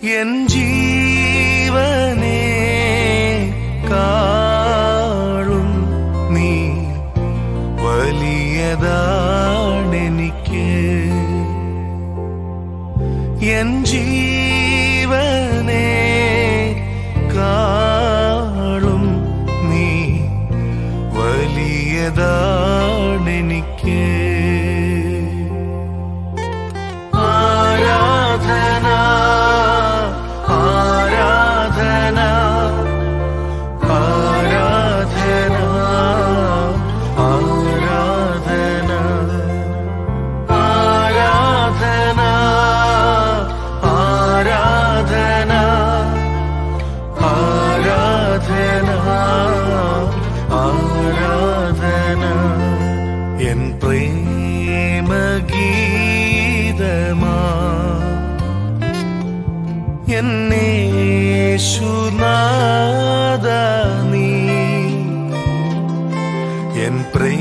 N ജീവനെ കാളും നീ വലിയതാണെനിക്ക്. N ജീവനെ കാളും നീ വലിയതാണെനിക്ക്. എൻ പ്രേമഗീതമാ എന്നേശുനാഥ നീ, എൻ പ്രേമഗീതമാ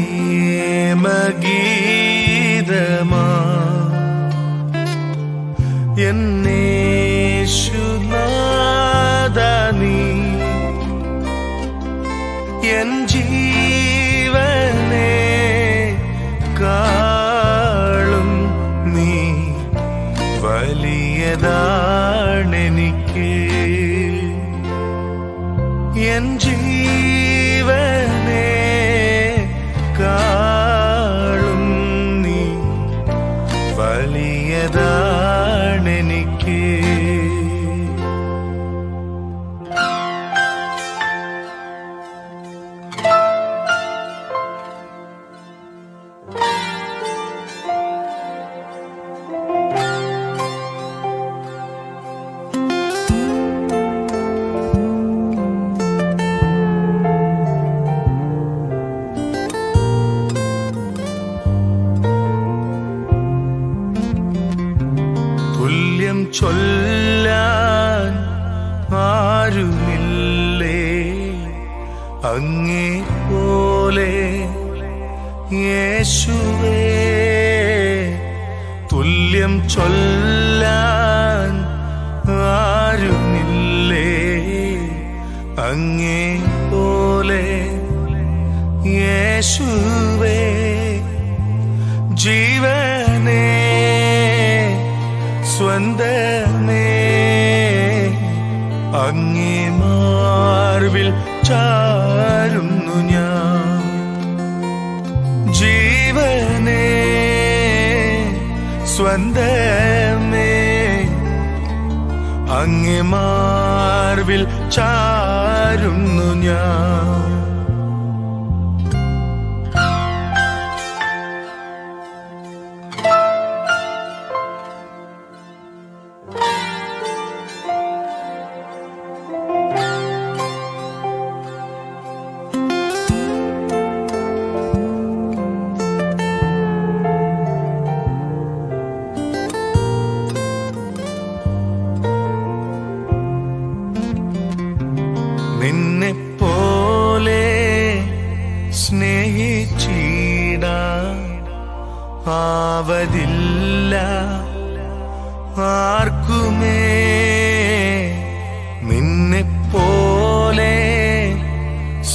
എന്നേശുനാഥ നീ, എൻ ജീവനെ കാളും നീ വലിയതാണെനിക്ക്. എൻ ജീവനെ കാളും നീ വലിയതാണെനിക്ക്. തുല്യം ചൊല്ലാൻ ആരുമില്ലേ അങ്ങേ പോലെ യേശുവേ. തുല്യം ചൊല്ലാൻ ആരുമില്ലേ അങ്ങേ പോലെ യേശുവേ. ജീവനേ സ്വന്തമേ അങ്ങേ മാർവിൽ ചാരുന്നു ഞാൻ. ജീവനേ സ്വന്തമേ അങ്ങേ മാർവിൽ ചാരുന്നു ഞാൻ. നിന്നെ പോലെ സ്നേഹിച്ചിടാൻ ആവതില്ല ആർക്കുമേ. നിന്നെ പോലെ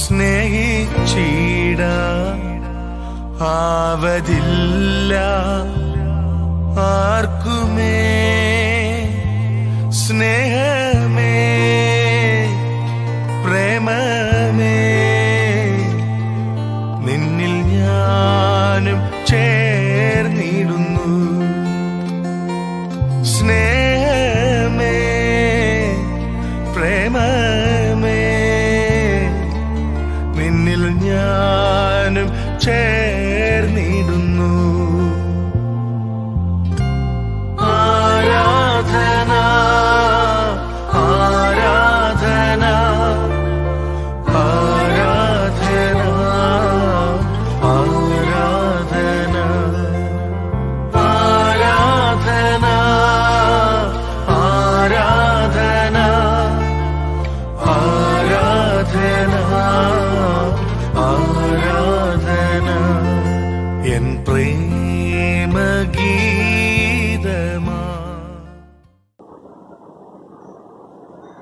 സ്നേഹിച്ചിടാൻ ആവതില്ല ആർക്കുമേ. സ്നേഹമേ പ്രേമമേ നിന്നിൽ ഞാനും ചേർന്നിടുന്നു. സ്നേഹമേ പ്രേമമേ നിന്നിൽ ഞാനും ചേർന്നിടുന്നു. ആരാധന ആരാധന ആരാധന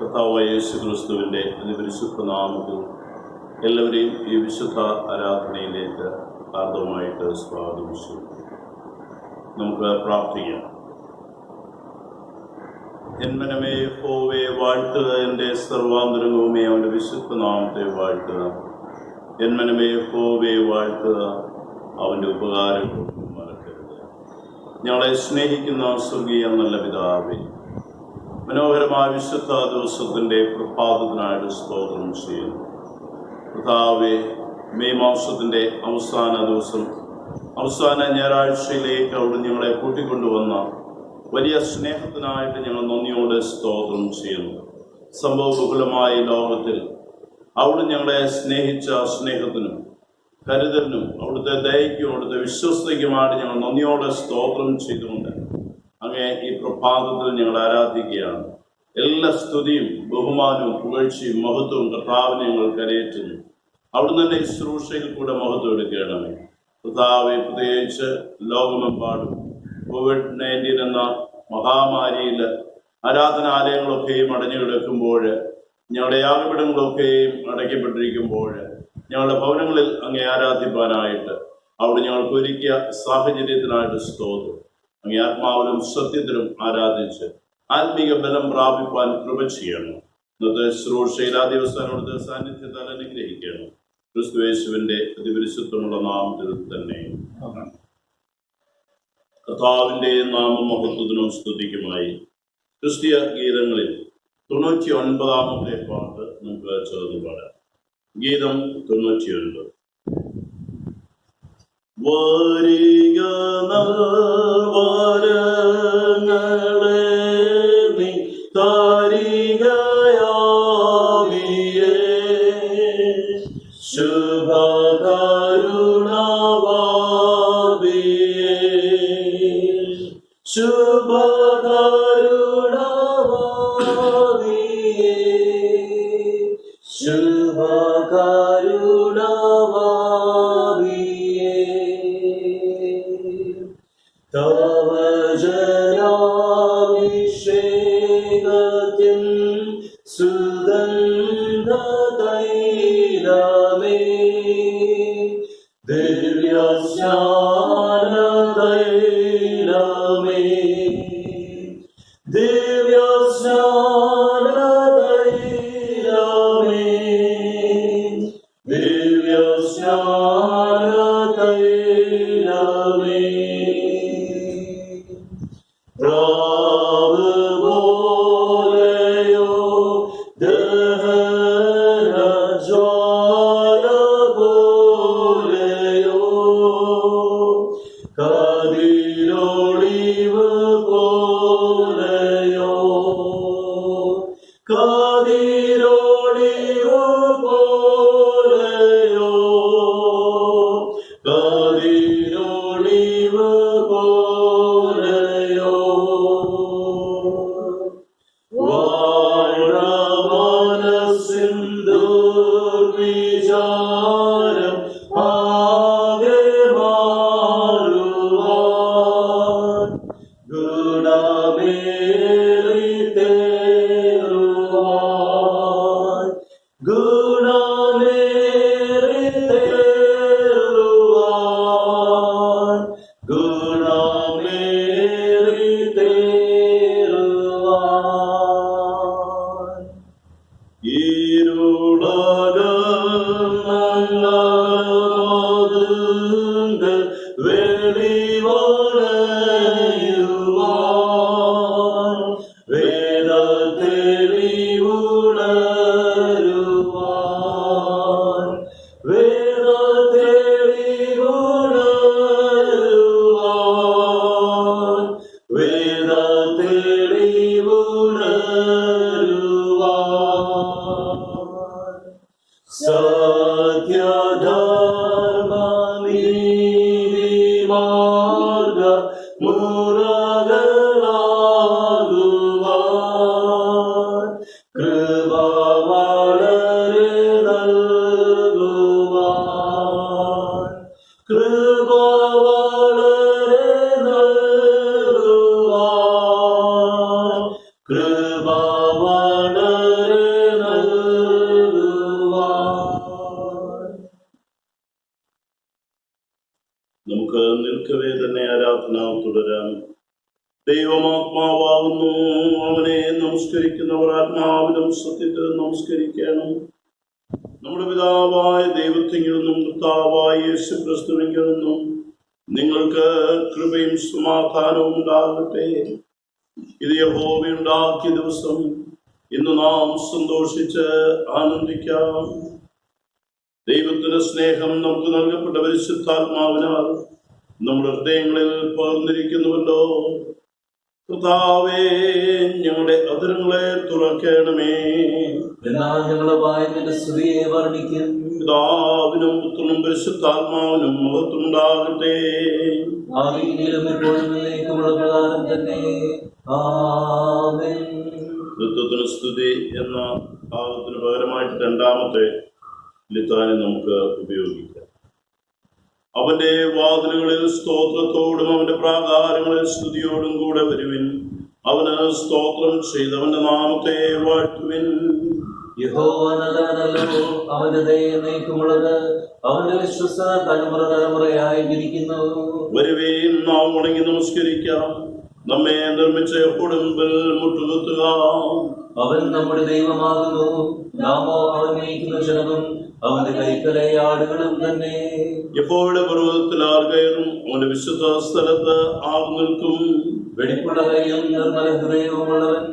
കർത്താവായ യേശു ക്രിസ്തുവിൻ്റെ അതിപരിശുദ്ധ നാമത്തിൽ എല്ലാവരെയും ഈ വിശുദ്ധ ആരാധനയിലേക്ക് ഹാർദവമായിട്ട് സ്വാഗതം ചെയ്യും. നമുക്ക് പ്രാർത്ഥിക്കാം. എന്മനമേ യഹോവേ വാഴ്ത്തുക, എൻ്റെ സർവാന്തരംഗവുമേ അവൻ്റെ വിശുദ്ധ നാമത്തെ വാഴ്ത്തുക. എന്മനമേ യഹോവേ വാഴ്ത്തുക, അവൻ്റെ ഉപകാരങ്ങളൊന്നും മറക്കരുത്. ഞങ്ങളെ സ്നേഹിക്കുന്ന സ്വർഗീയ നല്ല പിതാവേ, മനോഹരമായ വിശുദ്ധ ദിവസത്തിൻ്റെ പ്രഭാതത്തിനായിട്ട് സ്തോത്രം ചെയ്യുന്നു. കർത്താവേ, മെയ് മാസത്തിൻ്റെ അവസാന ദിവസം, അവസാന ഞായറാഴ്ചയിലേക്ക് അവിടെ ഞങ്ങളെ കൂട്ടിക്കൊണ്ടുവന്ന വലിയ സ്നേഹത്തിനായിട്ട് ഞങ്ങൾ നന്ദിയോടെ സ്തോത്രം ചെയ്യുന്നു. സംഭവബഹുലമായ ലോകത്തിൽ അവിടെ ഞങ്ങളെ സ്നേഹിച്ച സ്നേഹത്തിനും കരുതലിനും അവിടുത്തെ ദയയ്ക്കും അവിടുത്തെ വിശ്വസ്തയ്ക്കുമായിട്ട് ഞങ്ങൾ നന്ദിയോടെ സ്തോത്രം ചെയ്തുകൊണ്ട് അങ്ങേ ഈ പ്രഭാതത്തിൽ ഞങ്ങൾ ആരാധിക്കുകയാണ്. എല്ലാ സ്തുതിയും ബഹുമാനവും പുകഴ്ചയും മഹത്വവും കർത്താവിനെ ഞങ്ങൾ കരയേറ്റുന്നു. അവിടുന്ന് തന്നെ ശുശ്രൂഷയിൽ കൂടെ മഹത്വം എടുക്കണമേ. കർത്താവെ, പ്രത്യേകിച്ച് ലോകമെമ്പാടും COVID-19 എന്ന മഹാമാരിയിൽ ആരാധനാലയങ്ങളൊക്കെയും അടഞ്ഞു കിടക്കുമ്പോൾ, ഞങ്ങളുടെ യാഗപീഠങ്ങളൊക്കെയും അടയ്ക്കപ്പെട്ടിരിക്കുമ്പോൾ, ഞങ്ങളുടെ ഭവനങ്ങളിൽ അങ്ങേ ആരാധിപ്പാനായിട്ട് അവിടെ ഞങ്ങൾക്ക് ഒരുക്കിയ സാഹചര്യത്തിനായിട്ട് സ്തോത്രം. അങ്ങേ ആത്മാവിലും സത്യത്തിലും ആരാധിച്ച് ആത്മീക ബലം പ്രാപിപ്പാൻ കൃപ ചെയ്യണം. ഇന്നത്തെ ശുശ്രൂഷയിൽ ആ ദിവസങ്ങളുടെ സാന്നിധ്യത്താൽ അനുഗ്രഹിക്കണം. ക്രിസ്തുയേശുവിന്റെ അതിപരിശുദ്ധമുള്ള നാമത്തിൽ തന്നെ. കർത്താവിന്റെ നാമമഹത്വത്തിനും സ്തുതിക്കുമായി ക്രിസ്തീയ ഗീതങ്ങളിൽ 99-ാമത്തെ പാട്ട് നമുക്ക് ചേർന്ന് പാടാം. ഗീതം 99. വരിക നൽവരങ്ങളെ നീ താരികയാവിയേ, ശുഭകരുണാവാവിയേ, ശുഭകരുണാവാവിയേ, ശുഭകരുണാവാവിയേ. തവ ജനാഭിഷേകത്തിൻ സുഗന്ധതൈലമേ, ദിവ്യസ്നാനതൈലമേ, ദിവ്യസ്നാനതൈലമേ, ദിവ്യസ്നാനതൈലമേ. പ്രാവ് പോലെയോ ദഹനജ്വാല പോലെയോ, കതിരൊളിവ് പോലെയോ, കതിരൊളിവ് പോലെയോ, കതിരൊളിവ് പോലെയോ, വാഴമനസ്സിൻ ദുർവിചാരം ആകെ മാറുവാൻ, ഗുണമേറി തേറുവാൻ, ഗുണമേറി തേറുവാൻ, ഗുണമേറി തേറുവാൻ. ഇരുളകന്നങ്ങോതുങ്കൽ വെളിവളയുവാൻ, വേദത്തെളിവുണരുവാൻ, വേദത്തെളിവുണരുവാൻ, വേദത്തെളിവുണരുവാൻ. സത്യധർമ്മനീതിമാർഗ മുറകളാകുവാൻ, കൃപ വളരെ നൽകുവാൻ, കൃപ വളരെ നൽകുവാൻ, കൃപ വളരെ പ്രാർത്ഥന തുടരാം. ദൈവമാത്മാവാകുന്നു, അവനെ നമസ്കരിക്കുന്നവർ ആത്മാവിലും സത്യത്തിലും നമസ്കരിക്കണം. നമ്മുടെ പിതാവായ ദൈവത്തിൽ നിന്നും കർത്താവായ യേശു ക്രിസ്തുവിങ്കിൽ നിന്നും നിങ്ങൾക്ക് കൃപയും സമാധാനവും ഉണ്ടാകട്ടെ. ഇത് യഹോവയുണ്ടാക്കിയ ദിവസം, ഇന്ന് നാം സന്തോഷിച്ച് ആനന്ദിക്കാം. ദൈവത്തിന്റെ സ്നേഹം നമുക്ക് നൽകപ്പെട്ട പരിശുദ്ധാത്മാവിനാൽ നമ്മുടെ ഹൃദയങ്ങളിൽ പകർന്നിരിക്കുന്നുവല്ലോ. കർത്താവേ, ഞങ്ങളുടെ അതിരങ്ങളെ തുറക്കണമേ. എന്നാൽ ഞങ്ങളുടെ വായനയുടെ സ്തുതിയെ വർണ്ണിക്കും. പിതാവിനും പുത്രനും പരിശുദ്ധാത്മാവിനും മഹത്വമുണ്ടാകട്ടെ. ആദിയിലും എപ്പോഴും എന്നേക്കുമുള്ള പ്രകാരം തന്നെ. ആമേൻ. തൃത്വത്തിന് സ്തുതി എന്ന ഭാഗത്തിന് പകരമായിട്ട് രണ്ടാമത്തെ ലിത്താനെ നമുക്ക് ഉപയോഗിക്കാം. അവന്റെ വാതിലുകളിൽ സ്തോത്രത്തോടും അവന്റെ പ്രാകാരങ്ങളിൽ സ്തുതിയോടും കൂടെ വരുവിൻ. അവന് സ്തോത്രം ചെയ്ത് അവന്റെ നാമത്തെ വാഴ്ത്തുവിൻ. യഹോവ നല്ലവനല്ലോ, അവന്റെ ദയ എന്നേക്കുമുള്ളത്. അവന്റെ വിശ്വസ്തത തലമുറ തലമുറയായിരിക്കുന്നു. വരുവീൻ, നാം ഉണങ്ങി നമസ്കരിക്കാം. നമ്മെ നിർമ്മിച്ച കൊടുമ്പിൽ മുട്ടുകുത്തുക. അവൻ നമ്മുടെ ദൈവമാകുന്നു, നാമോ അവൻ നയിക്കുന്ന ജനവും അവന്റെ കൈക്കലെ ആടുകളും തന്നെ. എപ്പോഴും പർവ്വതത്തിൽ ആർ കയറും, അവന്റെ വിശുദ്ധ സ്ഥലത്ത് ആർ നിൽക്കും. വെടിപ്പുള്ള കൈയും നിർമ്മല ഹൃദയവുമുള്ളവൻ,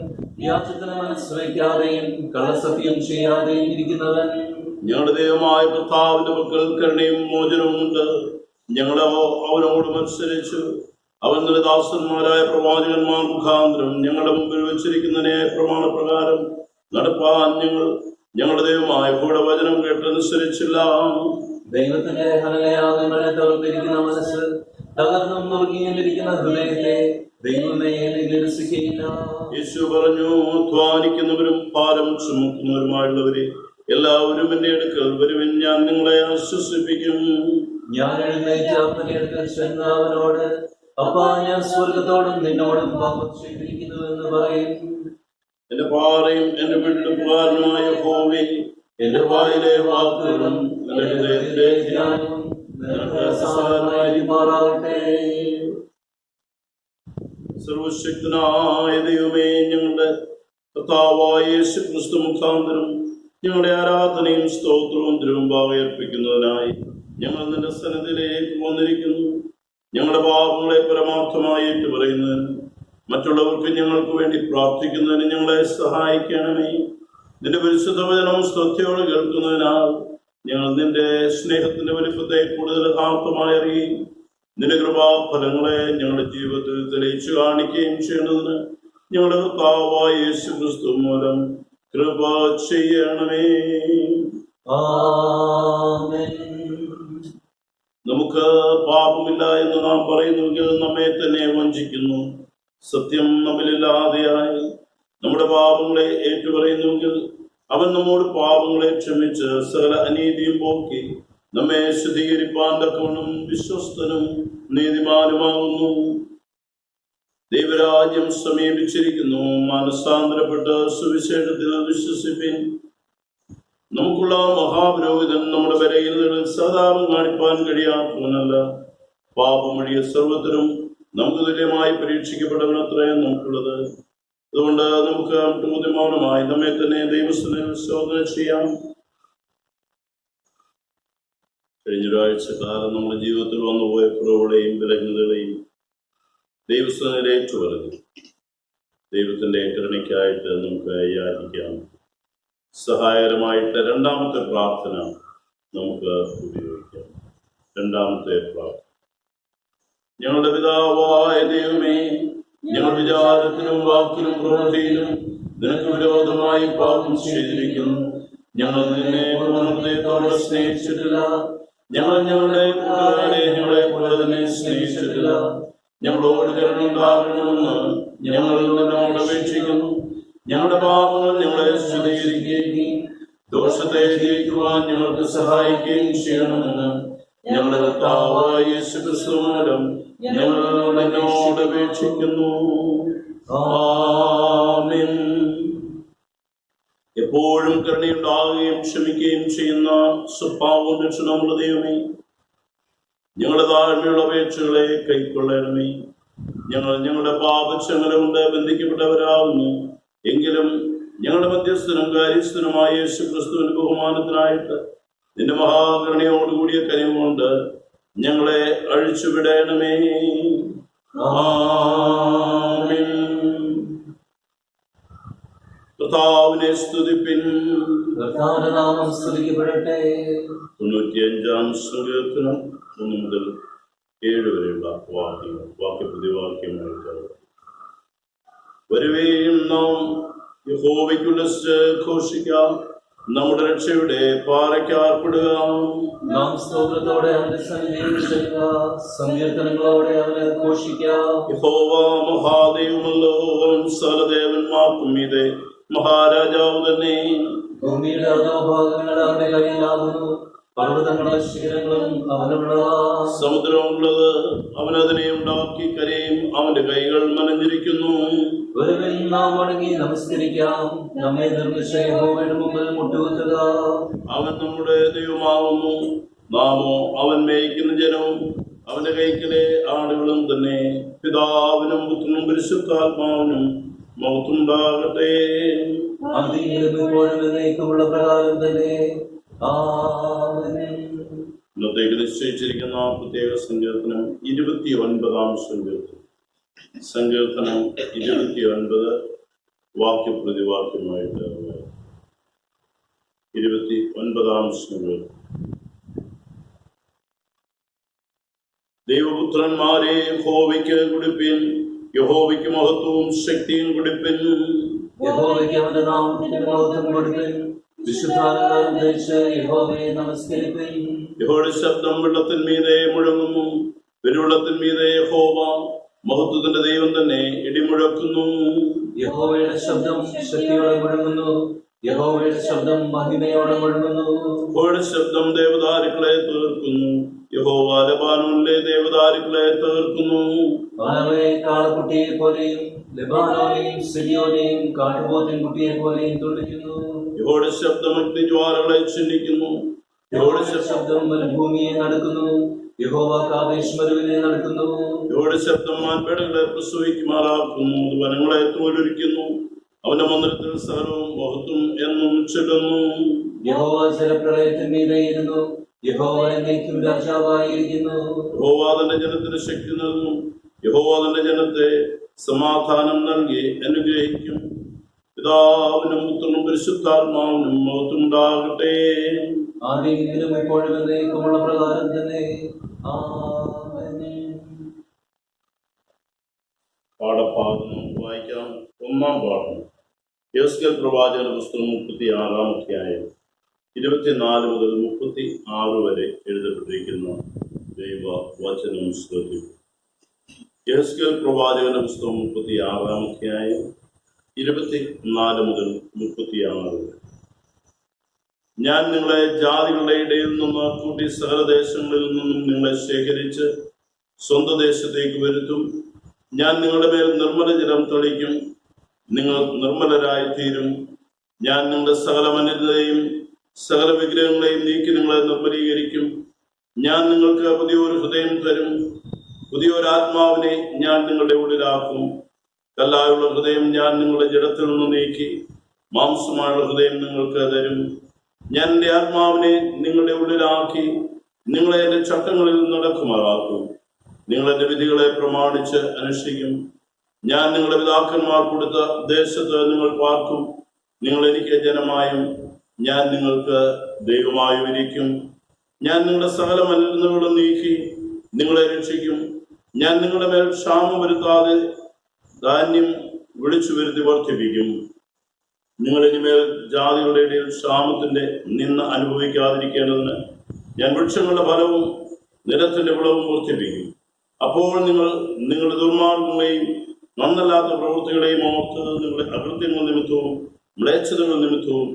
യാചത്തിന് മനസ്സ് വയ്ക്കാതെയും കള്ളസത്യം ചെയ്യാതെയും ഇരിക്കുന്നവൻ. ഞങ്ങളുടെ ദൈവമായ കർത്താവിന്റെ പക്കൽ കരുണയും മോചനവും ഉണ്ട്. ഞങ്ങളോ അവനോട് മത്സരിച്ചു. അവൻ നിന്റെ ദാസന്മാരായ പ്രവാചകന്മാർ മുഖാന്തരം ഞങ്ങളുടെ മുമ്പിൽ വെച്ചിരിക്കുന്ന ന്യായപ്രമാണപ്രകാരം നടപ്പാൻ ഞങ്ങളുടെ ദൈവമായ കൂടെ വചനം കേട്ടനുസരിച്ചില്ല. ദൈവത്തിന്റെ ഹനനയാഗങ്ങളെ തകർന്നിരിക്കുന്ന മനസ്സ്, തകർന്നും നുറുങ്ങിയിരിക്കുന്ന ഹൃദയത്തെ ദൈവമേ നിരസിക്കയില്ല. യേശു പറഞ്ഞു, അധ്വാനിക്കുന്നവരും ഭാരം ചുമക്കുന്നവരുമായുള്ളവരെ എല്ലാവരും എന്റെ അടുക്കൽ വരുവിൻ, ഞാൻ നിങ്ങളെ ആശ്വസിപ്പിക്കും. ഞാൻ എഴുന്നേറ്റ് അപ്പന്റെ അടുക്കൽ ചെന്ന് അവനോട്, അപ്പാ, ഞാൻ സ്വർഗത്തോടും നിന്നോടും പാപം ചെയ്തിരിക്കുന്നു എന്ന് പറയും. എന്റെ പാറയും എന്റെ വീണ്ടെടുപ്പുകാരനുമായ യഹോവേ, എന്റെ വായിലെ വാക്കുകളും എന്റെ ഹൃദയത്തിലെ ധ്യാനവും നിനക്ക് സഹായമായിരിക്കുമാറാകട്ടെ. സർവശക്തനായ ദൈവമേ, ഞങ്ങളുടെ കർത്താവായ യേശു ക്രിസ്തു മുഖാന്തരം ഞങ്ങളുടെ ആരാധനയും സ്തോത്രവും തിരുമുമ്പാകെ അർപ്പിക്കുന്നതിനായി ഞങ്ങൾ നിന്റെ സന്നിധിയിലേക്ക് വന്നിരിക്കുന്നു. ഞങ്ങളുടെ പാപങ്ങളെ പരമാർത്ഥമായി ഏറ്റുപറയുന്നതിന് മറ്റുള്ളവർക്ക് ഞങ്ങൾക്ക് വേണ്ടി പ്രാർത്ഥിക്കുന്നതിന് ഞങ്ങളെ സഹായിക്കണമേ. നിന്റെ പരിശുദ്ധ വചനം ശ്രദ്ധയോടെ കേൾക്കുന്നതിനാൽ ഞങ്ങൾ നിന്റെ സ്നേഹത്തിന്റെ വലിപ്പത്തെ കൂടുതൽ യഥാർത്ഥമായി അറിയുകയും നിന്റെ കൃപാഫലങ്ങളെ ഞങ്ങളുടെ ജീവിതത്തിൽ തെളിയിച്ചു കാണിക്കുകയും ചെയ്യുന്നതിന് ഞങ്ങളുടെ കർത്താവായ യേശു ക്രിസ്തു മൂലം കൃപ ചെയ്യണമേ. ആമേൻ. നമുക്ക് പാപമില്ല എന്ന് നാം പറയുന്നുവെങ്കിൽ നമ്മെ തന്നെ വഞ്ചിക്കുന്നു. സത്യം നമ്മളില്ലാതെയായി നമ്മുടെ പാപങ്ങളെ ഏറ്റുപറയുന്നുവെങ്കിൽ അവൻ നമ്മോട് പാപങ്ങളെ ക്ഷമിച്ച് സകല അനീതിയും പോക്കി നമ്മെ ശുദ്ധീകരിപ്പാൻ തക്കവണ്ണം വിശ്വസ്തനും നീതിമാനുമാകുന്നു. ദൈവരാജ്യം സമീപിച്ചിരിക്കുന്നു. മനസ്സാന്തരപ്പെട്ട് സുവിശേഷത്തിൽ വിശ്വസിപ്പിൻ. നമുക്കുള്ള മഹാപുരോഹിതൻ നമ്മുടെ വരയിൽ സാധാരണ കാണിപ്പാൻ കഴിയാത്തവനല്ല. പാപമൊഴിയ സർവത്തിനും നമുക്ക് തുല്യമായി പരീക്ഷിക്കപ്പെടുന്നത്രയും നമുക്കുള്ളത്. അതുകൊണ്ട് നമുക്ക് ബോധ്യമാനമായി നമ്മെ തന്നെ ദൈവസ്ഥനെ ശോധന ചെയ്യാം. കഴിഞ്ഞൊരാഴ്ച കാലം നമ്മുടെ ജീവിതത്തിൽ വന്നുപോയ കുറവുകളെയും ബലഹീനതകളെയും ദൈവസ്ഥനെ ഏറ്റുപറഞ്ഞു ദൈവത്തിന്റെ കരുണയ്ക്കായിട്ട് നമുക്ക് യാചിക്കാം. സഹായകരമായിട്ട് രണ്ടാമത്തെ പ്രാർത്ഥന നമുക്ക് ഉപയോഗിക്കാം. രണ്ടാമത്തെ പ്രാർത്ഥന: ഞങ്ങളുടെ പിതാവായ ദൈവമേ, ഞങ്ങൾ വിചാരത്തിലും വാക്കിലും പ്രവൃത്തിയിലും നിനക്ക് വിരോധമായി പാപം ചെയ്തിരിക്കുന്നു. ഞങ്ങൾ നിന്നെ പൂർണ്ണതയോടെ സ്നേഹിച്ചിട്ടില്ല. ഞങ്ങൾ ഞങ്ങളുടെ കൂട്ടുകാരെ ഞങ്ങളെ പോലെ തന്നെ സ്നേഹിച്ചിട്ടില്ല. ഞങ്ങളോട് കരുണയുണ്ടാകണമെന്ന് ഞങ്ങൾ നിന്നോട് അപേക്ഷിക്കുന്നു. ഞങ്ങളുടെ പാപങ്ങൾ ഞങ്ങളെ ശുദ്ധീകരിക്കുകയും ദോഷത്തെ ജയിക്കുവാൻ ഞങ്ങൾക്ക് സഹായിക്കുകയും ചെയ്യണമെന്ന് ഞങ്ങളുടെ കർത്താവായ യേശു ക്രിസ്തു മൂലം ഞങ്ങൾ നിന്നോട് അപേക്ഷിക്കുന്നു. ആമേൻ. എപ്പോഴും കരുണയുണ്ടാകുകയും ക്ഷമിക്കുകയും ചെയ്യുന്ന സ്വഭാവം രക്ഷണമുള്ള ദൈവമേ, ഞങ്ങളുടെ താഴ്മയുള്ള അപേക്ഷകളെ കൈക്കൊള്ളണമേ. ഞങ്ങൾ ഞങ്ങളുടെ പാപച്ചങ്ങല കൊണ്ട് ബന്ധിക്കപ്പെട്ടവരാകുന്നു. എങ്കിലും ഞങ്ങളുടെ മധ്യസ്ഥനും കാര്യസ്ഥനുമായ യേശു ക്രിസ്തുവിന്റെ ബഹുമാനത്തിനായിട്ട് നിന്റെ മഹാകരുണയോടുകൂടിയ കനിവുകൊണ്ട് ഞങ്ങളെ അഴിച്ചുവിടണമേ. ആമേൻ. കർത്താവിനെ സ്തുതിപ്പിൻ. കർത്താവിന്റെ നാമം സ്തുതിക്കപ്പെടട്ടെ. 95-ാം സങ്കീർത്തനം 1 മുതൽ 7 വരെയുള്ള വാക്യങ്ങൾ വാക്യപ്രതിവാക്യമായിട്ട്. വരുവേയും നാം യഹോവയ്ക്കുള്ള ഘോഷിക്കാം, നമ്മുടെ രക്ഷയുടെ പാറയ്ക്കാർപ്പെടുക. നാം സ്തോത്രത്തോടെ അവന്റെ സന്നിധിയിൽ ചെല്ലുക, സങ്കീർത്തനങ്ങളോടെ അവനെ ഘോഷിക്കാം. യഹോവ മഹാദൈവമല്ലോ, സകലദേവന്മാർക്കും മീതെ മഹാരാജാവ് തന്നെ. ഭൂമിയുടെ അധോഭാഗങ്ങൾ അവന്റെ കയ്യിലാകുന്നു, പർവ്വതങ്ങളും ശിഖരങ്ങളും അവനുള്ളതാണ്. സമുദ്രമുള്ളത് അവനതിനെ ഉണ്ടാക്കി, കരയും അവന്റെ കൈകൾ മനഞ്ഞിരിക്കുന്നു. വരുവിൻ നാം വണങ്ങി നമസ്കരിക്കാം, നമ്മെ നിർമ്മിച്ച യഹോവയുടെ മുമ്പിൽ മുട്ടുകുത്തുക. അവൻ നമ്മുടെ ദൈവമാകുന്നു, നാമോ അവൻ മേയ്ക്കുന്ന ജനവും അവന്റെ കൈക്കലെ ആടുകളും തന്നെ. പിതാവിനും പുത്രനും പരിശുദ്ധാത്മാവിനും മഹത്വമുണ്ടാകട്ടെ. ആദിയിലും ഇപ്പോഴും എന്നേക്കുമുള്ള പ്രകാരം തന്നെ. ആമേൻ. ഇന്നത്തേക്ക് നിശ്ചയിച്ചിരിക്കുന്ന പ്രത്യേക സങ്കീർത്തനം 29-ാം സങ്കീർത്തനം. സങ്കീർത്തനം 29 വാക്യപ്രതിവാക്യമായിട്ട്. 29-ാം സങ്കീർത്തനം. ദൈവപുത്രന്മാരെ, യഹോവയ്ക്ക് കൊടുപ്പിൻ, യഹോവയ്ക്ക് മഹത്വവും ശക്തിയും കൊടുപ്പിൻ. യഹോവയ്ക്ക് അവന്റെ നാമത്തിന് മഹത്വം കൊടുപ്പിൻ, വിശുദ്ധാലങ്കാരം ധരിച്ച് യഹോവയെ നമസ്കരിപ്പിൻ. യഹോവയുടെ ശബ്ദം വെള്ളത്തിന്മീതെ മുഴങ്ങുന്നു, പെരുവെള്ളത്തിന്മീതെ യഹോവ മഹത്വത്തിന്റെ ദൈവം തന്നെ ഇടിമുഴക്കുന്നു. യഹോവയുടെ ശബ്ദം ശക്തിയോടെ മുഴങ്ങുന്നു, യഹോവയുടെ ശബ്ദം മഹിമയോടെ മുഴങ്ങുന്നു. യഹോവയുടെ ശബ്ദം ദേവദാരുക്കളെ തീർക്കുന്നു, യഹോവ ലെബാനോനിലെ ദേവദാരുക്കളെ തീർക്കുന്നു. അവനെ കാളക്കുട്ടിയെ പോലെയും ലെബാനോനെയും സിരിയോനെയും കാട്ടുപോത്തിൻ കുട്ടിയെ പോലെയും തുള്ളിക്കുന്നു. യഹോവയുടെ ശബ്ദം അഗ്നിജ്വാലകളെ ചിഹ്നിക്കുന്നു, യഹോവയുടെ ശബ്ദം മരുഭൂമിയെ നടക്കുന്നു, യഹോവ കാദേശ് മരുവിനെ നടക്കുന്നു. യഹോവയുടെ ശബ്ദം മാൻപേടകളെ പ്രസവിക്കുമാറാക്കുന്നു, വനങ്ങളെ തോലൊരിക്കുന്നു. അവന്റെ മന്ദിരത്തിൽ സകലവും മഹത്വം എന്നും ചൊല്ലുന്നു. യഹോവ ജലപ്രളയത്തിന്മീതെ ഇരുന്നു, യഹോവ എന്നേക്കും രാജാവായിരിക്കുന്നു. യഹോവ തന്റെ ജനത്തിന് ശക്തി നൽകും, യഹോവ തന്റെ ജനത്തെ സമാധാനം നൽകി അനുഗ്രഹിക്കും. പിതാവിനും പുത്രനും പരിശുദ്ധാത്മാവിനും മഹത്വം ഉണ്ടാകട്ടെ. ആദിയിലും ഇപ്പോഴും എന്നേക്കുമുള്ള പ്രകാരം തന്നെ. ആമേൻ. പാഠഭാഗം വായിക്കാം. 1-ാം പാഠം. യെഹെസ്കേൽ പ്രവാചകന്റെ പുസ്തകം 36-ാം അധ്യായം 24 മുതൽ 36 വരെ എഴുതപ്പെട്ടിരിക്കുന്ന ദൈവവചനം ശ്രദ്ധിക്കും. യെഹെസ്കേൽ പ്രവാചകന്റെ പുസ്തകം 36-ാം അധ്യായം 24 മുതൽ 36 വരെ. ഞാൻ നിങ്ങളെ ജാതികളുടെ ഇടയിൽ നിന്ന് കൂട്ടി സകല ദേശങ്ങളിൽ നിന്നും നിങ്ങളെ ശേഖരിച്ച് സ്വന്തം ദേശത്തേക്ക് വരുത്തും. ഞാൻ നിങ്ങളുടെ മേൽ നിർമ്മല ജലം തളിക്കും, നിങ്ങൾ നിർമ്മലരായി തീരും. ഞാൻ നിങ്ങളുടെ സകല മലിനതയും സകല വിഗ്രഹങ്ങളെയും നീക്കി നിങ്ങളെ നിർമ്മലീകരിക്കും. ഞാൻ നിങ്ങൾക്ക് പുതിയൊരു ഹൃദയം തരും, പുതിയൊരു ആത്മാവിനെ ഞാൻ നിങ്ങളുടെ ഉള്ളിലാക്കും. കല്ലായുള്ള ഹൃദയം ഞാൻ നിങ്ങളുടെ ജഡത്തിൽ നിന്ന് നീക്കി മാംസമായുള്ള ഹൃദയം നിങ്ങൾക്ക് തരും. ഞാൻ എൻ്റെ ആത്മാവിനെ നിങ്ങളുടെ ഉള്ളിലാക്കി നിങ്ങളെ എൻ്റെ ചട്ടങ്ങളിൽ നടക്കുമാറാക്കും. നിങ്ങൾ എൻ്റെ വിധികളെ പ്രമാണിച്ച് അനുഷ്ഠിക്കും. ഞാൻ നിങ്ങളുടെ പിതാക്കന്മാർ കൊടുത്ത ദേശത്ത് നിങ്ങൾ പാർക്കും. നിങ്ങൾ എനിക്ക് ജനമായും ഞാൻ നിങ്ങൾക്ക് ദൈവമായും ഇരിക്കും. ഞാൻ നിങ്ങളുടെ സകല മലിനതകളും നീക്കി നിങ്ങളെ രക്ഷിക്കും. ഞാൻ നിങ്ങളുടെ മേൽ ക്ഷാമം വരുത്താതെ ധാന്യം വിളിച്ചു വരുത്തി വർദ്ധിപ്പിക്കും. നിങ്ങൾ ഇനിമേൽ ജാതികളുടെ ഇടയിൽ ക്ഷാമത്തിന്റെ നിന്ന് അനുഭവിക്കാതിരിക്കേണ്ടതിന് ഞാൻ വൃക്ഷങ്ങളുടെ ഫലവും നിലത്തിന്റെ വിളവും വർദ്ധിപ്പിക്കും. അപ്പോൾ നിങ്ങൾ നിങ്ങളുടെ ദുർമാർഗങ്ങളെയും നന്നല്ലാത്ത പ്രവൃത്തികളെയും ഓർത്ത് നിങ്ങളുടെ അകൃത്യങ്ങൾ നിമിത്തവും മ്ലേച്ഛതകൾ നിമിത്തവും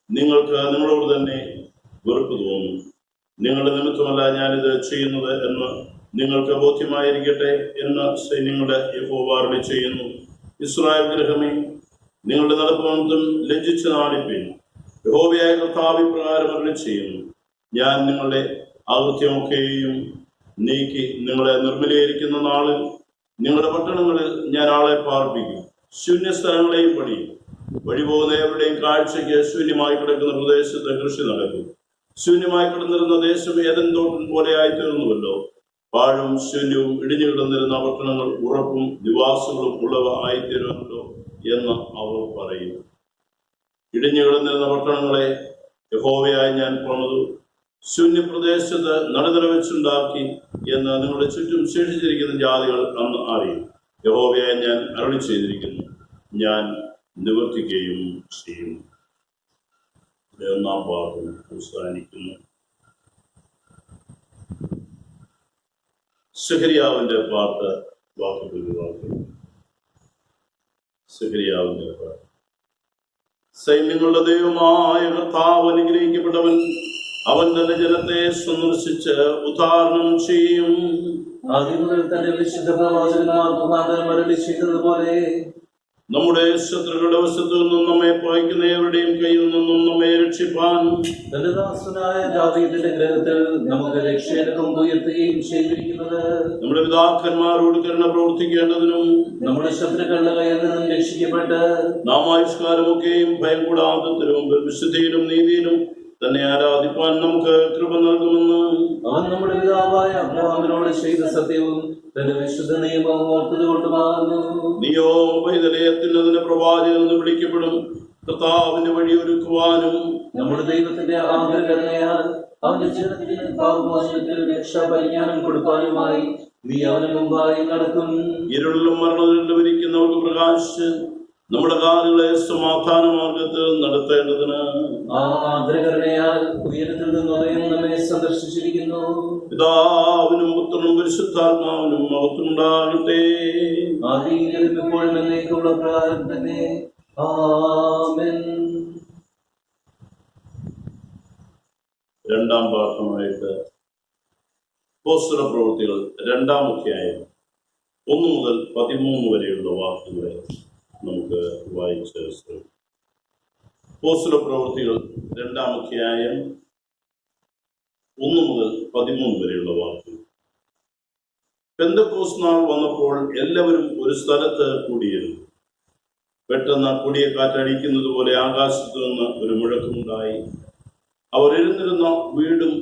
നിങ്ങൾക്ക് നിങ്ങളോട് തന്നെ വെറുപ്പ് തോന്നും. നിങ്ങളുടെ നിമിത്തമല്ല ഞാനിത് ചെയ്യുന്നത് എന്ന് നിങ്ങൾക്ക് ബോധ്യമായിരിക്കട്ടെ എന്ന് സൈന്യങ്ങളുടെ യഹോവ അരുളി ചെയ്യുന്നു. ഇസ്രായേൽ ഗൃഹമേ, നിങ്ങളുടെ നടപ്പുനിമിത്തം ലജ്ജിച്ച് നാണിപ്പിൻ. യഹോവയായ കർത്താവ് ഇപ്രകാരം അരുളി ചെയ്യുന്നു. ഞാൻ നിങ്ങളുടെ ആകൃത്യമൊക്കെയും നീക്കി നിങ്ങളെ നിർമ്മലീകരിക്കുന്ന നാളിൽ നിങ്ങളുടെ പട്ടണങ്ങളിൽ ഞാൻ ആളെ പാർപ്പിക്കും, ശൂന്യസ്ഥലങ്ങളെയും പണിയും. വഴി പോകുന്ന എവിടെയും കാഴ്ചയ്ക്ക് ശൂന്യമായി കിടക്കുന്ന പ്രദേശത്ത് കൃഷി നടക്കും. ശൂന്യമായി കിടന്നിരുന്ന ദേശം ഏതൻ തോട്ടം പോലെ ആയിത്തീർന്നുവല്ലോ. പാഴും ശൂന്യവും ഇടിഞ്ഞു കിടന്നിരുന്ന പട്ടണങ്ങൾ ഉറപ്പും നിവാസികളും ഉള്ളവ ആയിത്തീരുമല്ലോ എന്ന് അവർ പറയും. ഇടിഞ്ഞു കിടന്നിരുന്ന പട്ടണങ്ങളെ യഹോവയായി ഞാൻ പണിതു, ശൂന്യപ്രദേശത്ത് നടുനില വെച്ചുണ്ടാക്കി എന്ന് നിങ്ങളുടെ ചുറ്റും ശേഷിച്ചിരിക്കുന്ന ജാതികൾ അന്ന് അറിയും. യഹോവയായി ഞാൻ അരുളി ചെയ്തിരിക്കുന്നു, ഞാൻ നിവർത്തിക്കുകയും ചെയ്യും. ഒന്നാം ഭാഗം അവസാനിക്കുന്നു. സെഖരിയാവിന്റെ പാട്ട് വാക്കുകൾ. സെഖരിയാവിന്റെ പാട്ട്. സൈന്യങ്ങളുടെ ദൈവമായ കർത്താവ് അനുഗ്രഹിക്കപ്പെട്ടവൻ, അവൻ തന്റെ ജനത്തെ സന്ദർശിച്ച് ഉദ്ധാരണം ചെയ്യും. ആദ്യം മുതൽ തന്റെ വിശുദ്ധ പ്രവാചകന്മാർ മുഖാന്തരം അരുളി ചെയ്തതുപോലെ നമ്മുടെ ശത്രുക്കളുടെ വശത്തു നിന്നും നമ്മെ പകയ്ക്കുന്നവരുടെയും കയ്യിൽ നിന്നും നമ്മെ രക്ഷിപ്പാൻ തന്റെ ദാസനായ ദാവീദിന്റെ ഗ്രഹത്തിൽ നമുക്ക് രക്ഷയെടുക്കും ഉയർത്തുകയും ചെയ്തിരിക്കുന്നത്, നമ്മുടെ പിതാക്കന്മാരോട് കരുണ പ്രവർത്തിക്കേണ്ടതിനും നമ്മുടെ ശത്രുക്കളുടെ കയ്യിൽ നിന്നും രക്ഷിക്കപ്പെട്ട് നാം ആയുഷ്കാലമൊക്കെയും ഭയം കൂടാതെ തിരുമുമ്പിൽ വിശുദ്ധിയിലും നീതിയിലും തന്നെ ആരാധിപ്പാൻ നമുക്ക് കൃപ നൽകുമെന്ന് അവൻ നമ്മുടെ പിതാവായ അബ്രഹാമിനോട് ചെയ്ത സത്യവും തന്റെ വിശുദ്ധ നിയമവും ഓർത്തത് കൊണ്ടുമാകുന്നു. നീയോ പൈതലയത്തിനതിന്റെ പ്രവാചകൻ എന്ന് വിളിക്കപ്പെടും. കർത്താവിന്റെ വഴി ഒരുക്കുവാനും നമ്മുടെ ദൈവത്തിന്റെ ആഗ്രഹകരണയാൽ അവന്റെ ജനത്തിന് പാപമോചനത്തിൽ രക്ഷാപരിജ്ഞാനം കൊടുക്കാനുമായി നീ അവന് മുമ്പായി നടക്കും. ഇരുളിലും മരണത്തിലും ഇരിക്കുന്നവർക്ക് പ്രകാശിച്ച് നമ്മുടെ കാലുകളെ സമാധാന മാർഗത്തിൽ നടത്തേണ്ടതിന് ആ ആഗ്രഹകരണയാൽ ഉയരത്തിൽ നിന്നുദയം നമ്മെ സന്ദർശിച്ചിരിക്കുന്നു. പിതാവിനും പുത്രനും പരിശുദ്ധാത്മാവിനും മഹത്വമുണ്ടാകട്ടെ. ആദിയിലും ഇപ്പോഴും എന്നേക്കുമുള്ള പ്രകാരം തന്നെ. ആമേൻ. രണ്ടാം പാഠമായിട്ട് അപ്പോസ്തല പ്രവൃത്തികൾ 2-ാം അധ്യായം 1 മുതൽ 13 വരെയുള്ള വാക്കുകളെ നമുക്ക് വായിച്ച് ശ്രമിക്കാം. അപ്പോസ്തല പ്രവൃത്തികൾ 2-ാം അധ്യായം 1 മുതൽ 13 വരെയുള്ള വാക്കുകൾ. പെന്തക്കോസ്ത് നാൾ വന്നപ്പോൾ എല്ലാവരും ഒരു സ്ഥലത്ത് കൂടിയിരുന്നു. പെട്ടെന്ന് കൊടിയ കാറ്റടിക്കുന്നത് പോലെ ആകാശത്തു നിന്ന് ഒരു മുഴക്കമുണ്ടായി. അവർ ഇരുന്നിരുന്ന വീടും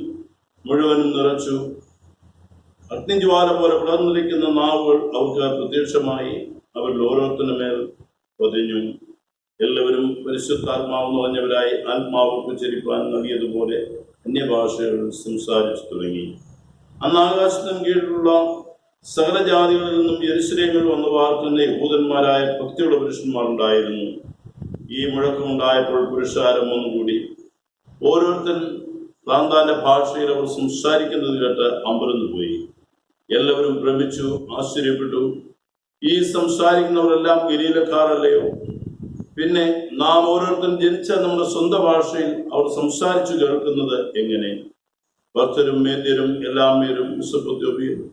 മുഴുവനും നിറച്ചു. അഗ്നിജ്വാല പോലെ പിളർന്നിരിക്കുന്ന നാവുകൾ അവർക്ക് പ്രത്യക്ഷമായി. അവരിൽ ഓരോരുത്തരുടെ മേൽ പതിഞ്ഞു. എല്ലാവരും പരിശുദ്ധാത്മാവ് നിറഞ്ഞവരായി ആത്മാവ് ഉച്ചരിപ്പാൻ നൽകിയതുപോലെ അന്യഭാഷകൾ സംസാരിച്ചു തുടങ്ങി. അന്ന് ആകാശത്തിന് കീഴിലുള്ള സകല ജാതികളിൽ നിന്നും യെരൂശലേമിൽ വന്നു പാർക്കുന്ന യഹൂദന്മാരായ ഭക്തിയുള്ള പുരുഷന്മാരുണ്ടായിരുന്നു. ഈ മുഴക്കമുണ്ടായപ്പോൾ പുരുഷാരം ഒന്നുകൂടി. ഓരോരുത്തൻ താന്താന്റെ ഭാഷയിൽ അവർ സംസാരിക്കുന്നത് കേട്ട് അമ്പരന്നു പോയി. എല്ലാവരും ഭ്രമിച്ചു, ആശ്ചര്യപ്പെട്ടു. ഈ സംസാരിക്കുന്നവരെല്ലാം ഗലീലക്കാരല്ലയോ? പിന്നെ നാം ഓരോരുത്തരും ജനിച്ച നമ്മുടെ സ്വന്തം ഭാഷയിൽ അവർ സംസാരിച്ചു കേൾക്കുന്നത് എങ്ങനെ? ഭക്തരും മേദ്യരും എല്ലാമേരും മെസൊപ്പൊത്താമ്യരും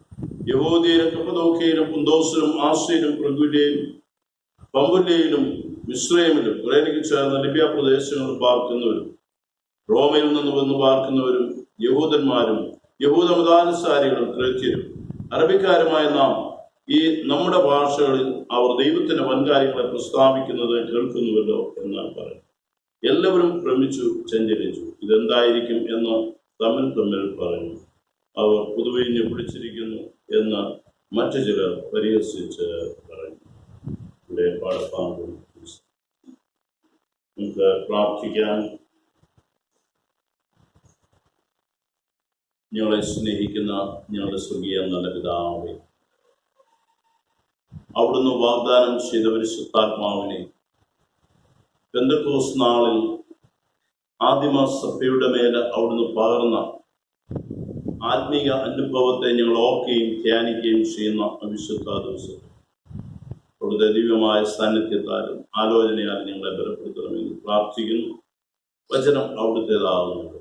യഹൂദ്യരും കപ്പദോക്യയിലും പുന്തോസിലും ആസ്യയിലും പ്രഗുര്യയിലും പമ്പുല്യയിലും മിസ്രൈമിലും കുറേനയ്ക്ക് ചേർന്ന ലിബ്യ പ്രദേശങ്ങളിൽ പാർക്കുന്നവരും റോമയിൽ നിന്ന് വന്ന് പാർക്കുന്നവരും യഹൂദന്മാരും യഹൂദ മതാനുസാരികളും ക്രേത്യരും അറബിക്കാരുമായ നാം ഈ നമ്മുടെ ഭാഷകളിൽ അവർ ദൈവത്തിന്റെ വൻകാര്യങ്ങളെ പ്രസ്താവിക്കുന്നത് കേൾക്കുന്നുവല്ലോ എന്നാണ് പറയുന്നത്. എല്ലാവരും ഭ്രമിച്ചു, ചഞ്ചലിച്ചു. ഇതെന്തായിരിക്കും എന്ന് തമ്മിൽ പറഞ്ഞു. അവർ പുതുവീഞ്ഞ് പിടിച്ചിരിക്കുന്നു എന്ന് മറ്റു ചിലർ പരിഹസിച്ച് പറഞ്ഞു. ഇവിടെ പാഠഭാഗം നമുക്ക് പ്രാർത്ഥിക്കാൻ. ഞങ്ങളെ സ്നേഹിക്കുന്ന ഞങ്ങളുടെ സ്വർഗീയ നല്ല പിതാവേ, അവിടുന്ന് വാഗ്ദാനം ചെയ്ത പരിശുദ്ധാത്മാവിനെ പെന്തക്കോസ്ത് നാളിൽ ആദിമ സഭയുടെ മേലെ അവിടുന്ന് പകർന്ന ആത്മീയ അനുഭവത്തെ ഞങ്ങൾ ഓർക്കുകയും ധ്യാനിക്കുകയും ചെയ്യുന്ന അവിശുദ്ധ ദിവസം അവിടുത്തെ ദിവ്യമായ സാന്നിധ്യത്താലും ആലോചനയാലും ഞങ്ങളെ ബലപ്പെടുത്തണമെന്ന് പ്രാർത്ഥിക്കുന്നു. വചനം അവിടുത്തേതാകുന്നത്.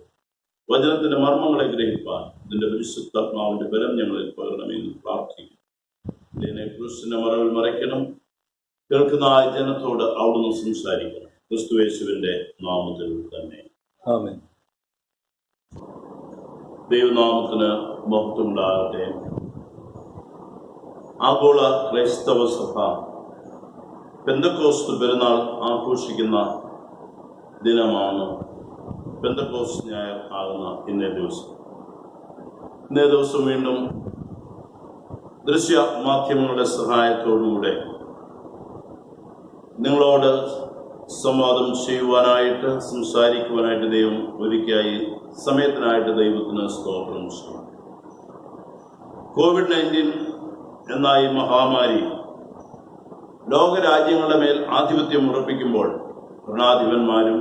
വചനത്തിന്റെ മർമ്മങ്ങളെ ഗ്രഹിപ്പാൻ ഇതിന്റെ പരിശുദ്ധാത്മാവിന്റെ ബലം ഞങ്ങളിൽ പകരണമെന്ന് പ്രാർത്ഥിക്കുന്നു. ഇതിനെ ക്രിസ്തുവിന്റെ മറവിൽ മറയ്ക്കണം. കേൾക്കുന്ന ആ ജനത്തോട് അവിടുന്ന് സംസാരിക്കണം. ക്രിസ്തുയേശുവിന്റെ നാമത്തിൽ തന്നെ. ആമേൻ. ദൈവനാമത്തിന് മഹത്വമുണ്ടാകട്ടെ. ആഗോള ക്രൈസ്തവ സഭ പെന്തക്കോസ്ത് പെരുന്നാൾ ആഘോഷിക്കുന്ന ദിനമാണ് പെന്തക്കോസ്ത് ഞായർ ആകുന്ന ഇന്നേ ദിവസം വീണ്ടും ദൃശ്യ മാധ്യമങ്ങളുടെ സഹായത്തോടുകൂടെ നിങ്ങളോട് സംവാദം ചെയ്യുവാനായിട്ട് സംസാരിക്കുവാനായിട്ട് ദൈവം ഒരുക്കിയായി സമയത്തിനായിട്ട് ദൈവത്തിന് സ്തോത്രം ചെയ്യും. COVID-19 എന്ന ഈ മഹാമാരി ലോകരാജ്യങ്ങളുടെ മേൽ ആധിപത്യം ഉറപ്പിക്കുമ്പോൾ ഭരണാധിപന്മാരും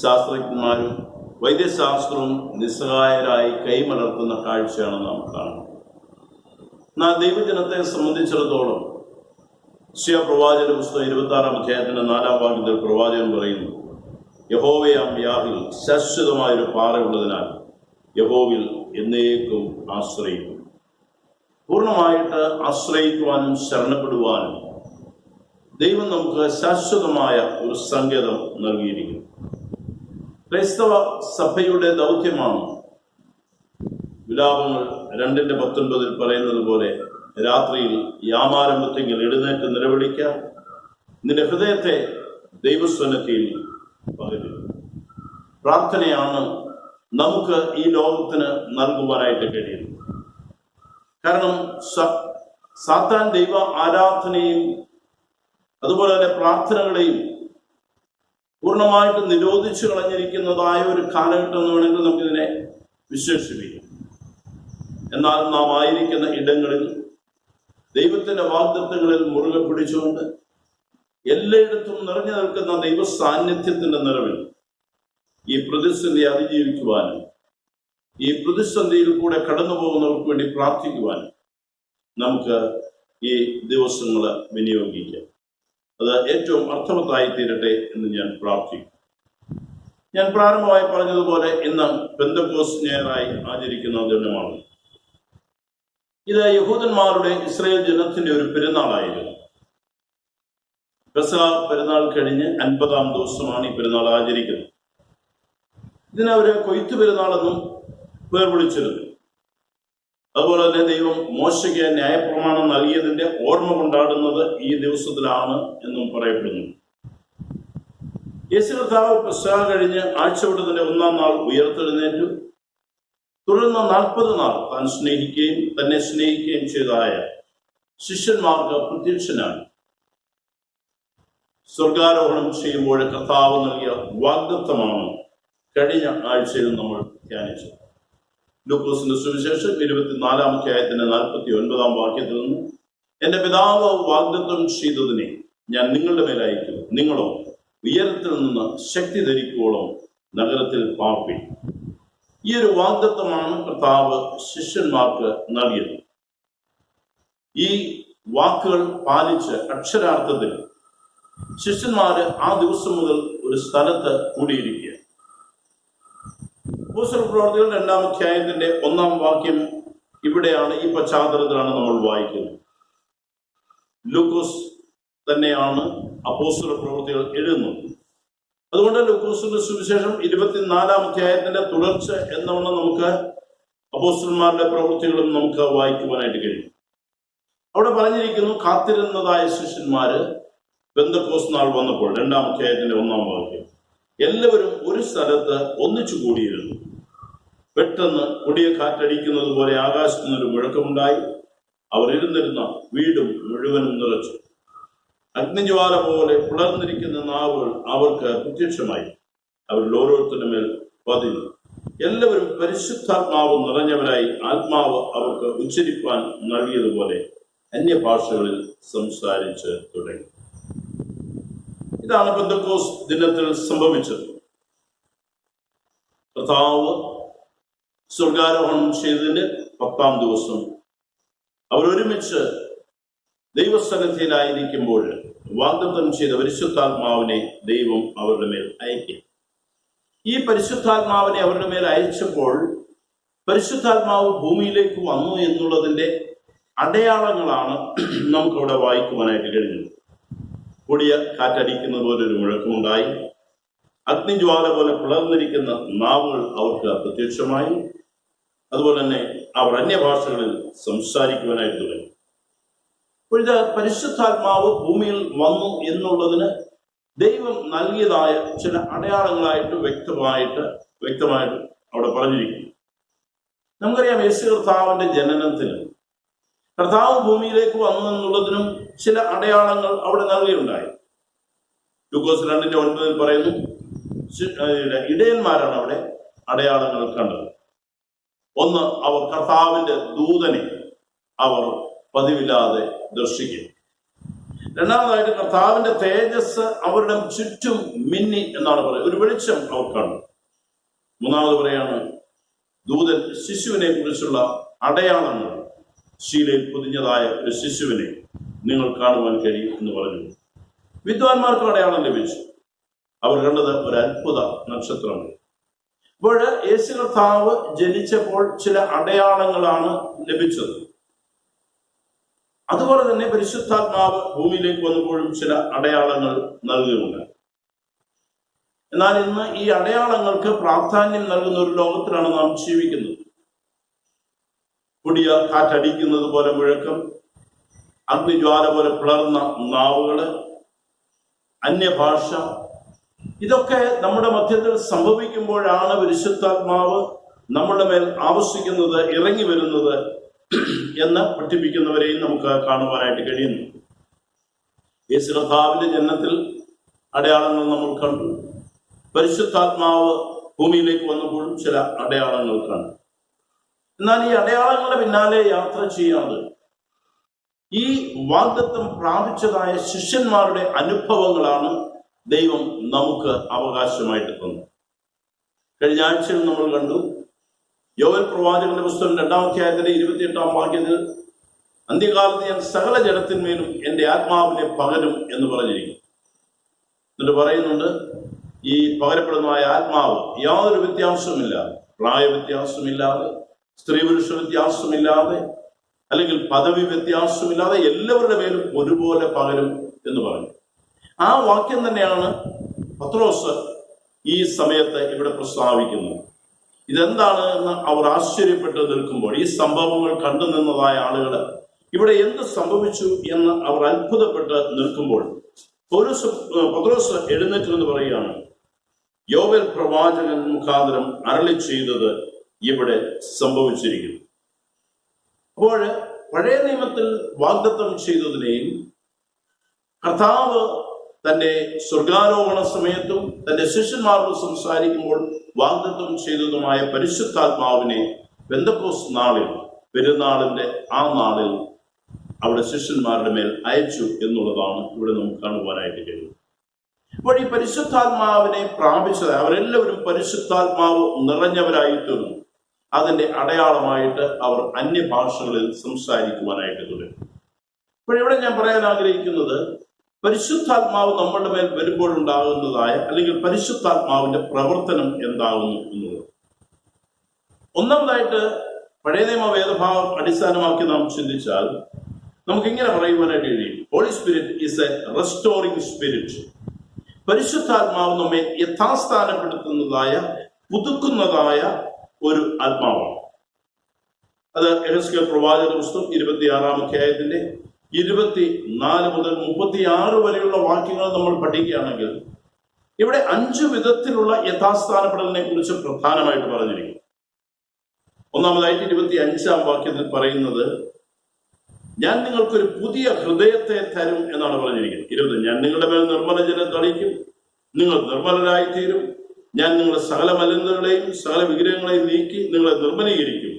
ശാസ്ത്രജ്ഞന്മാരും വൈദ്യശാസ്ത്രവും നിസ്സഹായരായി കൈമലർത്തുന്ന കാഴ്ചയാണ് നാം കാണുന്നത്. എന്നാൽ ദൈവജനത്തെ സംബന്ധിച്ചിടത്തോളം പ്രവാചക പുസ്തകം 26-ാം അധ്യായത്തിന്റെ 4-ാം വാക്യത്തിൽ പ്രവാചകൻ പറയുന്നു, യഹോവയാം യാഹിൽ ശാശ്വതമായൊരു പാറയുള്ളതിനാൽ യഹോവിൽ എന്നേക്കും ആശ്രയിക്കും. പൂർണ്ണമായിട്ട് ആശ്രയിക്കുവാനും ശരണപ്പെടുവാനും ദൈവം നമുക്ക് ശാശ്വതമായ ഒരു സങ്കേതം നൽകിയിരിക്കുന്നു. ക്രൈസ്തവ സഭയുടെ ദൗത്യമാണ് വിലാപങ്ങൾ 2:19 പറയുന്നത് പോലെ രാത്രിയിൽ യാമാരംഭത്തെങ്കിൽ എഴുന്നേറ്റ് നിലവിളിക്കുക, നിന്റെ ഹൃദയത്തെ ദൈവസ്വനത്തിൽ പകരുക. പ്രാർത്ഥനയാണ് നമുക്ക് ഈ ലോകത്തിന് നൽകുവാനായിട്ട് കഴിയുന്നത്. കാരണം സാത്താൻ ദൈവ ആരാധനയും അതുപോലെ തന്നെ പ്രാർത്ഥനകളെയും പൂർണ്ണമായിട്ട് നിരോധിച്ചു കളഞ്ഞിരിക്കുന്നതായ ഒരു കാലഘട്ടം എന്ന് വേണമെങ്കിൽ നമുക്കിതിനെ വിശേഷിപ്പിക്കാം. എന്നാൽ നാം ആയിരിക്കുന്ന ഇടങ്ങളിൽ ദൈവത്തിന്റെ വാഗ്ദത്തങ്ങളിൽ മുറുകെ പിടിച്ചുകൊണ്ട് എല്ലായിടത്തും നിറഞ്ഞു നിൽക്കുന്ന ദൈവ സാന്നിധ്യത്തിന്റെ നിറവിൽ ഈ പ്രതിസന്ധി അതിജീവിക്കുവാനും ഈ പ്രതിസന്ധിയിൽ കൂടെ കടന്നു പോകുന്നവർക്ക് വേണ്ടി പ്രാർത്ഥിക്കുവാനും നമുക്ക് ഈ ദിവസങ്ങൾ വിനിയോഗിക്കാം. അത് ഏറ്റവും അർത്ഥവത്തായി തീരട്ടെ എന്ന് ഞാൻ പ്രാർത്ഥിക്കും. ഞാൻ പ്രാരംഭമായി പറഞ്ഞതുപോലെ ഇന്ന് പെന്തക്കോസ്ത് ഞായറായി ആചരിക്കുന്ന ദിനമാണ്. ഇത് യഹൂദന്മാരുടെ ഇസ്രായേൽ ജനത്തിന്റെ ഒരു പെരുന്നാളായിരുന്നു. പെസഹ പെരുന്നാൾ കഴിഞ്ഞ് 50-ാം ദിവസമാണ് ഈ പെരുന്നാൾ ആചരിക്കുന്നത്. ഇതിനവര് കൊയ്ത്ത് പെരുന്നാളെന്നും പേർ വിളിച്ചിരുന്നു. അതുപോലെ തന്നെ ദൈവം മോശയ്ക്ക് ന്യായപ്രമാണം നൽകിയതിന്റെ ഓർമ്മ കൊണ്ടാടുന്നത് ഈ ദിവസത്തിലാണ് എന്നും പറയപ്പെടുന്നു. യേശു കർത്താവ് പെസഹ കഴിഞ്ഞ് ആഴ്ചവട്ടത്തിന്റെ 1-ാം നാൾ ഉയർത്തെഴുന്നേറ്റു. തുടർന്ന് 40 നാൾ തന്നെ സ്നേഹിക്കുകയും ചെയ്തതായ ശിഷ്യന്മാർക്ക് പ്രത്യക്ഷനാണ്. സ്വർഗാരോഹണം ചെയ്യുമ്പോൾ കർത്താവ് നൽകിയ വാഗ്ദത്തമാണ് കഴിഞ്ഞ ആഴ്ചയിൽ നമ്മൾ ധ്യാനിച്ചത്. ലൂക്കോസിന്റെ സുവിശേഷം 24-ാം അധ്യായത്തിന്റെ 49-ാം വാക്യത്തിൽ നിന്ന്, എന്റെ പിതാവ് വാഗ്ദത്തം ചെയ്തതിനെ ഞാൻ നിങ്ങളുടെ മേലയക്കും, നിങ്ങളോ ഉയരത്തിൽ നിന്ന് ശക്തി ധരിക്കുവോളം നഗരത്തിൽ പാർപ്പിൻ. ഈ ഒരു വാഗ്ദത്തമാണ് കർത്താവ് ശിഷ്യന്മാർക്ക് നൽകിയത്. ഈ വാക്കുകൾ പാലിച്ച് അക്ഷരാർത്ഥത്തിൽ ശിഷ്യന്മാര് ആ ദിവസം മുതൽ ഒരു സ്ഥലത്ത് കൂടിയിരിക്കുക. അപ്പോസ്തല പ്രവർത്തികൾ 2-ാം അധ്യായത്തിന്റെ 1-ാം വാക്യം ഇവിടെയാണ്, ഈ പശ്ചാത്തലത്തിലാണ് നമ്മൾ വായിക്കുന്നത്. ലൂക്കോസ് തന്നെയാണ് അപ്പോസ്തല പ്രവർത്തികൾ എഴുതുന്നത്. അതുകൊണ്ട് ലൂക്കോസിന്റെ സുവിശേഷം 24-ാം അധ്യായത്തിന്റെ തുടർച്ച എന്നവണ്ണം നമുക്ക് അപ്പോസ്തലന്മാരുടെ പ്രവൃത്തികളും നമുക്ക് വായിക്കുവാനായിട്ട് കഴിയും. അവിടെ പറഞ്ഞിരിക്കുന്നു, കാത്തിരുന്നതായ ശിഷ്യന്മാര് പെന്തക്കോസ്ത് നാൾ വന്നപ്പോൾ 2-ാം അധ്യായത്തിന്റെ 1-ാം വാക്യം, എല്ലാവരും ഒരു സ്ഥലത്ത് ഒന്നിച്ചു കൂടിയിരുന്നു. പെട്ടെന്ന് കൊടിയ കാറ്റടിക്കുന്നത് പോലെ ആകാശത്തു നിന്നൊരു മുഴക്കമുണ്ടായി. അവർ ഇരുന്നിരുന്ന വീടും മുഴുവനും നിറച്ചു. അഗ്നിജ്വാല പോലെ പിളർന്നിരിക്കുന്ന നാവുകൾ അവർക്ക് പ്രത്യക്ഷമായി. അവരിൽ ഓരോരുത്തരുടെ മേൽ പതിഞ്ഞു. എല്ലാവരും പരിശുദ്ധാത്മാവ് നിറഞ്ഞവരായി ആത്മാവ് അവർക്ക് ഉച്ചരിപ്പാൻ നൽകിയതുപോലെ അന്യഭാഷകളിൽ സംസാരിച്ച് തുടങ്ങി. ഇതാണ് പെന്തക്കോസ്ത് ദിനത്തിൽ സംഭവിച്ചത്. കർത്താവ് സ്വർഗാരോഹണം ചെയ്തതിന്റെ 10-ാം ദിവസം അവരൊരുമിച്ച് ദൈവസന്നിധിയിലായിരിക്കുമ്പോൾ വാഗ്ദത്തം ചെയ്ത പരിശുദ്ധാത്മാവിനെ ദൈവം അവരുടെ മേൽ അയക്കി. ഈ പരിശുദ്ധാത്മാവിനെ അവരുടെ മേൽ അയച്ചപ്പോൾ പരിശുദ്ധാത്മാവ് ഭൂമിയിലേക്ക് വന്നു എന്നുള്ളതിന്റെ അടയാളങ്ങളാണ് നമുക്കവിടെ വായിക്കുവാനായിട്ട് കഴിഞ്ഞത്. കൊടിയ കാറ്റടിക്കുന്നത് പോലെ ഒരു മുഴക്കമുണ്ടായി. അഗ്നിജ്വാല പോലെ പിളർന്നിരിക്കുന്ന നാവുകൾ അവർക്ക് പ്രത്യക്ഷമായി. അതുപോലെ തന്നെ അവർ അന്യഭാഷകളിൽ സംസാരിക്കുവാനായിട്ട് തുടങ്ങി. ഇത് പരിശുദ്ധാത്മാവ് ഭൂമിയിൽ വന്നു എന്നുള്ളതിന് ദൈവം നൽകിയതായ ചില അടയാളങ്ങളായിട്ട് വ്യക്തമായിട്ട് അവിടെ പറഞ്ഞിരിക്കുന്നു. നമുക്കറിയാം, യേശു കർത്താവിന്റെ ജനനത്തിന് കർത്താവ് ഭൂമിയിലേക്ക് വന്നു എന്നുള്ളതിനും ചില അടയാളങ്ങൾ അവിടെ നൽകിയുണ്ടായി. ലൂക്കോസ് 2:9 പറയുന്നു, ഇടയന്മാരാണ് അവിടെ അടയാളങ്ങൾ കണ്ടത്. ഒന്ന്, അവർ കർത്താവിന്റെ ദൂതനെ അവർ പതിവില്ലാതെ ദർശിക്കും. രണ്ടാമതായിട്ട് കർത്താവിന്റെ തേജസ് അവരുടെ ചുറ്റും മിന്നി എന്നാണ് പറയുന്നത്, ഒരു വെളിച്ചം അവർ കണ്ടു. മൂന്നാമത് പറയാണ്, ദൂതൻ ശിശുവിനെ കുറിച്ചുള്ള അടയാളങ്ങൾ, ശീലയിൽ പൊതിഞ്ഞതായ ഒരു ശിശുവിനെ നിങ്ങൾ കാണുവാൻ കഴിയും എന്ന് പറഞ്ഞു. വിദ്വാൻമാർക്ക് അടയാളം ലഭിച്ചു. അവർ കണ്ടത് ഒരു അത്ഭുത നക്ഷത്രമാണ്. അപ്പോൾ യേശു കർത്താവ് ജനിച്ചപ്പോൾ ചില അടയാളങ്ങളാണ് ലഭിച്ചത്. അതുപോലെ തന്നെ പരിശുദ്ധാത്മാവ് ഭൂമിയിലേക്ക് വന്നപ്പോഴും ചില അടയാളങ്ങൾ നൽകുകയുണ്ടായി. എന്നാൽ ഇന്ന് ഈ അടയാളങ്ങൾക്ക് പ്രാധാന്യം നൽകുന്ന ഒരു ലോകത്തിലാണ് നാം ജീവിക്കുന്നത്. പുതിയ കാറ്റടിക്കുന്നത് പോലെ മുഴക്കം, അഗ്നിജ്വാല പോലെ പിളർന്ന നാവുകള്, അന്യഭാഷ, ഇതൊക്കെ നമ്മുടെ മധ്യത്തിൽ സംഭവിക്കുമ്പോഴാണ് പരിശുദ്ധാത്മാവ് നമ്മുടെ മേൽ ആവശ്യിക്കുന്നത്, ഇറങ്ങി വരുന്നത് എന്ന് പഠിപ്പിക്കുന്നവരെയും നമുക്ക് കാണുവാനായിട്ട് കഴിയുന്നു. യേശു കർത്താവിന്റെ ജനനത്തിൽ അടയാളങ്ങൾ നമ്മൾ കണ്ടു. പരിശുദ്ധാത്മാവ് ഭൂമിയിലേക്ക് വന്നപ്പോഴും ചില അടയാളങ്ങൾ കണ്ടു. എന്നാൽ ഈ അടയാളങ്ങളുടെ പിന്നാലെ യാത്ര ചെയ്യാതെ ഈ വാഗ്ദത്തം പ്രാപിച്ചതായ ശിഷ്യന്മാരുടെ അനുഭവങ്ങളാണ് ദൈവം നമുക്ക് അവകാശമായിട്ട് തന്നത്. കഴിഞ്ഞ ആഴ്ചയിൽ നമ്മൾ കണ്ടു, യോവേൽ പ്രവാചകന്റെ പുസ്തകം 2-ാം അധ്യായത്തിന്റെ 28-ാം വാക്യത്തിൽ, അന്ത്യകാലത്ത് ഞാൻ സകല ജഡത്തിന്മേലും എൻ്റെ ആത്മാവിനെ പകരും എന്ന് പറഞ്ഞിരിക്കും. എന്നിട്ട് പറയുന്നുണ്ട്, ഈ പകരപ്പെടുന്നതായ ആത്മാവ് യാതൊരു വ്യത്യാസവുമില്ലാതെ, പ്രായ വ്യത്യാസമില്ലാതെ, സ്ത്രീ പുരുഷ വ്യത്യാസമില്ലാതെ, അല്ലെങ്കിൽ പദവി വ്യത്യാസമില്ലാതെ എല്ലാവരുടെ മേലും ഒരുപോലെ പകരും എന്ന് പറഞ്ഞു. ആ വാക്യം തന്നെയാണ് പത്രോസ് ഈ സമയത്ത് ഇവിടെ പ്രസ്താവിക്കുന്നത്. ഇതെന്താണ് എന്ന് അവർ ആശ്ചര്യപ്പെട്ട് നിൽക്കുമ്പോൾ, ഈ സംഭവങ്ങൾ കണ്ടു നിന്നതായ ആളുകൾ ഇവിടെ എന്ത് സംഭവിച്ചു എന്ന് അവർ അത്ഭുതപ്പെട്ട് നിൽക്കുമ്പോൾ പത്രോസ് എഴുന്നേറ്റ് എന്ന് പറയുകയാണ്, യോവേൽ പ്രവാചകൻ മുഖാന്തരം അരുളി ചെയ്തത് ഇവിടെ സംഭവിച്ചിരിക്കുന്നു. അപ്പോൾ പഴയ നിയമത്തിൽ വാഗ്ദത്തം ചെയ്തതിനെയും കർത്താവ് തന്റെ സ്വർഗാരോഹണ സമയത്തും തന്റെ ശിഷ്യന്മാരോട് സംസാരിക്കുമ്പോൾ വാഗ്ദത്തം ചെയ്തതുമായ പരിശുദ്ധാത്മാവിനെ പെന്തക്കോസ്ത് നാളിൽ, പെരുന്നാളിന്റെ ആ നാളിൽ അവിടെ ശിഷ്യന്മാരുടെ മേൽ അയച്ചു എന്നുള്ളതാണ് ഇവിടെ നമുക്ക് കാണുവാനായിട്ട് കഴിയും. അപ്പോൾ ഈ പരിശുദ്ധാത്മാവിനെ പ്രാപിച്ചത് അവരെല്ലാവരും പരിശുദ്ധാത്മാവ് നിറഞ്ഞവരായി തീർന്നു. അതിന്റെ അടയാളമായിട്ട് അവർ അന്യഭാഷകളിൽ സംസാരിക്കുവാനായിട്ട് തുടങ്ങി. ഇപ്പോഴിവിടെ ഞാൻ പറയാൻ ആഗ്രഹിക്കുന്നത്, പരിശുദ്ധാത്മാവ് നമ്മുടെ മേൽ വരുമ്പോഴുണ്ടാകുന്നതായ അല്ലെങ്കിൽ പരിശുദ്ധാത്മാവിന്റെ പ്രവർത്തനം എന്താകുന്നു എന്നുള്ളത്. ഒന്നാമതായിട്ട് പഴയ നിയമ വേദഭാഗം അടിസ്ഥാനമാക്കി നാം ചിന്തിച്ചാൽ നമുക്കിങ്ങനെ പറയുവാനായിട്ട് കഴിയും, Holy Spirit is a restoring spirit. പരിശുദ്ധാത്മാവ് നമ്മെ യഥാസ്ഥാനപ്പെടുത്തുന്നതായ, പുതുക്കുന്നതായ ഒരു ആത്മാവാണ്. അത് യെഹെസ്കേൽ പ്രവാചക പുസ്തകം 26-ാം അധ്യായത്തിന്റെ 24 മുതൽ 36 വരെയുള്ള വാക്യങ്ങൾ നമ്മൾ പഠിക്കുകയാണെങ്കിൽ ഇവിടെ 5 വിധത്തിലുള്ള യഥാസ്ഥാനപ്പെടലിനെ കുറിച്ച് പ്രധാനമായിട്ട് പറഞ്ഞിരിക്കുന്നു. ഒന്നാമതായിട്ട് 25-ാം വാക്യത്തിൽ പറയുന്നത്, ഞാൻ നിങ്ങൾക്കൊരു പുതിയ ഹൃദയത്തെ തരും എന്നാണ് പറഞ്ഞിരിക്കുന്നത്. 20, ഞാൻ നിങ്ങളുടെ മേൽ നിർമ്മലജലം തളിക്കും, നിങ്ങൾ നിർമ്മലരായിത്തീരും, ഞാൻ നിങ്ങളുടെ സകല മലിനതകളെയും സകല വിഗ്രഹങ്ങളെയും നീക്കി നിങ്ങളെ നിർമ്മലീകരിക്കും,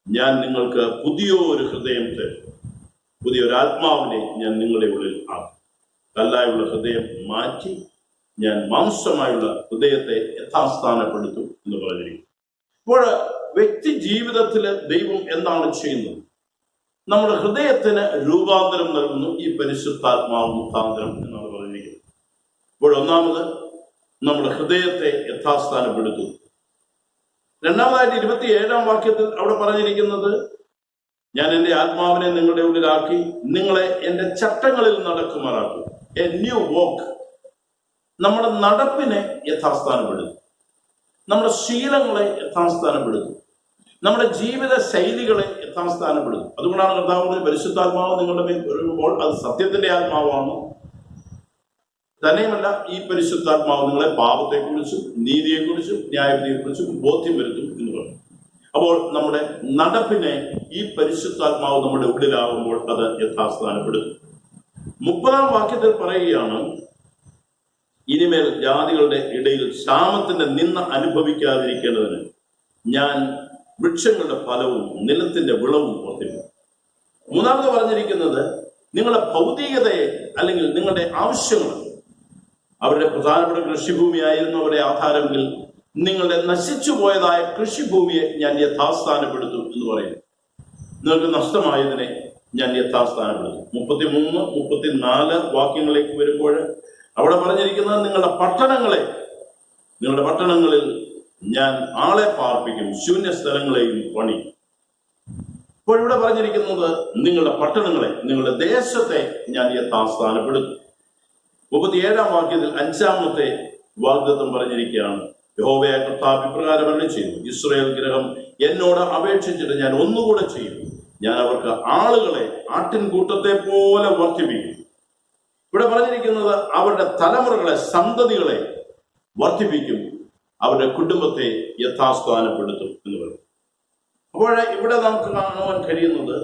ഞാൻ നിങ്ങൾക്ക് പുതിയൊരു ഹൃദയം തരും, പുതിയൊരു ആത്മാവിനെ ഞാൻ നിങ്ങളുടെ ഉള്ളിൽ ആക്കും, കല്ലായുള്ള ഹൃദയം മാറ്റി ഞാൻ മാംസമായുള്ള ഹൃദയത്തെ യഥാസ്ഥാനപ്പെടുത്തും എന്ന് പറഞ്ഞിരിക്കും. അപ്പോൾ വ്യക്തി ജീവിതത്തിൽ ദൈവം എന്താണ് ചെയ്യുന്നത്? നമ്മുടെ ഹൃദയത്തിന് രൂപാന്തരം നൽകുന്നു ഈ പരിശുദ്ധാത്മാവ് മുഖാന്തരം എന്നാണ് പറഞ്ഞിരിക്കുന്നത്. അപ്പോൾ ഒന്നാമത് നമ്മുടെ ഹൃദയത്തെ യഥാസ്ഥാനപ്പെടുത്തുന്നു. രണ്ടാമതായിട്ട് 27-ാം വാക്യത്തിൽ അവിടെ പറഞ്ഞിരിക്കുന്നത്, ഞാൻ എൻ്റെ ആത്മാവിനെ നിങ്ങളുടെ ഉള്ളിലാക്കി നിങ്ങളെ എൻ്റെ ചട്ടങ്ങളിൽ നടക്കുമാറാക്കും. A new walk. നമ്മുടെ നടപ്പിനെ യഥാസ്ഥാനപ്പെടുത്തും, നമ്മുടെ ശീലങ്ങളെ യഥാസ്ഥാനപ്പെടുത്തും, നമ്മുടെ ജീവിത ശൈലികളെ യഥാസ്ഥാനപ്പെടുന്നു. അതുകൊണ്ടാണ് കർത്താവിന്റെ പരിശുദ്ധാത്മാവ് നിങ്ങളുടെ മേൽ വരുമ്പോൾ അത് സത്യത്തിന്റെ ആത്മാവാണ്. തന്നെയുമല്ല, ഈ പരിശുദ്ധാത്മാവ് നിങ്ങളെ പാപത്തെക്കുറിച്ചും നീതിയെക്കുറിച്ചും ന്യായവിധിയെക്കുറിച്ചും ബോധ്യം വരുത്തും എന്ന് പറഞ്ഞു. അപ്പോൾ നമ്മുടെ നടപ്പിനെ ഈ പരിശുദ്ധാത്മാവ് നമ്മുടെ ഉള്ളിലാകുമ്പോൾ അത് യഥാസ്ഥാനപ്പെടുത്തും. 30-ാം വാക്യത്തിൽ പറയുകയാണ്, ഇനിമേൽ ജാതികളുടെ ഇടയിൽ ക്ഷാമത്തിന്റെ നിന്ന അനുഭവിക്കാതിരിക്കേണ്ടതിന് ഞാൻ വൃക്ഷങ്ങളുടെ ഫലവും നിലത്തിന്റെ വിളവും വർദ്ധിക്കും. 3-ാമത് പറഞ്ഞിരിക്കുന്നത്, നിങ്ങളുടെ ഭൗതികതയെ അല്ലെങ്കിൽ നിങ്ങളുടെ ആവശ്യങ്ങൾ, അവരുടെ പ്രധാനപ്പെട്ട കൃഷിഭൂമിയായിരുന്നു അവരുടെ ആധാരമെങ്കിൽ നിങ്ങളുടെ നശിച്ചു പോയതായ കൃഷിഭൂമിയെ ഞാൻ യഥാസ്ഥാനപ്പെടുത്തും എന്ന് പറയുന്നു. നിങ്ങൾക്ക് നഷ്ടമായതിനെ ഞാൻ യഥാസ്ഥാനപ്പെടുത്തും. 33, 34 വാക്യങ്ങളിലേക്ക് വരുമ്പോൾ അവിടെ പറഞ്ഞിരിക്കുന്നത്, നിങ്ങളുടെ പട്ടണങ്ങളിൽ ഞാൻ ആളെ പാർപ്പിക്കും, ശൂന്യ സ്ഥലങ്ങളെയും പണി. ഇപ്പോൾ ഇവിടെ പറഞ്ഞിരിക്കുന്നത് നിങ്ങളുടെ പട്ടണങ്ങളെ, നിങ്ങളുടെ ദേശത്തെ ഞാൻ യഥാസ്ഥാനപ്പെടുത്തും. 37-ാം വാക്യത്തിൽ 5-ാമത്തെ വാഗ്ദത്തം പറഞ്ഞിരിക്കുകയാണ്, യഹോവയായ കർത്താവ് ഇപ്രകാരം അരുളിച്ചെയ്തു, ഇസ്രായേൽ ഗൃഹം എന്നോട് അപേക്ഷിച്ചിട്ട് ഞാൻ ഒന്നുകൂടെ ചെയ്യും, ഞാൻ അവർക്ക് ആളുകളെ ആട്ടിൻകൂട്ടത്തെ പോലെ വർദ്ധിപ്പിക്കും. ഇവിടെ പറഞ്ഞിരിക്കുന്നത് അവരുടെ തലമുറകളെ, സന്തതികളെ വർദ്ധിപ്പിക്കും, അവരുടെ കുടുംബത്തെ യഥാസ്ഥാനപ്പെടുത്തും എന്ന് പറയും. അപ്പോൾ ഇവിടെ നമുക്ക് കാണുവാൻ കഴിയുന്നത്,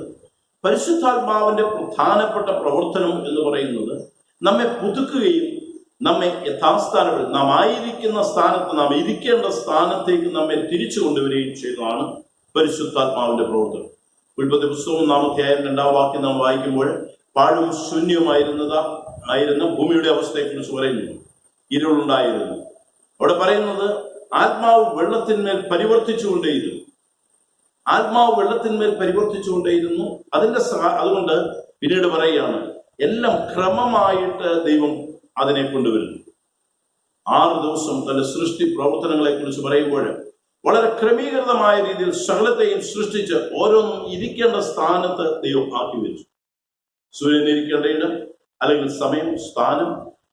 പരിശുദ്ധാത്മാവിന്റെ പ്രധാനപ്പെട്ട പ്രവർത്തനം എന്ന് പറയുന്നത് നമ്മെ പുതുക്കുകയും നമ്മെ യഥാസ്ഥാനപ്പെടുത്തും, നാം ആയിരിക്കുന്ന സ്ഥാനത്ത്, നാം ഇരിക്കേണ്ട സ്ഥാനത്തേക്ക് നമ്മെ തിരിച്ചു കൊണ്ടുവരികയും ചെയ്തതാണ് പരിശുദ്ധാത്മാവിന്റെ പ്രവർത്തനം. ഉൽപ്പത്തി പുസ്തകം 4-ാം വാക്യം നാം വായിക്കുമ്പോൾ പാഴും ശൂന്യമായിരുന്ന ഭൂമിയുടെ അവസ്ഥയെക്കുറിച്ച് പറയുന്നു. ഇരുളുണ്ടായിരുന്നു. അവിടെ പറയുന്നത് ആത്മാവ് വെള്ളത്തിന്മേൽ പരിവർത്തിച്ചുകൊണ്ടേയിരുന്നു. അതുകൊണ്ട് പിന്നീട് പറയുകയാണ്, എല്ലാം ക്രമമായിട്ട് ദൈവം അതിനെ കൊണ്ടുവരുന്നു. 6 ദിവസം തന്റെ സൃഷ്ടി പ്രവർത്തനങ്ങളെ കുറിച്ച് പറയുമ്പോൾ വളരെ ക്രമീകൃതമായ രീതിയിൽ സകലത്തെയും സൃഷ്ടിച്ച് ഓരോന്നും ഇരിക്കേണ്ട സ്ഥാനത്ത് ദൈവം ആക്കി വെച്ചു. സൂര്യൻ ഇരിക്കേണ്ട ഇടം അല്ലെങ്കിൽ സമയം, സ്ഥാനം,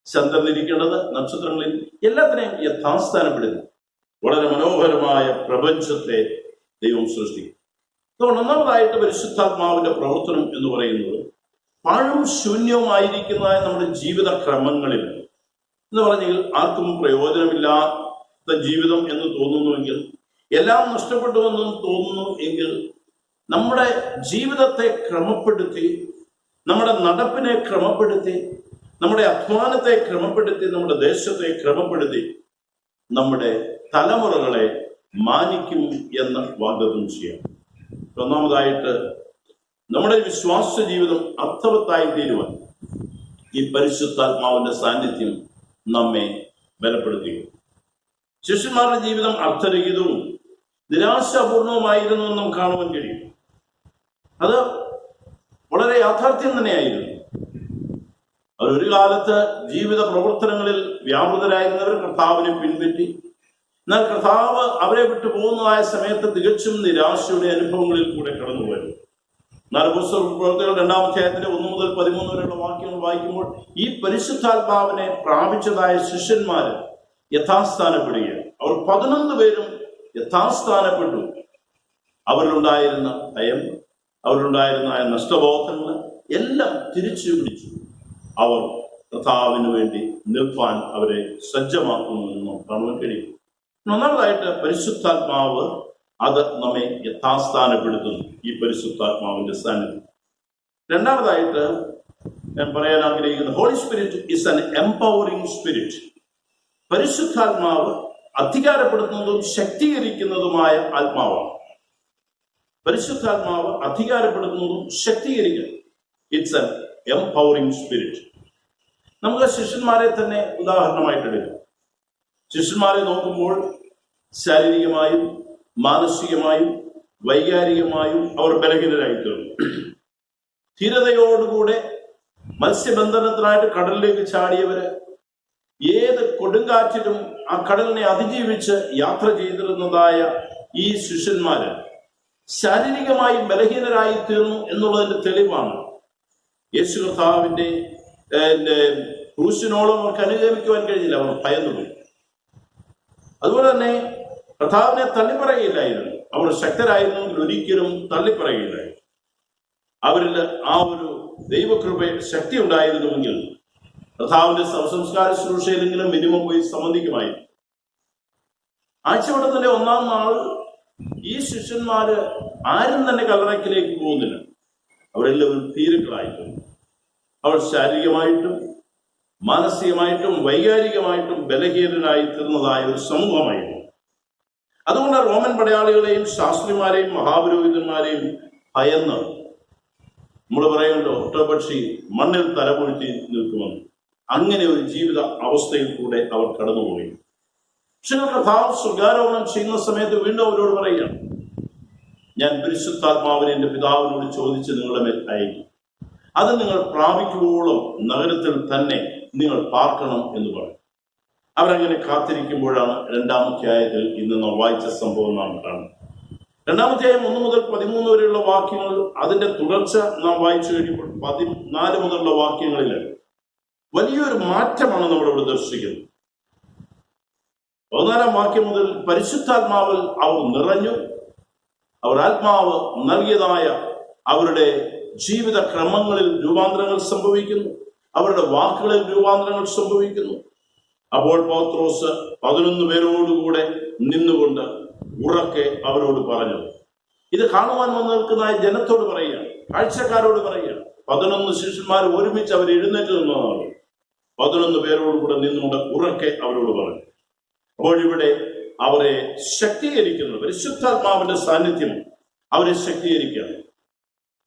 ചന്ദ്രൻ ഇരിക്കേണ്ടത്, നക്ഷത്രങ്ങളിൽ എല്ലാത്തിനെയും യഥാസ്ഥാനപ്പെടുന്നു. വളരെ മനോഹരമായ പ്രപഞ്ചത്തെ ദൈവം സൃഷ്ടിക്കും. അതുകൊണ്ട് ഒന്നാമതായിട്ട് പരിശുദ്ധാത്മാവിന്റെ പ്രവർത്തനം എന്ന് പറയുന്നത് പാഴും ശൂന്യവുമായിരിക്കുന്നതായ നമ്മുടെ ജീവിത ക്രമങ്ങളിൽ എന്ന് പറഞ്ഞെങ്കിൽ ആർക്കും പ്രയോജനമില്ലാത്ത ജീവിതം എന്ന് തോന്നുന്നുവെങ്കിൽ, എല്ലാം നഷ്ടപ്പെട്ടുവെന്നും തോന്നുന്നു എങ്കിൽ, നമ്മുടെ ജീവിതത്തെ ക്രമപ്പെടുത്തി, നമ്മുടെ നടപ്പിനെ ക്രമപ്പെടുത്തി, നമ്മുടെ അധ്വാനത്തെ ക്രമപ്പെടുത്തി, നമ്മുടെ ദേശത്തെ ക്രമപ്പെടുത്തി നമ്മുടെ തലമുറകളെ മാനിക്കും എന്ന് വാഗ്ദത്തം ചെയ്യാം. ഒന്നാമതായിട്ട് നമ്മുടെ വിശ്വാസ ജീവിതം അർത്ഥവത്തായി തീരുവാൻ ഈ പരിശുദ്ധാത്മാവിന്റെ സാന്നിധ്യം നമ്മെ ബലപ്പെടുത്തുക. ശിഷ്യന്മാരുടെ ജീവിതം അർത്ഥരഹിതവും നിരാശാപൂർണവുമായിരുന്നു എന്നും കാണുവാൻ കഴിയും. അത് വളരെ യാഥാർത്ഥ്യം തന്നെയായിരുന്നു. അവരൊരു കാലത്ത് ജീവിത പ്രവർത്തനങ്ങളിൽ വ്യാപൃതരായിരുന്നവർ കർത്താവിനെ പിൻപറ്റി. എന്നാൽ കർത്താവ് അവരെ വിട്ടു പോകുന്നതായ സമയത്ത് തികച്ചും നിരാശയുടെ അനുഭവങ്ങളിൽ കൂടെ കടന്നുപോയിരുന്നു. എന്നാൽ പ്രവർത്തനങ്ങൾ 2-ാം അധ്യായത്തിലെ 1 മുതൽ 13 വരെയുള്ള വാക്യങ്ങൾ വായിക്കുമ്പോൾ ഈ പരിശുദ്ധാത്മാവിനെ പ്രാപിച്ചതായ ശിഷ്യന്മാര് യഥാസ്ഥാനപ്പെടുകയാണ്. അവർ 11 പേരും യഥാസ്ഥാനപ്പെട്ടു. അവരിലുണ്ടായിരുന്ന ഭയം, അവരിലുണ്ടായിരുന്ന നഷ്ടബോധങ്ങൾ എല്ലാം തിരിച്ചു പിടിച്ചു. അവർ കർത്താവിന് വേണ്ടി നിൽപ്പാൻ അവരെ സജ്ജമാക്കുന്നു എന്ന് നമുക്ക് കാണുവാൻ കഴിയും. ഒന്നാമതായിട്ട് പരിശുദ്ധാത്മാവ് അത് നമ്മെ യഥാസ്ഥാനപ്പെടുത്തുന്നു, ഈ പരിശുദ്ധാത്മാവിന്റെ സാന്നിധ്യം. രണ്ടാമതായിട്ട് ഞാൻ പറയാൻ ആഗ്രഹിക്കുന്നത്, holy spirit is an empowering spirit. പരിശുദ്ധാത്മാവ് അധികാരപ്പെടുത്തുന്നതും ശക്തീകരിക്കുന്നതുമായ ആത്മാവാണ്. പരിശുദ്ധാത്മാവ് അധികാരപ്പെടുത്തുന്നതും ശക്തീകരിക്കുന്നു. It's an empowering spirit. നമുക്ക് ശിഷ്യന്മാരെ തന്നെ ഉദാഹരണമായിട്ടെടുക്കാം. ശിഷ്യന്മാരെ നോക്കുമ്പോൾ ശാരീരികമായും മാനസികമായും വൈകാരികമായും അവർ ബലഹീനരായി തീർന്നു. ധീരതയോടുകൂടെ മത്സ്യബന്ധനത്തിനായിട്ട് കടലിലേക്ക് ചാടിയവര്, ഏത് കൊടുങ്കാറ്റിലും ആ കടലിനെ അതിജീവിച്ച് യാത്ര ചെയ്തിരുന്നതായ ഈ ശിഷ്യന്മാര് ശാരീരികമായി ബലഹീനരായി തീർന്നു എന്നുള്ളതിന്റെ തെളിവാണ് യേശു കർത്താവിന്റെ ക്രൂശിനോളം അവർക്ക് അനുഗമിക്കുവാൻ കഴിഞ്ഞില്ല. അവർ ഭയന്നുപോയി. അതുപോലെ തന്നെ കർത്താവിനെ തള്ളിപ്പറയില്ലായിരുന്നു. അവർ ശക്തരായിരുന്നെങ്കിൽ ഒരിക്കലും തള്ളിപ്പറയില്ലായിരുന്നു. അവരിൽ ആ ഒരു ദൈവകൃപ ശക്തി ഉണ്ടായിരുന്നുവെങ്കിൽ കർത്താവിന്റെ ശവസംസ്കാര ശുശ്രൂഷയിലെങ്കിലും മിനിമം പോയി സംബന്ധിക്കുമായിരുന്നു. ആഴ്ചവട്ടത്തിന്റെ 1-ാം നാൾ ഈ ശിഷ്യന്മാര് ആരും തന്നെ കല്ലറയ്ക്കിലേക്ക് പോകുന്നില്ല. അവരെല്ലാവരും ഭീരുക്കളായിട്ടുണ്ട്. അവർ ശാരീരികമായിട്ടും മാനസികമായിട്ടും വൈകാരികമായിട്ടും ബലഹീനരായി തീർന്നതായ ഒരു സമൂഹമായിരുന്നു. അതുകൊണ്ട് റോമൻ പടയാളികളെയും ശാസ്ത്രിമാരെയും മഹാപുരോഹിതന്മാരെയും ഭയന്ന് നമ്മൾ പറയുമല്ലോ, ഒട്ടപക്ഷി മണ്ണിൽ തലപൊഴുത്തി നിൽക്കുമെന്ന്. അങ്ങനെ ഒരു ജീവിത അവസ്ഥയിൽ കൂടെ അവർ കടന്നുപോയി. പക്ഷെ കർത്താവ് സ്വർഗാരോഹണം ചെയ്യുന്ന സമയത്ത് വീണ്ടും അവരോട് പറയുകയാണ്, ഞാൻ പരിശുദ്ധാത്മാവിനെ എൻ്റെ പിതാവിനോട് ചോദിച്ച് നിങ്ങളുടെ മേൽ അയക്കും. അത് നിങ്ങൾ പ്രാപിക്കുവോളം നഗരത്തിൽ തന്നെ നിങ്ങൾ പാർക്കണം എന്ന് പറയും. അവരങ്ങനെ കാത്തിരിക്കുമ്പോഴാണ് 2-ാം അധ്യായത്തിൽ ഇന്ന് നാം വായിച്ച സംഭവം നാം കാണുന്നത്. 2-ാം അധ്യായം 1 മുതൽ 13 വരെയുള്ള വാക്യങ്ങൾ, അതിന്റെ തുടർച്ച നാം വായിച്ചു കഴിയുമ്പോൾ 14 മുതലുള്ള വാക്യങ്ങളിൽ വലിയൊരു മാറ്റമാണ് നമ്മളിവിടെ ദർശിക്കുന്നത്. 14-ാം വാക്യം മുതൽ പരിശുദ്ധാത്മാവിൽ അവർ നിറഞ്ഞു. അവർ ആത്മാവ് നൽകിയതായ അവരുടെ ജീവിത ക്രമങ്ങളിൽ രൂപാന്തരങ്ങൾ സംഭവിക്കുന്നു. അവരുടെ വാക്കുകളിൽ രൂപാന്തരങ്ങൾ സംഭവിക്കുന്നു. അപ്പോൾ പത്രോസ് 11 പേരോടുകൂടെ നിന്നുകൊണ്ട് ഉറക്കെ അവരോട് പറഞ്ഞു. ഇത് കാണുവാൻ വന്ന് നിൽക്കുന്ന ജനത്തോട് പറയുകയാണ്, കാഴ്ചക്കാരോട് പറയുകയാണ്. 11 ശിഷ്യന്മാർ ഒരുമിച്ച് അവർ എഴുന്നേറ്റ് നിന്നതാണ്. 11 പേരോടുകൂടെ നിന്നുകൊണ്ട് ഉറക്കെ അവരോട് പറഞ്ഞു. അപ്പോൾ ഇവിടെ അവരെ ശക്തീകരിക്കുന്നു. പരിശുദ്ധാത്മാവിന്റെ സാന്നിധ്യം അവരെ ശക്തീകരിക്കുകയാണ്.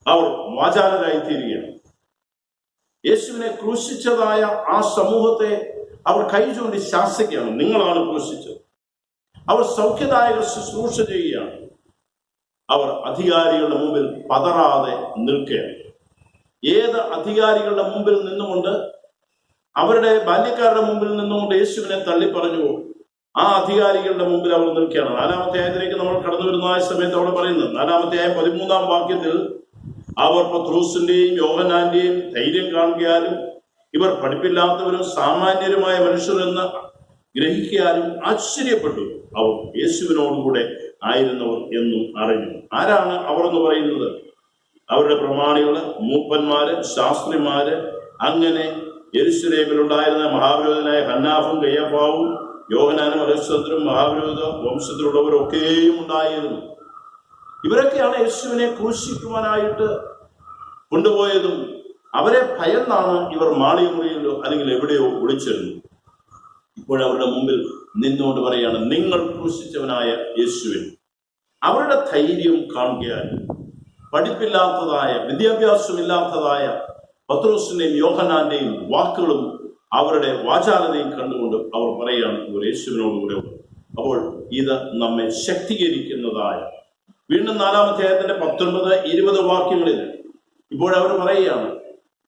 അവർ വാചാലരായി തീരുകയാണ്. യേശുവിനെ ക്രൂശിച്ചതായ ആ സമൂഹത്തെ അവർ കൈ ചൂണ്ടി ശാസിക്കുകയാണ്, നിങ്ങളാണ് ക്രൂശിച്ചത്. അവർ സൗഖ്യദായക ശുശ്രൂഷ ചെയ്യുകയാണ്. അവർ അധികാരികളുടെ മുമ്പിൽ പതറാതെ നിൽക്കുകയാണ്. ഏത് അധികാരികളുടെ മുമ്പിൽ നിന്നുകൊണ്ട്, അവരുടെ ബാല്യക്കാരുടെ മുമ്പിൽ നിന്നുകൊണ്ട് യേശുവിനെ തള്ളിപ്പറഞ്ഞു, ആ അധികാരികളുടെ മുമ്പിൽ അവർ നിൽക്കുകയാണ്. 4-ാം അധ്യായത്തിലേക്ക് നമ്മൾ കടന്നു വരുന്ന ആ സമയത്ത് അവിടെ പറയുന്നത്, 4-ാം അധ്യായം 13-ാം വാക്യത്തിൽ, അവർ പത്രോസിന്റെയും യോഹന്നാന്റെയും ധൈര്യം കാണുകയാലും ഇവർ പഠിപ്പില്ലാത്തവരും സാമാന്യരുമായ മനുഷ്യരെന്ന് ഗ്രഹിക്കാനും ആശ്ചര്യപ്പെട്ടു. അവർ യേശുവിനോടുകൂടെ ആയിരുന്നവർ എന്നും അറിഞ്ഞു. ആരാണ് അവർ എന്ന് പറയുന്നത്? അവരുടെ പ്രമാണികള്, മൂപ്പന്മാര്, ശാസ്ത്രിമാര്, അങ്ങനെ യെരൂശലേമിലുണ്ടായിരുന്ന മഹാപുരോഹിതനായ ഹന്നാഫും കയ്യഫാവും യോഹന്നാനും അലക്സാണ്ടറും മഹാപുരോഹിത വംശത്തിലുള്ളവരൊക്കെയും ഉണ്ടായിരുന്നു. ഇവരൊക്കെയാണ് യേശുവിനെ ക്രൂശിക്കുവാനായിട്ട് കൊണ്ടുപോയതും. അവരെ ഭയന്നാണ് ഇവർ മാളികമുറിയിലോ അല്ലെങ്കിൽ എവിടെയോ ഒളിച്ചിരുന്നു. ഇപ്പോഴവരുടെ മുമ്പിൽ നിന്നുകൊണ്ട് പറയാണ്, നിങ്ങൾ ക്രൂശിച്ചവനായ യേശുവിൻ. അവരുടെ ധൈര്യം കാണുകയാൽ പഠിപ്പില്ലാത്തതായ, വിദ്യാഭ്യാസമില്ലാത്തതായ പത്രോസിന്റെയും യോഹന്നാന്റെയും വാക്കുകളും അവരുടെ വാചാലതയും കണ്ടുകൊണ്ട് അവർ പറയുകയാണ്, ഇവർ യേശുവിനോടുകൂടെ. അപ്പോൾ ഇത് നമ്മെ ശക്തീകരിക്കുന്നതായ, വീണ്ടും 4-ാം അധ്യായത്തിന്റെ 19-20 വാക്യങ്ങളിൽ ഇപ്പോഴവർ പറയുകയാണ്,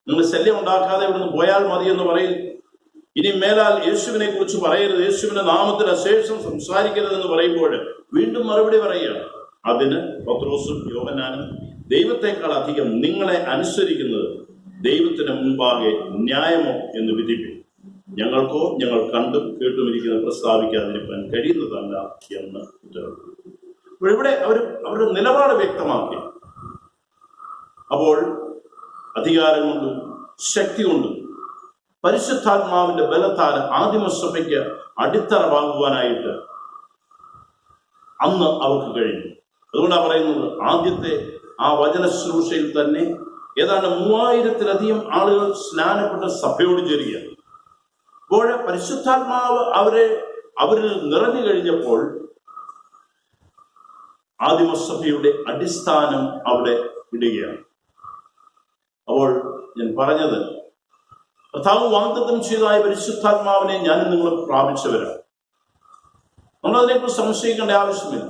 നിങ്ങൾ ശല്യം ഉണ്ടാക്കാതെ ഇവിടുന്ന് പോയാൽ മതി എന്ന് പറയും. ഇനി മേലാൽ യേശുവിനെ കുറിച്ച് പറയരുത്, യേശുവിന്റെ നാമത്തിൽ അശേഷം സംസാരിക്കരുതെന്ന് പറയുമ്പോൾ വീണ്ടും മറുപടി പറയുകയാണ്. അതിന് പത്രോസും യോഹന്നാനും, ദൈവത്തെക്കാൾ അധികം നിങ്ങളെ അനുസരിക്കുന്നത് ദൈവത്തിന് മുൻപാകെ ന്യായമോ എന്ന് വിധിക്കും. ഞങ്ങൾക്കോ ഞങ്ങൾ കണ്ടും കേട്ടുമിരിക്കുന്നത് പ്രസ്താവിക്കാതിരിക്കാൻ കഴിയുന്നതല്ല എന്ന് ഉത്തരവ്. ഇവിടെ അവരുടെ നിലപാട് വ്യക്തമാക്കി. അപ്പോൾ അധികാരം കൊണ്ടും ശക്തി കൊണ്ടും പരിശുദ്ധാത്മാവിന്റെ ബലത്താൽ ആദിമസഭയ്ക്ക് അടിത്തറ വാങ്ങുവാനായിട്ട് അന്ന് അവർക്ക് കഴിഞ്ഞു. അതുകൊണ്ടാണ് പറയുന്നത്, ആദ്യത്തെ ആ വചന ശുശ്രൂഷയിൽ തന്നെ ഏതാണ്ട് 3000-ത്തിലധികം ആളുകൾ സ്നാനപ്പെട്ട് സഭയോട് ചേരുകയാണ്. അപ്പോൾ പരിശുദ്ധാത്മാവ് അവരിൽ നിറഞ്ഞു കഴിഞ്ഞപ്പോൾ ആദിമസഭയുടെ അടിസ്ഥാനം അവിടെ ഇടുകയാണ്. അപ്പോൾ ഞാൻ പറഞ്ഞത്, കർത്താവ് വാഗ്ദത്തം ചെയ്തതായ പരിശുദ്ധാത്മാവിനെ ഞാനും നിങ്ങൾ പ്രാപിച്ചവരാണ്. നമ്മളതിനെക്കുറിച്ച് സംശയിക്കേണ്ട ആവശ്യമില്ല.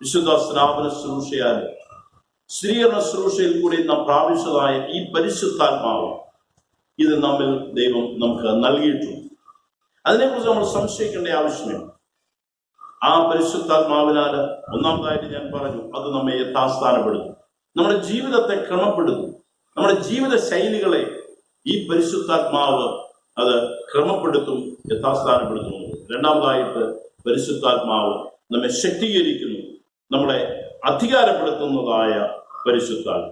വിശുദ്ധ സ്നാപന ശുശ്രൂഷയാൽ, സ്ത്രീകരണ ശുശ്രൂഷയിൽ കൂടി നാം പ്രാപിച്ചതായ ഈ പരിശുദ്ധാത്മാവ്, ഇത് നമ്മിൽ ദൈവം നമുക്ക് നൽകിയിട്ടുണ്ട്. അതിനെക്കുറിച്ച് നമ്മൾ സംശയിക്കേണ്ട ആവശ്യമില്ല. ആ പരിശുദ്ധാത്മാവിനാൽ ഒന്നാമതായിട്ട് ഞാൻ പറഞ്ഞു, അത് നമ്മെ യഥാസ്ഥാനപ്പെടുത്തും, നമ്മുടെ ജീവിതത്തെ ക്രമപ്പെടുത്തും, നമ്മുടെ ജീവിത ശൈലികളെ ഈ പരിശുദ്ധാത്മാവ് അത് ക്രമപ്പെടുത്തും, യഥാസ്ഥാനപ്പെടുത്തും. രണ്ടാമതായിട്ട് പരിശുദ്ധാത്മാവ് നമ്മെ ശക്തീകരിക്കുന്നു, നമ്മളെ അധികാരപ്പെടുത്തുന്നതായ പരിശുദ്ധാത്മ.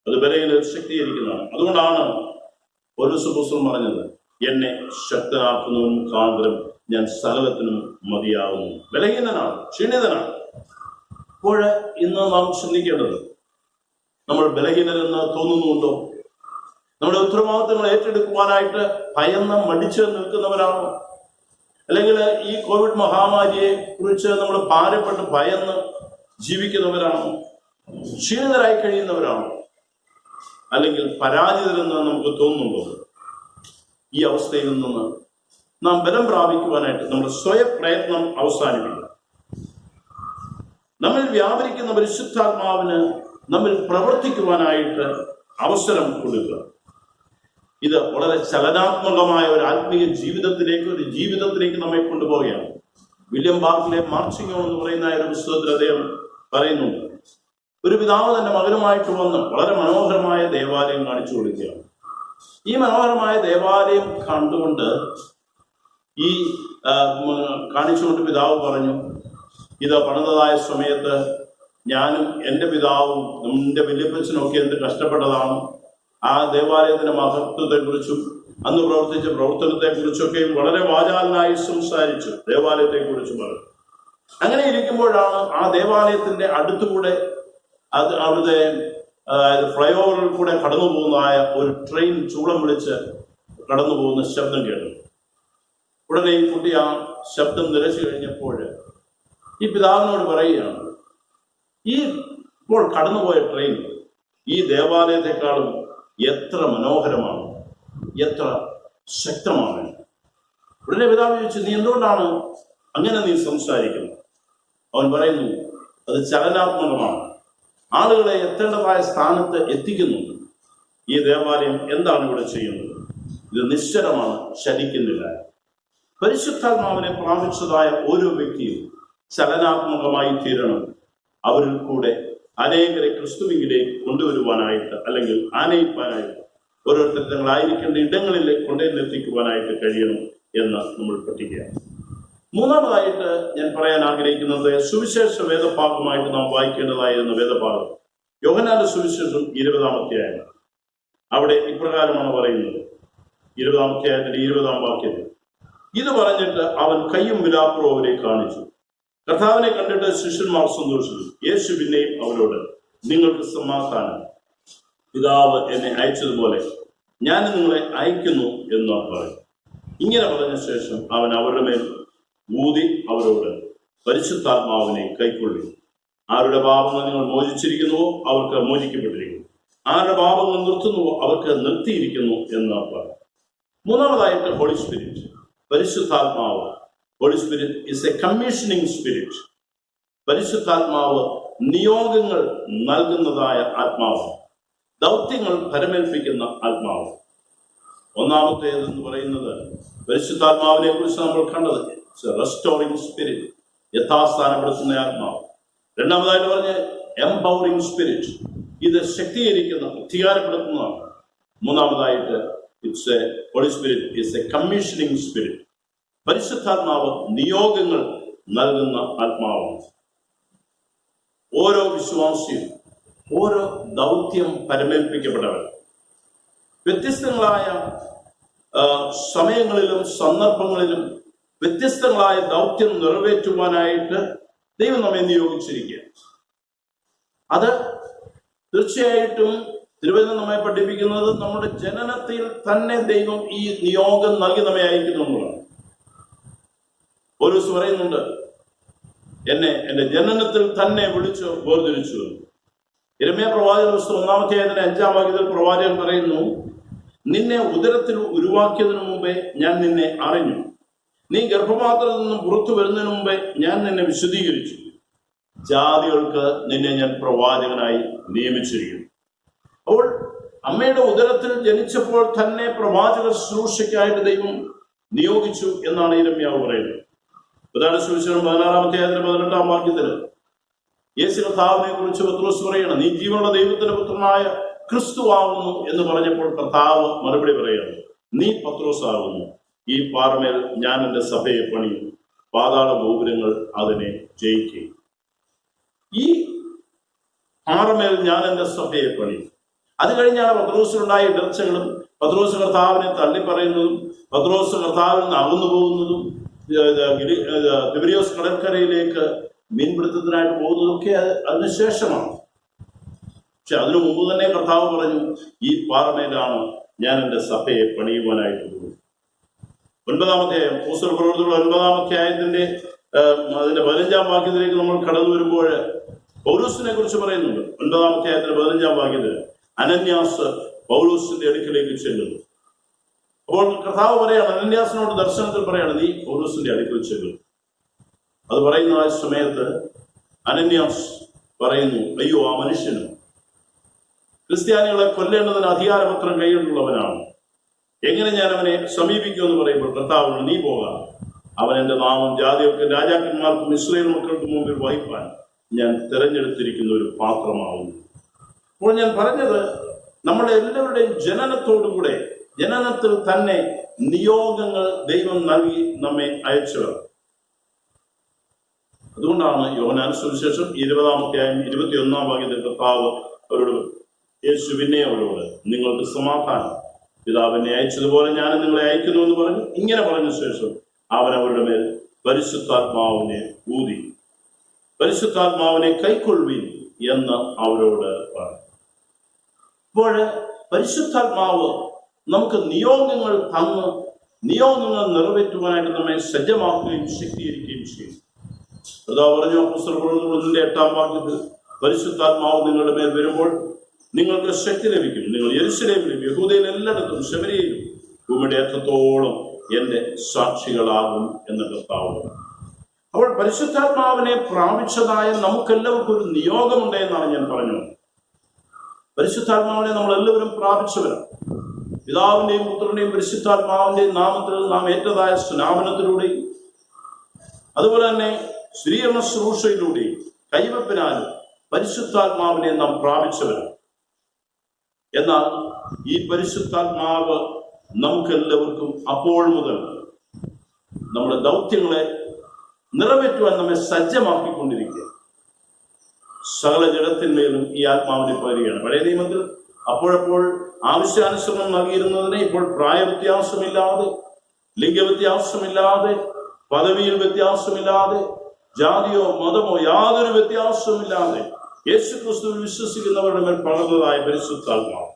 അത് ബലഹീനതയിൽ ശക്തീകരിക്കുന്നതാണ്. അതുകൊണ്ടാണ് പൗലോസ് അപ്പോസ്തലൻ പറഞ്ഞത്, എന്നെ ശക്തനാക്കുന്നവൻ മുഖാന്തരം ഞാൻ സകലത്തിനും മതിയാവുന്നു. ബലഹീനനാണ്, ക്ഷീണിതനാണ്. അപ്പോൾ ഇന്ന് നാം ചിന്തിക്കേണ്ടത്, നമ്മൾ ബലഹീനരെന്ന് തോന്നുന്നുണ്ടോ? നമ്മുടെ ഉത്തരവാദിത്തങ്ങൾ ഏറ്റെടുക്കുവാനായിട്ട് ഭയന്ന് മടിച്ച് നിൽക്കുന്നവരാണോ? അല്ലെങ്കിൽ ഈ കോവിഡ് മഹാമാരിയെ കുറിച്ച് നമ്മൾ ഭാരപ്പെട്ട് ഭയന്ന് ജീവിക്കുന്നവരാണോ? ക്ഷീണിതരായി കഴിയുന്നവരാണോ? അല്ലെങ്കിൽ പരാജിതരെന്ന് നമുക്ക് തോന്നുന്നുണ്ടോ? ഈ അവസ്ഥയിൽ നിന്ന് നാം ബലം പ്രാപിക്കുവാനായിട്ട് നമ്മുടെ സ്വയം പ്രയത്നം അവസാനിപ്പിക്കുക. നമ്മിൽ വ്യാപരിക്കുന്ന പരിശുദ്ധാത്മാവിന് നമ്മിൽ പ്രവർത്തിക്കുവാനായിട്ട് അവസരം കൊടുക്കുക. ഇത് വളരെ ചലനാത്മകമായ ഒരു ആത്മീയ ജീവിതത്തിലേക്ക് നമ്മെ കൊണ്ടുപോവുകയാണ്. വില്യം ബാർക്ക്ലെ മാർച്ചിങ് ഓൺ എന്ന് പറയുന്ന ഒരു പുസ്തകത്തിൽ അദ്ദേഹം പറയുന്നുണ്ട്, ഒരു പിതാവ് തന്റെ മകനുമായിട്ട് വന്ന് വളരെ മനോഹരമായ ദേവാലയം കാണിച്ചു കൊടുക്കുകയാണ്. ഈ മനോഹരമായ ദേവാലയം കണ്ടുകൊണ്ട് കാണിച്ചുകൊണ്ട് പിതാവ് പറഞ്ഞു, ഇത് പണിതതായ സമയത്ത് ഞാനും എൻ്റെ പിതാവും എൻ്റെ വല്യപ്പച്ചനും ഒക്കെ എന്ത് കഷ്ടപ്പെട്ടതാണ്. ആ ദേവാലയത്തിന്റെ മഹത്വത്തെക്കുറിച്ചും അന്ന് പ്രവർത്തിച്ച പ്രവർത്തനത്തെക്കുറിച്ചൊക്കെയും വളരെ വാചാലനായി സംസാരിച്ചു. ദേവാലയത്തെക്കുറിച്ചും പറഞ്ഞു. അങ്ങനെ ഇരിക്കുമ്പോഴാണ് ആ ദേവാലയത്തിന്റെ അടുത്തുകൂടെ അവിടുത്തെ ഫ്ലൈ ഓവറിൽ കൂടെ കടന്നു പോകുന്നതായ ഒരു ട്രെയിൻ ചൂളം വിളിച്ച് കടന്നു പോകുന്ന ശബ്ദം കേട്ടു. ഉടനെ ഈ കുട്ടി ആ ശബ്ദം നിരച്ചു കഴിഞ്ഞപ്പോൾ ഈ പിതാവിനോട് പറയുകയാണ്, ഈ ഇപ്പോൾ കടന്നുപോയ ട്രെയിൻ ഈ ദേവാലയത്തെക്കാളും എത്ര മനോഹരമാണ്, എത്ര ശക്തമാണ്. ഉടനെ പിതാവ് ചോദിച്ചു, നീ എന്തുകൊണ്ടാണ് അങ്ങനെ നീ സംസാരിക്കുന്നത്? അവൻ പറയുന്നു, അത് ചലനാത്മകമാണ്, ആളുകളെ എത്തേണ്ടതായ സ്ഥാനത്ത് എത്തിക്കുന്നുണ്ട്. ഈ ദേവാലയം എന്താണ് ഇവിടെ ചെയ്യുന്നത്? ഇത് നിശ്ചലമാണ്, ചലിക്കുന്നില്ല. പരിശുദ്ധാത്മാവിനെ പ്രാപിച്ചതായ ഓരോ വ്യക്തിയും ചലനാത്മകമായി തീരണം. അവരിൽ കൂടെ അനേകരെ ക്രിസ്തുവിലേക്ക് കൊണ്ടുവരുവാനായിട്ട്, അല്ലെങ്കിൽ ആനയിപ്പാനായിട്ട്, ഓരോരുത്തർ തങ്ങളായിരിക്കേണ്ട ഇടങ്ങളിൽ കൊണ്ടുവന്നെത്തിക്കുവാനായിട്ട് കഴിയണം എന്ന് നമ്മൾ പഠിക്കുകയാണ്. മൂന്നാമതായിട്ട് ഞാൻ പറയാൻ ആഗ്രഹിക്കുന്നത്, സുവിശേഷ വേദഭാഗമായിട്ട് നാം വായിക്കേണ്ടതായിരുന്ന വേദഭാഗം യോഹന്നാന്റെ സുവിശേഷം 20-ാം അധ്യായം. അവിടെ ഇപ്രകാരമാണ് പറയുന്നത്, 20-ാം അധ്യായത്തിന്റെ 20-ാം വാക്യത്തിൽ, ഇത് പറഞ്ഞിട്ട് അവൻ കയ്യും വിലാപ്പുറവും അവരെ കാണിച്ചു. കർത്താവിനെ കണ്ടിട്ട് ശിഷ്യന്മാർ സന്തോഷിച്ചു. യേശു പിന്നെയും അവരോട്, നിങ്ങൾക്ക് സമാധാനം, പിതാവ് എന്നെ അയച്ചതുപോലെ ഞാൻ നിങ്ങളെ അയക്കുന്നു എന്ന് പറയും. ഇങ്ങനെ പറഞ്ഞ ശേഷം അവൻ അവരുടെ മേൽ ഊതി അവരോട്, പരിശുദ്ധാത്മാവിനെ കൈക്കൊള്ളി. ആരുടെ പാപങ്ങൾ നിങ്ങൾ മോചിച്ചിരിക്കുന്നുവോ അവർക്ക് മോചിക്കപ്പെട്ടിരിക്കുന്നു, ആരുടെ പാപങ്ങൾ നിർത്തുന്നുവോ അവർക്ക് നിർത്തിയിരിക്കുന്നു എന്ന് പറയും. മൂന്നാമതായിട്ട് ഹോളി സ്പിരിറ്റ്, പരിശുദ്ധാത്മാവ്. Holy spirit is a commissioning spirit. പരിശുദ്ധാത്മാവ് നിയോഗങ്ങൾ നൽകുന്നതായ ആത്മാവ്, ദൗത്യങ്ങൾ ഫലമേൽപ്പിക്കുന്ന ആത്മാവ്. ഒന്നാമത്തേതെന്ന് പറയുന്നത് പരിശുദ്ധാത്മാവിനെ കുറിച്ച് നമ്മൾ കണ്ടത് റെസ്റ്റോറിംഗ് സ്പിരിറ്റ്, യഥാസ്ഥാനപ്പെടുത്തുന്ന ആത്മാവ്. രണ്ടാമതായിട്ട് പറഞ്ഞ എംപവറിംഗ് സ്പിരിറ്റ്, ഇത് ശക്തീകരിക്കുന്ന, അധികാരപ്പെടുത്തുന്നതാണ്. മൂന്നാമതായിട്ട് Holy spirit is a commissioning spirit. പരിശുദ്ധാത്മാവ് നിയോഗങ്ങൾ നൽകുന്ന ആത്മാവാണ്. ഓരോ വിശ്വാസിയും ഓരോ ദൗത്യം പരമേൽപ്പിക്കപ്പെട്ടവർ വ്യത്യസ്തങ്ങളായ സമയങ്ങളിലും സന്ദർഭങ്ങളിലും വ്യത്യസ്തങ്ങളായ ദൗത്യം നിറവേറ്റുവാനായിട്ട് ദൈവം നമ്മെ നിയോഗിച്ചിരിക്കുക. അത് തീർച്ചയായിട്ടും തിരുവചനം നമ്മെ പഠിപ്പിക്കുന്നത് നമ്മുടെ ജനനത്തിൽ തന്നെ ദൈവം ഈ നിയോഗം നൽകി നമ്മെ അയക്കുന്നു എന്നുള്ളതാണ്. പൗലോസ് പറയുന്നുണ്ട്, എന്നെ എൻ്റെ ജനനത്തിൽ തന്നെ വിളിച്ചു വേർതിരിച്ചു. യിരെമ്യാ പ്രവാചക പുസ്തകം 1-ാം അധ്യായത്തിന്റെ 5-ാം വാക്യത്തിൽ പ്രവാചകൻ പറയുന്നു, നിന്നെ ഉദരത്തിൽ ഉരുവാക്കിയതിനു മുമ്പേ ഞാൻ നിന്നെ അറിഞ്ഞു, നീ ഗർഭപാത്രത്തിൽ നിന്നും പുറത്തു വരുന്നതിന് മുമ്പേ ഞാൻ നിന്നെ വിശദീകരിച്ചു, ജാതികൾക്ക് നിന്നെ ഞാൻ പ്രവാചകനായി നിയമിച്ചിരിക്കുന്നു. അപ്പോൾ അമ്മയുടെ ഉദരത്തിൽ ജനിച്ചപ്പോൾ തന്നെ പ്രവാചക ശുശ്രൂഷയ്ക്കായിട്ട് ദൈവം നിയോഗിച്ചു എന്നാണ് യിരെമ്യാവ് പറയുന്നത്. പ്രധാന സുവിശേഷം 16-ാം അധ്യായത്തിന്റെ 18-ാം വാക്യത്തിൽ യേശു കർത്താവിനെ കുറിച്ച് പത്രോസ് പറയണം, നീ ജീവനുള്ള ദൈവത്തിന്റെ പുത്രനായ ക്രിസ്തു ആവുന്നു എന്ന് പറഞ്ഞപ്പോൾ കർത്താവ് മറുപടി പറയുകയാണ്, നീ പത്രോസ് ആകുന്നു, ഈ പാറമേൽ ഞാൻ എൻ്റെ സഭയെ പണിയും, പാതാള ഗോപുരങ്ങൾ അതിനെ ജയിക്കും. ഈ പാറമേൽ ഞാൻ എൻ്റെ സഭയെ പണി. അത് കഴിഞ്ഞാണ് പത്രോസിനുണ്ടായ ഇടർച്ചകളും പത്രോസ് കർത്താവിനെ തള്ളിപ്പറയുന്നതും പത്രോസ് കർത്താവിൽ നിന്ന് അകന്നു പോകുന്നതും തിബരിയോസ് കടൽക്കരയിലേക്ക് മീൻപിടുത്തത്തിനായിട്ട് പോകുന്നതൊക്കെ അതിനുശേഷമാണ്. പക്ഷെ അതിനു മുമ്പ് തന്നെ കർത്താവ് പറഞ്ഞു, ഈ പാറമേലാണ് ഞാൻ എൻ്റെ സഭയെ പണിയുവാനായിട്ട് പോകുന്നത്. 9-ാം അധ്യായം, അപ്പോസ്തല പ്രവൃത്തികളുടെ 9-ാം അധ്യായത്തിന്റെ അതിന്റെ 15-ാം വാക്യത്തിലേക്ക് നമ്മൾ കടന്നു വരുമ്പോൾ പൗലോസിനെ കുറിച്ച് പറയുന്നുണ്ട്. 9-ാം അധ്യായത്തിന്റെ 15-ാം വാക്യത്തിൽ അനന്യാസ് പൗലോസിന്റെ അടുക്കിലേക്ക് ചെല്ലുന്നു. അപ്പോൾ കർത്താവ് പറയാണ്, അനന്യാസിനോട് ദർശനത്തിൽ പറയാണ്, നീ പൗലോസിന്റെ അടുക്കൽ ചെല്ലും. അത് പറയുന്ന ആ സമയത്ത് അനന്യാസ് പറയുന്നു, അയ്യോ, ആ മനുഷ്യന് ക്രിസ്ത്യാനികളെ കൊല്ലേണ്ടതിന് അധികാരപത്രം കൈകൊണ്ടുള്ളവനാണ്, എങ്ങനെ ഞാൻ അവനെ സമീപിക്കുമെന്ന് പറയുമ്പോൾ കർത്താവ്, നീ പോകാം, അവൻ എൻ്റെ നാമം ജാതികൾക്കും രാജാക്കന്മാർക്കും ഇസ്രായേൽ മക്കൾക്കും മുമ്പിൽ വഹിപ്പാൻ ഞാൻ തിരഞ്ഞെടുത്തിരിക്കുന്ന ഒരു പാത്രമാവുന്നു. അപ്പോൾ ഞാൻ പറഞ്ഞത്, നമ്മുടെ എല്ലാവരുടെയും ജനനത്തോടുകൂടെ ജനനത്തിൽ തന്നെ നിയോഗങ്ങൾ ദൈവം നൽകി നമ്മെ അയച്ചവർ. അതുകൊണ്ടാണ് യോഹന്നാൻ സുവിശേഷം 20-ാം അധ്യായം 21-ാം വാക്യത്തിൽ കർത്താവ് അവരോട്, യേശു പിന്നെ അവരോട്, നിങ്ങൾക്ക് സമാധാനം, പിതാവിനെ അയച്ചതുപോലെ ഞാൻ നിങ്ങളെ അയക്കുന്നു എന്ന് പറഞ്ഞു. ഇങ്ങനെ പറഞ്ഞ ശേഷം അവൻ അവരുടെ മേൽ പരിശുദ്ധാത്മാവിനെ ഊതി, പരിശുദ്ധാത്മാവിനെ കൈക്കൊള്ളുവിൻ എന്ന് അവരോട് പറഞ്ഞു. അപ്പോൾ പരിശുദ്ധാത്മാവ് നമുക്ക് നിയോഗങ്ങൾ തന്ന് നിയോഗങ്ങൾ നിറവേറ്റുവാനായിട്ട് നമ്മെ സജ്ജമാക്കുകയും ശക്തീകരിക്കുകയും ചെയ്യും. അതാ പറഞ്ഞു അപ്പോസ്തല പ്രവൃത്തികളുടെ 8-ാം വാക്യത്തിൽ, പരിശുദ്ധാത്മാവ് നിങ്ങളുടെ മേൽ വരുമ്പോൾ നിങ്ങൾക്ക് ശക്തി ലഭിക്കും, നിങ്ങൾ യെരൂശലേമിലും യഹൂദയിൽ എല്ലായിടത്തും ശമരിയയിലും ഭൂമിയുടെ അറ്റത്തോളം എൻ്റെ സാക്ഷികളാകും എന്ന് കർത്താവ്. അപ്പോൾ പരിശുദ്ധാത്മാവിനെ പ്രാപിച്ചതായ നമുക്കെല്ലാവർക്കും ഒരു നിയോഗമുണ്ട് എന്നാണ് ഞാൻ പറഞ്ഞത്. പരിശുദ്ധാത്മാവിനെ നമ്മൾ എല്ലാവരും പ്രാപിച്ചവരാണ്. പിതാവിന്റെയും പുത്രന്റെയും പരിശുദ്ധാത്മാവിന്റെയും നാമത്തിൽ നാം ഏറ്റതായ സ്നാപനത്തിലൂടെയും അതുപോലെ തന്നെ സ്വീകരണ ശുശ്രൂഷയിലൂടെയും കൈവപ്പിനാലും പരിശുദ്ധാത്മാവിനെ നാം പ്രാപിച്ചവരാണ്. എന്നാൽ ഈ പരിശുദ്ധാത്മാവ് നമുക്കെല്ലാവർക്കും അപ്പോൾ മുതൽ നമ്മുടെ ദൗത്യങ്ങളെ നിറവേറ്റുവാൻ നമ്മെ സജ്ജമാക്കിക്കൊണ്ടിരിക്കുക. സകല ജഡത്തിന്മേലും ഈ ആത്മാവിനെ പകരുകയാണ്. പഴയ നിയമത്തിൽ അപ്പോഴപ്പോൾ ആവശ്യാനുസരണം നൽകിയിരുന്നതിനെ ഇപ്പോൾ പ്രായവ്യത്യാസമില്ലാതെ, ലിംഗവ്യത്യാസമില്ലാതെ, പദവിയിൽ വ്യത്യാസമില്ലാതെ, ജാതിയോ മതമോ യാതൊരു വ്യത്യാസവുമില്ലാതെ യേശുക്രിസ്തുവിൽ വിശ്വസിക്കുന്നവരുടെ മേൽ പകർന്നതായ പരിശുദ്ധാത്മാവ്.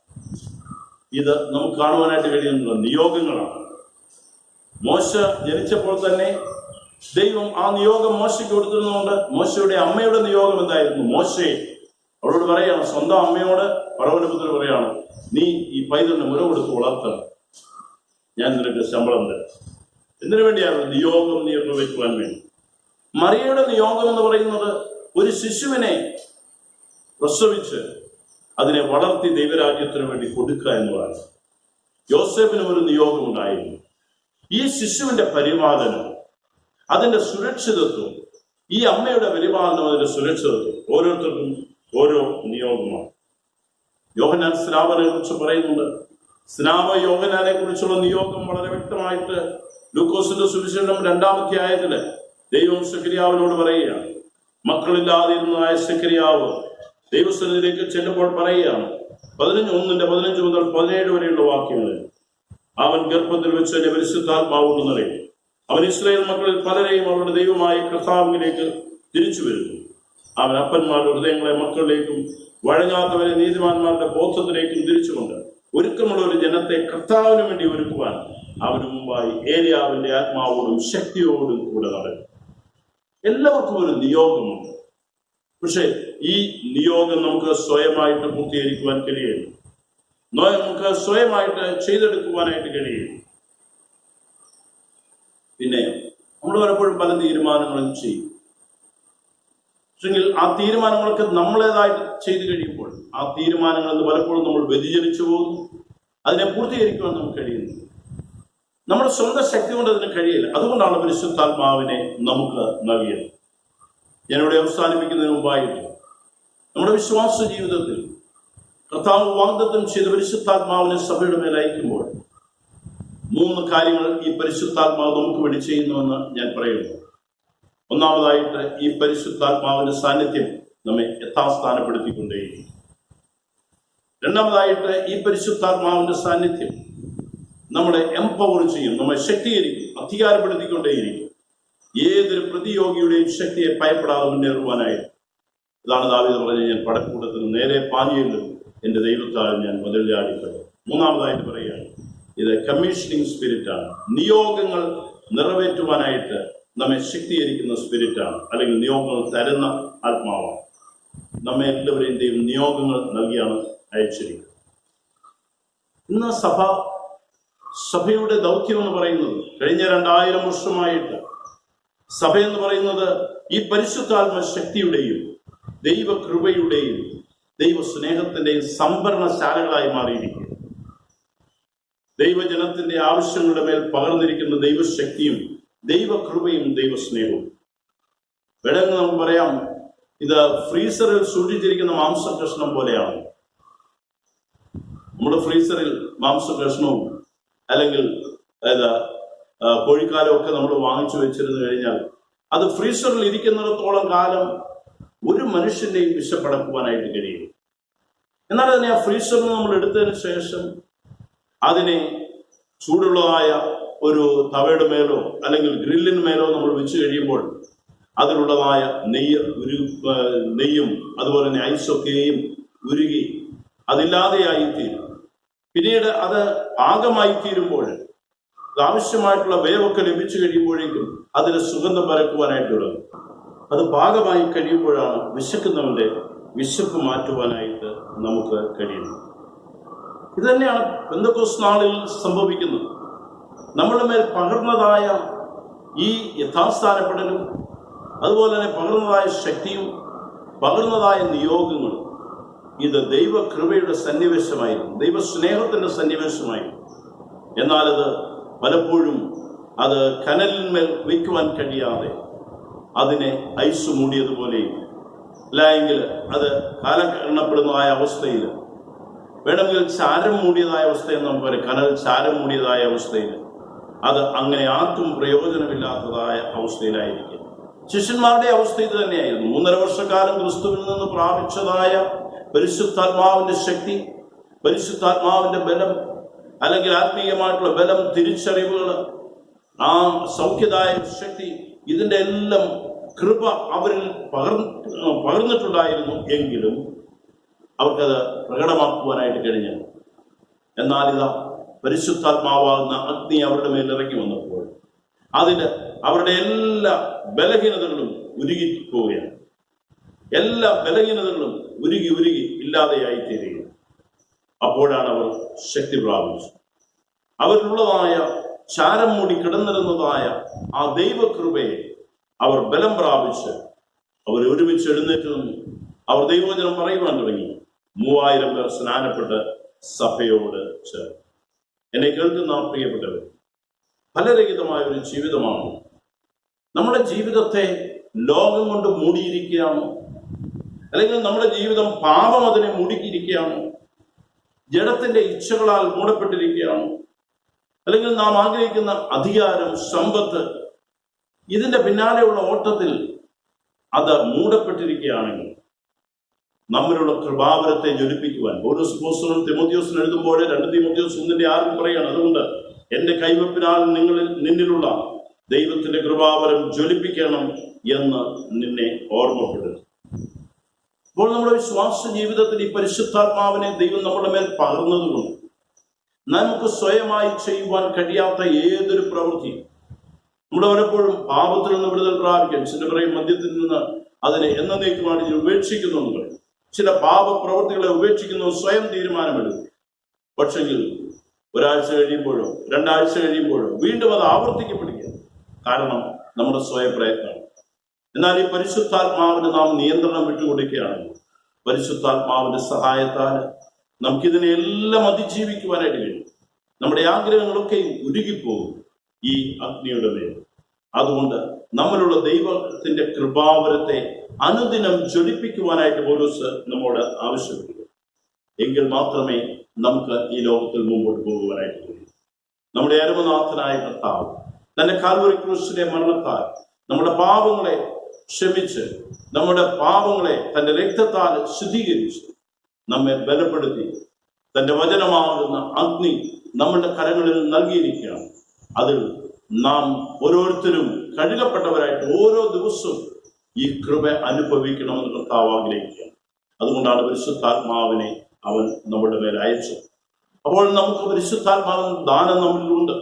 ഇത് നമുക്ക് കാണുവാനായിട്ട് കഴിയുന്ന നിയോഗങ്ങളാണ്. മോശ ജനിച്ചപ്പോൾ തന്നെ ദൈവം ആ നിയോഗം മോശയ്ക്ക് കൊടുത്തിരുന്നുകൊണ്ട് മോശയുടെ അമ്മയുടെ നിയോഗം എന്തായിരുന്നു? മോശയെ അവളോട് പറയാണ്, സ്വന്തം അമ്മയോട് ഫറവോന്റെ പറയാണ്, നീ ഈ പൈതലിന് മുല കൊടുത്ത് വളർത്തണം, ഞാൻ നിനക്ക് ശമ്പളം തരാം. എന്തിനു വേണ്ടിയാണ്? നിയോഗം നിർവഹിക്കുവാൻ വേണ്ടി. മറിയയുടെ നിയോഗം എന്ന് പറയുന്നത് ഒരു ശിശുവിനെ പ്രസവിച്ച് അതിനെ വളർത്തി ദൈവരാജ്യത്തിന് വേണ്ടി കൊടുക്കുക എന്നുള്ളതാണ്. യോസേഫിനും ഒരു നിയോഗം ഉണ്ടായിരുന്നു. ഈ ശിശുവിന്റെ പരിപാലനം, അതിന്റെ സുരക്ഷിതത്വം, ഈ അമ്മയുടെ പരിപാലനം, അതിന്റെ സുരക്ഷിതത്വം ഓരോരുത്തർക്കും ഓരോ നിയോഗമാണ്. യോഹന്നാൻ സ്നാപനെ കുറിച്ച് പറയുന്നുണ്ട്. സ്നാപ യോഹന്നാനെ കുറിച്ചുള്ള നിയോഗം വളരെ വ്യക്തമായിട്ട് ലൂക്കോസിന്റെ സുവിശേഷം 2-ാം അധ്യായത്തില് ദൈവം സെഖര്യാവിനോട് പറയുകയാണ്. മക്കളില്ലാതിരുന്നതായ സെഖര്യാവ് ദൈവസ്ഥനിലേക്ക് ചെല്ലുമ്പോൾ പറയുകയാണ്, 1:15 മുതൽ 17 വരെയുള്ള വാക്യങ്ങളിൽ, അവൻ ഗർഭത്തിൽ വെച്ച് എന്നെ പരിശുദ്ധാത്മാവ് കൊണ്ട് നിറയും. അവൻ ഇസ്രായേൽ മക്കളിൽ പലരെയും അവരുടെ ദൈവമായ കർത്താവിലേക്ക് തിരിച്ചു വരുന്നു. അവൻ അപ്പന്മാരുടെ ഹൃദയങ്ങളെ മക്കളിലേക്കും വഴങ്ങാത്തവരെ നീതിമാന്മാരുടെ ബോധത്തിലേക്കും തിരിച്ചുകൊണ്ട് ഒരുക്കമുള്ള ഒരു ജനത്തെ കർത്താവിന് വേണ്ടി ഒരുക്കുവാൻ അവന് മുമ്പായി ഏലിയാവിന്റെ ആത്മാവോടും ശക്തിയോടും കൂടെ നടക്കും. എല്ലാവർക്കും ഒരു നിയോഗമുണ്ട്. പക്ഷെ ഈ നിയോഗം നമുക്ക് സ്വയമായിട്ട് പൂർത്തീകരിക്കുവാൻ കഴിയില്ല. നമുക്ക് സ്വയമായിട്ട് ചെയ്തെടുക്കുവാനായിട്ട് കഴിയില്ല. പിന്നെ നമ്മൾ പലപ്പോഴും പല തീരുമാനങ്ങളും ചെയ്യും. പക്ഷെങ്കിൽ ആ തീരുമാനങ്ങളൊക്കെ നമ്മളേതായിട്ട് ചെയ്തു കഴിയുമ്പോൾ ആ തീരുമാനങ്ങൾ പലപ്പോഴും നമ്മൾ വ്യതിചലിച്ചു പോകുന്നു. അതിനെ പൂർത്തീകരിക്കുവാൻ നമുക്ക് കഴിയുന്നു. നമ്മുടെ സ്വന്തം ശക്തി കൊണ്ട് അതിന് കഴിയില്ല. അതുകൊണ്ടാണ് പരിശുദ്ധാത്മാവിനെ നമുക്ക് നൽകിയത്. ഞാനിവിടെ അവസാനിപ്പിക്കുന്നതിന് മുമ്പായിട്ട് നമ്മുടെ വിശ്വാസ ജീവിതത്തിൽ കർത്താവ് വാഗ്ദത്തം ചെയ്ത പരിശുദ്ധാത്മാവിനെ സഭയുടെ മേൽ അയക്കുമ്പോൾ 3 കാര്യങ്ങൾ ഈ പരിശുദ്ധാത്മാവ് നമുക്ക് വേണ്ടി ചെയ്യുന്നുവെന്ന് ഞാൻ പറയുന്നു. ഒന്നാമതായിട്ട് ഈ പരിശുദ്ധാത്മാവിന്റെ സാന്നിധ്യം നമ്മെ യഥാസ്ഥാനപ്പെടുത്തിക്കൊണ്ടേയിരിക്കും. രണ്ടാമതായിട്ട് ഈ പരിശുദ്ധാത്മാവിന്റെ സാന്നിധ്യം നമ്മളെ എംപവർ ചെയ്യും, നമ്മെ ശക്തീകരിക്കും, അധികാരപ്പെടുത്തിക്കൊണ്ടേയിരിക്കും. ഏതൊരു പ്രതിയോഗിയുടെയും ശക്തിയെ ഭയപ്പെടാതെ മുന്നേറുവാനായിട്ട്. ഇതാണ് ദാവീദ് പറഞ്ഞത്, ഞാൻ പടക്കൂട്ടത്തിന് നേരെ പാഞ്ഞില്ലും എൻ്റെ ദൈവത്താൽ ഞാൻ മതിൽ ചാടിക്കടന്നു. മൂന്നാമതായിട്ട് പറയുകയാണ്, ഇത് കമ്മീഷനിങ് സ്പിരിറ്റാണ്. നിയോഗങ്ങൾ നിറവേറ്റുവാനായിട്ട് നമ്മെ ശക്തീകരിക്കുന്ന സ്പിരിറ്റാണ്, അല്ലെങ്കിൽ നിയോഗങ്ങൾ തരുന്ന ആത്മാവാണ്. നമ്മെ എല്ലാവരെയും ദൈവം നിയോഗങ്ങൾ നൽകിയാണ് അയച്ചിരിക്കുന്നത്. ഇന്ന് സഭയുടെ ദൗത്യം എന്ന് പറയുന്നത്, കഴിഞ്ഞ 2000 വർഷമായിട്ട് സഭ എന്ന് പറയുന്നത് ഈ പരിശുദ്ധാത്മ ശക്തിയുടെയും ദൈവകൃപയുടെയും ദൈവസ്നേഹത്തിന്റെയും സംഭരണശാലകളായി മാറിയിരിക്കുന്നു. ദൈവജനത്തിന്റെ ആവശ്യങ്ങളുടെ മേൽ പകർന്നിരിക്കുന്ന ദൈവശക്തിയും ദൈവകൃപയും ദൈവസ്നേഹവും. വേണമെങ്കിൽ നമുക്ക് പറയാം, ഇത് ഫ്രീസറിൽ സൂക്ഷിച്ചിരിക്കുന്ന മാംസകഷ്ണം പോലെയാണ്. നമ്മുടെ ഫ്രീസറിൽ മാംസകഷ്ണവും അല്ലെങ്കിൽ കോഴിക്കാലം ഒക്കെ നമ്മൾ വാങ്ങിച്ചു വെച്ചിരുന്നു കഴിഞ്ഞാൽ അത് ഫ്രീസറിൽ ഇരിക്കുന്നിടത്തോളം കാലം ഒരു മനുഷ്യന്റെയും വിശപ്പടക്കുവാനായിട്ട് കഴിയും. എന്നാൽ അതിനെ ആ ഫ്രീസറിൽ നമ്മൾ എടുത്തതിന് ശേഷം അതിനെ ചൂടുള്ളതായ ഒരു തവയുടെ മേലോ അല്ലെങ്കിൽ ഗ്രില്ലിന് മേലോ നമ്മൾ വെച്ച് കഴിയുമ്പോൾ അതിലുള്ളതായ നെയ്യും അതുപോലെ തന്നെ ഐസൊക്കെയും ഉരുകി അതില്ലാതെയായിത്തീരും. പിന്നീട് അത് പാകമായി തീരുമ്പോൾ, ആവശ്യമായിട്ടുള്ള വേവൊക്കെ ലഭിച്ചു കഴിയുമ്പോഴേക്കും അതിന് സുഗന്ധം പരക്കുവാനായിട്ടുള്ളത്. അത് പാകമായി കഴിയുമ്പോഴാണ് വിശക്കുന്നവന്റെ വിശപ്പ് മാറ്റുവാനായിട്ട് നമുക്ക് കഴിയുന്നത്. ഇത് തന്നെയാണ് പെന്തക്കോസ്ത് നാളിൽ സംഭവിക്കുന്നത്. നമ്മുടെ മേൽ പകർന്നതായ ഈ യഥാസ്ഥാനപ്പെടലും അതുപോലെ തന്നെ പകർന്നതായ ശക്തിയും പകർന്നതായ നിയോഗങ്ങളും ഇത് ദൈവകൃപയുടെ സന്നിവേശമായിരുന്നു, ദൈവസ്നേഹത്തിന്റെ സന്നിവേശമായിരുന്നു. എന്നാൽ അത് പലപ്പോഴും അത് കനലിന്മേൽ വയ്ക്കുവാൻ കഴിയാതെ അതിനെ ഐസ് മൂടിയതുപോലെയും അല്ലെങ്കിൽ അത് കാലക്കരണപ്പെടുന്നതായ അവസ്ഥയിൽ, വേണമെങ്കിൽ ചാരം മൂടിയതായ അവസ്ഥയെന്ന് നമുക്ക് പറയാം, കനൽ ചാരം മൂടിയതായ അവസ്ഥയിൽ അത് അങ്ങനെ ആർക്കും പ്രയോജനമില്ലാത്തതായ അവസ്ഥയിലായിരിക്കും. ശിഷ്യന്മാരുടെ അവസ്ഥ ഇത് തന്നെയായിരുന്നു. 3.5 വർഷക്കാലം ക്രിസ്തുവിൽ നിന്ന് പ്രാപിച്ചതായ പരിശുദ്ധാത്മാവിന്റെ ശക്തി, പരിശുദ്ധാത്മാവിന്റെ ബലം, അല്ലെങ്കിൽ ആത്മീയമായിട്ടുള്ള ബലം, തിരിച്ചറിവുകൾ, ആ സൗഖ്യദായക ശക്തി, ഇതിന്റെ എല്ലാം കൃപ അവരിൽ പകർന്നിട്ടുണ്ടായിരുന്നു. എങ്കിലും അവർക്കത് പ്രകടമാക്കുവാനായിട്ട് കഴിഞ്ഞു. എന്നാൽ ഇതാ പരിശുദ്ധാത്മാവാകുന്ന അഗ്നി അവരുടെ മേൽ ഇറങ്ങി വന്നപ്പോൾ അതിന് അവരുടെ എല്ലാ ബലഹീനതകളും ഉരുകി പോവുകയാണ്. എല്ലാ ബലഹീനതകളും ഉരുകി ഇല്ലാതെയായി തീരുകയാണ്. അപ്പോഴാണ് അവർ ശക്തി പ്രാപിച്ചത്. അവരിലുള്ളതായ ചാരം മൂടി കിടന്നിരുന്നതായ ആ ദൈവകൃപയെ അവർ ബലം പ്രാപിച്ച് അവർ ഒരുമിച്ച് എഴുന്നേറ്റ് നിന്നു. അവർ ദൈവവചനം പറയുവാൻ തുടങ്ങി. 3000 പേർ സ്നാനപ്പെട്ട് സഭയോട് ചേർന്നു. എന്നെ കേൾക്കുന്ന പ്രിയപ്പെട്ടവർ, ഫലരഹിതമായ ഒരു ജീവിതമാണ്. നമ്മുടെ ജീവിതത്തെ ലോകം കൊണ്ട് മൂടിയിരിക്കുകയാണോ, അല്ലെങ്കിൽ നമ്മുടെ ജീവിതം പാപം അതിനെ മൂടിയിരിക്കുകയാണോ, ജഡത്തിന്റെ ഇച്ഛകളാൽ മൂടപ്പെട്ടിരിക്കുകയാണോ, അല്ലെങ്കിൽ നാം ആഗ്രഹിക്കുന്ന അധികാരം, സമ്പത്ത്, ഇതിന്റെ പിന്നാലെയുള്ള ഓട്ടത്തിൽ അത് മൂടപ്പെട്ടിരിക്കുകയാണെങ്കിൽ നമ്മളുള്ള കൃപാവരത്തെ ജ്വലിപ്പിക്കുവാൻ പൗലോസ് അപ്പോസ്തലൻ തിമോഥെയോസിന് എഴുതുമ്പോൾ 2 തിമോഥെയോസ് 1:6 പറയാണ്, അതുകൊണ്ട് എന്റെ കൈവപ്പിനാൽ നിന്നിലുള്ള ദൈവത്തിന്റെ കൃപാവരം ജ്വലിപ്പിക്കണം എന്ന് നിന്നെ ഓർമ്മപ്പെടുത്തും. ഇപ്പോൾ നമ്മുടെ വിശ്വാസ ജീവിതത്തിൽ ഈ പരിശുദ്ധാത്മാവിനെ ദൈവം നമ്മുടെ മേൽ പകർന്നതുകൊണ്ട് നമുക്ക് സ്വയമായി ചെയ്യുവാൻ കഴിയാത്ത ഏതൊരു പ്രവൃത്തി, നമ്മുടെ പലപ്പോഴും പാപത്തിൽ നിന്ന് വിടുതൽ പ്രാപിക്കാൻ, ചില പറയും മദ്യത്തിൽ നിന്ന് അതിനെ എന്നേക്കുമായി ഉപേക്ഷിക്കുന്നു, ചില പാപപ്രവൃത്തികളെ ഉപേക്ഷിക്കുന്നു, സ്വയം തീരുമാനമെടുക്കും. പക്ഷെങ്കിൽ 1 ആഴ്ച കഴിയുമ്പോഴോ 2 ആഴ്ച കഴിയുമ്പോഴോ വീണ്ടും അത് ആവർത്തിക്കപ്പെടുക. കാരണം നമ്മുടെ സ്വയപ്രയത്നം. എന്നാൽ ഈ പരിശുദ്ധാത്മാവിന് നാം നിയന്ത്രണം വിട്ടുകൊടുക്കുകയാണെങ്കിൽ പരിശുദ്ധാത്മാവിന്റെ സഹായത്താൽ നമുക്കിതിനെല്ലാം അതിജീവിക്കുവാനായിട്ട് കഴിയും. നമ്മുടെ ആഗ്രഹങ്ങളൊക്കെയും ഉരുകിപ്പോകും ഈ അഗ്നിയുടെ മേൽ. അതുകൊണ്ട് നമ്മളുള്ള ദൈവത്തിന്റെ കൃപാവരത്തെ അനുദിനം ജ്വലിപ്പിക്കുവാനായിട്ട് പൗലോസ് നമ്മോട് ആവശ്യപ്പെടുക. എങ്കിൽ മാത്രമേ നമുക്ക് ഈ ലോകത്തിൽ മുമ്പോട്ട് പോകുവാനായിട്ട് കഴിയും. നമ്മുടെ അരുമനാഥനായ കർത്താവ് തന്റെ കാൽവരി ക്രൂശിലെ മരണത്താൽ നമ്മുടെ പാപങ്ങളെ ക്ഷമിച്ച്, നമ്മുടെ പാപങ്ങളെ തൻ്റെ രക്തത്താൽ ശുദ്ധീകരിച്ച് നമ്മെ ബലപ്പെടുത്തി തൻ്റെ വചനമാകുന്ന അഗ്നി നമ്മുടെ കരങ്ങളിൽ നൽകിയിരിക്കുകയാണ്. അതിൽ നാം ഓരോരുത്തരും കഴുകപ്പെട്ടവരായിട്ട് ഓരോ ദിവസവും ഈ കൃപ അനുഭവിക്കണമെന്ന് കർത്താവ് ആഗ്രഹിക്കുകയാണ്. അതുകൊണ്ടാണ് പരിശുദ്ധാത്മാവിനെ അവൻ നമ്മുടെ മേൽ അയച്ചത്. അപ്പോൾ നമുക്ക് പരിശുദ്ധാത്മാവിന്റെ ദാനം നമ്മളിലുണ്ട്.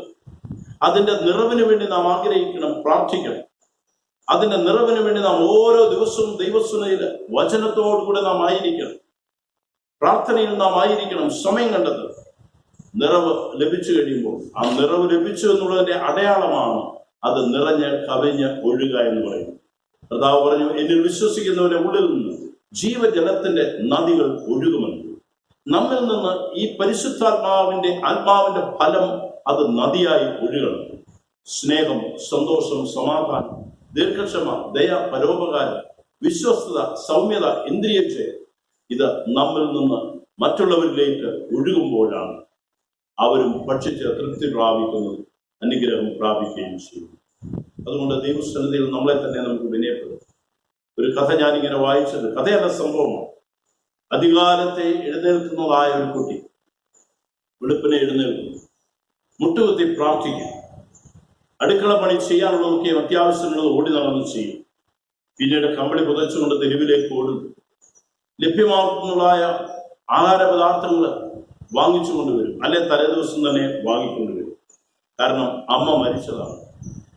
അതിന്റെ നിറവിന് വേണ്ടി നാം ആഗ്രഹിക്കണം, പ്രാർത്ഥിക്കണം. അതിന്റെ നിറവിന് വേണ്ടി നാം ഓരോ ദിവസവും ദൈവസ്തുതിയിൽ വചനത്തോടുകൂടെ നാം ആയിരിക്കണം, പ്രാർത്ഥനയിൽ നാം ആയിരിക്കണം. സമയം കണ്ടത് നിറവ് ലഭിച്ചു കഴിയുമ്പോൾ ആ നിറവ് ലഭിച്ചു എന്നുള്ളതിന്റെ അടയാളമാണ് അത് നിറഞ്ഞ് കവിഞ്ഞ് ഒഴുക എന്ന് പറയുന്നത്. കർത്താവ് പറഞ്ഞു, എന്നിൽ വിശ്വസിക്കുന്നവരുടെ ഉള്ളിൽ നിന്ന് ജീവജലത്തിന്റെ നദികൾ ഒഴുകുമെന്ന്. നമ്മിൽ നിന്ന് ഈ പരിശുദ്ധാത്മാവിന്റെ ഫലം അത് നദിയായി ഒഴുകണം. സ്നേഹം, സന്തോഷം, സമാധാനം, ദീർഘക്ഷമ, ദയ, പരോപകാരം, വിശ്വസ്തത, സൗമ്യത, ഇന്ദ്രിയജയം, ഇത് നമ്മിൽ നിന്ന് മറ്റുള്ളവരിലേക്ക് ഒഴുകുമ്പോഴാണ് അവരും ഭക്ഷിച്ച് തൃപ്തി പ്രാപിക്കുന്നത്, അനുഗ്രഹം പ്രാപിക്കുകയും ചെയ്യും. അതുകൊണ്ട് ദൈവസന്നിധിയിൽ നമ്മളെ തന്നെ നമുക്ക് വിനയപ്പെടും. ഒരു കഥ ഞാനിങ്ങനെ വായിച്ചത്, കഥയല്ല, സംഭവമാണ്. അധികാലത്തെ എഴുന്നേൽക്കുന്നതായ ഒരു കുട്ടി വെളുപ്പിനെ എഴുന്നേൽക്കും, മുട്ടുകുത്തി പ്രാർത്ഥിക്കും, അടുക്കള പണി ചെയ്യാനുള്ളതൊക്കെ അത്യാവശ്യമുള്ളത് ഓടി നടന്ന് ചെയ്യും. പിന്നീട് കമ്പിളി പുതച്ചുകൊണ്ട് തെരുവിലേക്ക് ഓടും. ലഭ്യമാക്കുന്നതായ ആഹാര പദാർത്ഥങ്ങൾ വാങ്ങിച്ചു കൊണ്ടുവരും, അല്ലെ തലേദിവസം തന്നെ വാങ്ങിക്കൊണ്ടുവരും. കാരണം അമ്മ മരിച്ചതാണ്,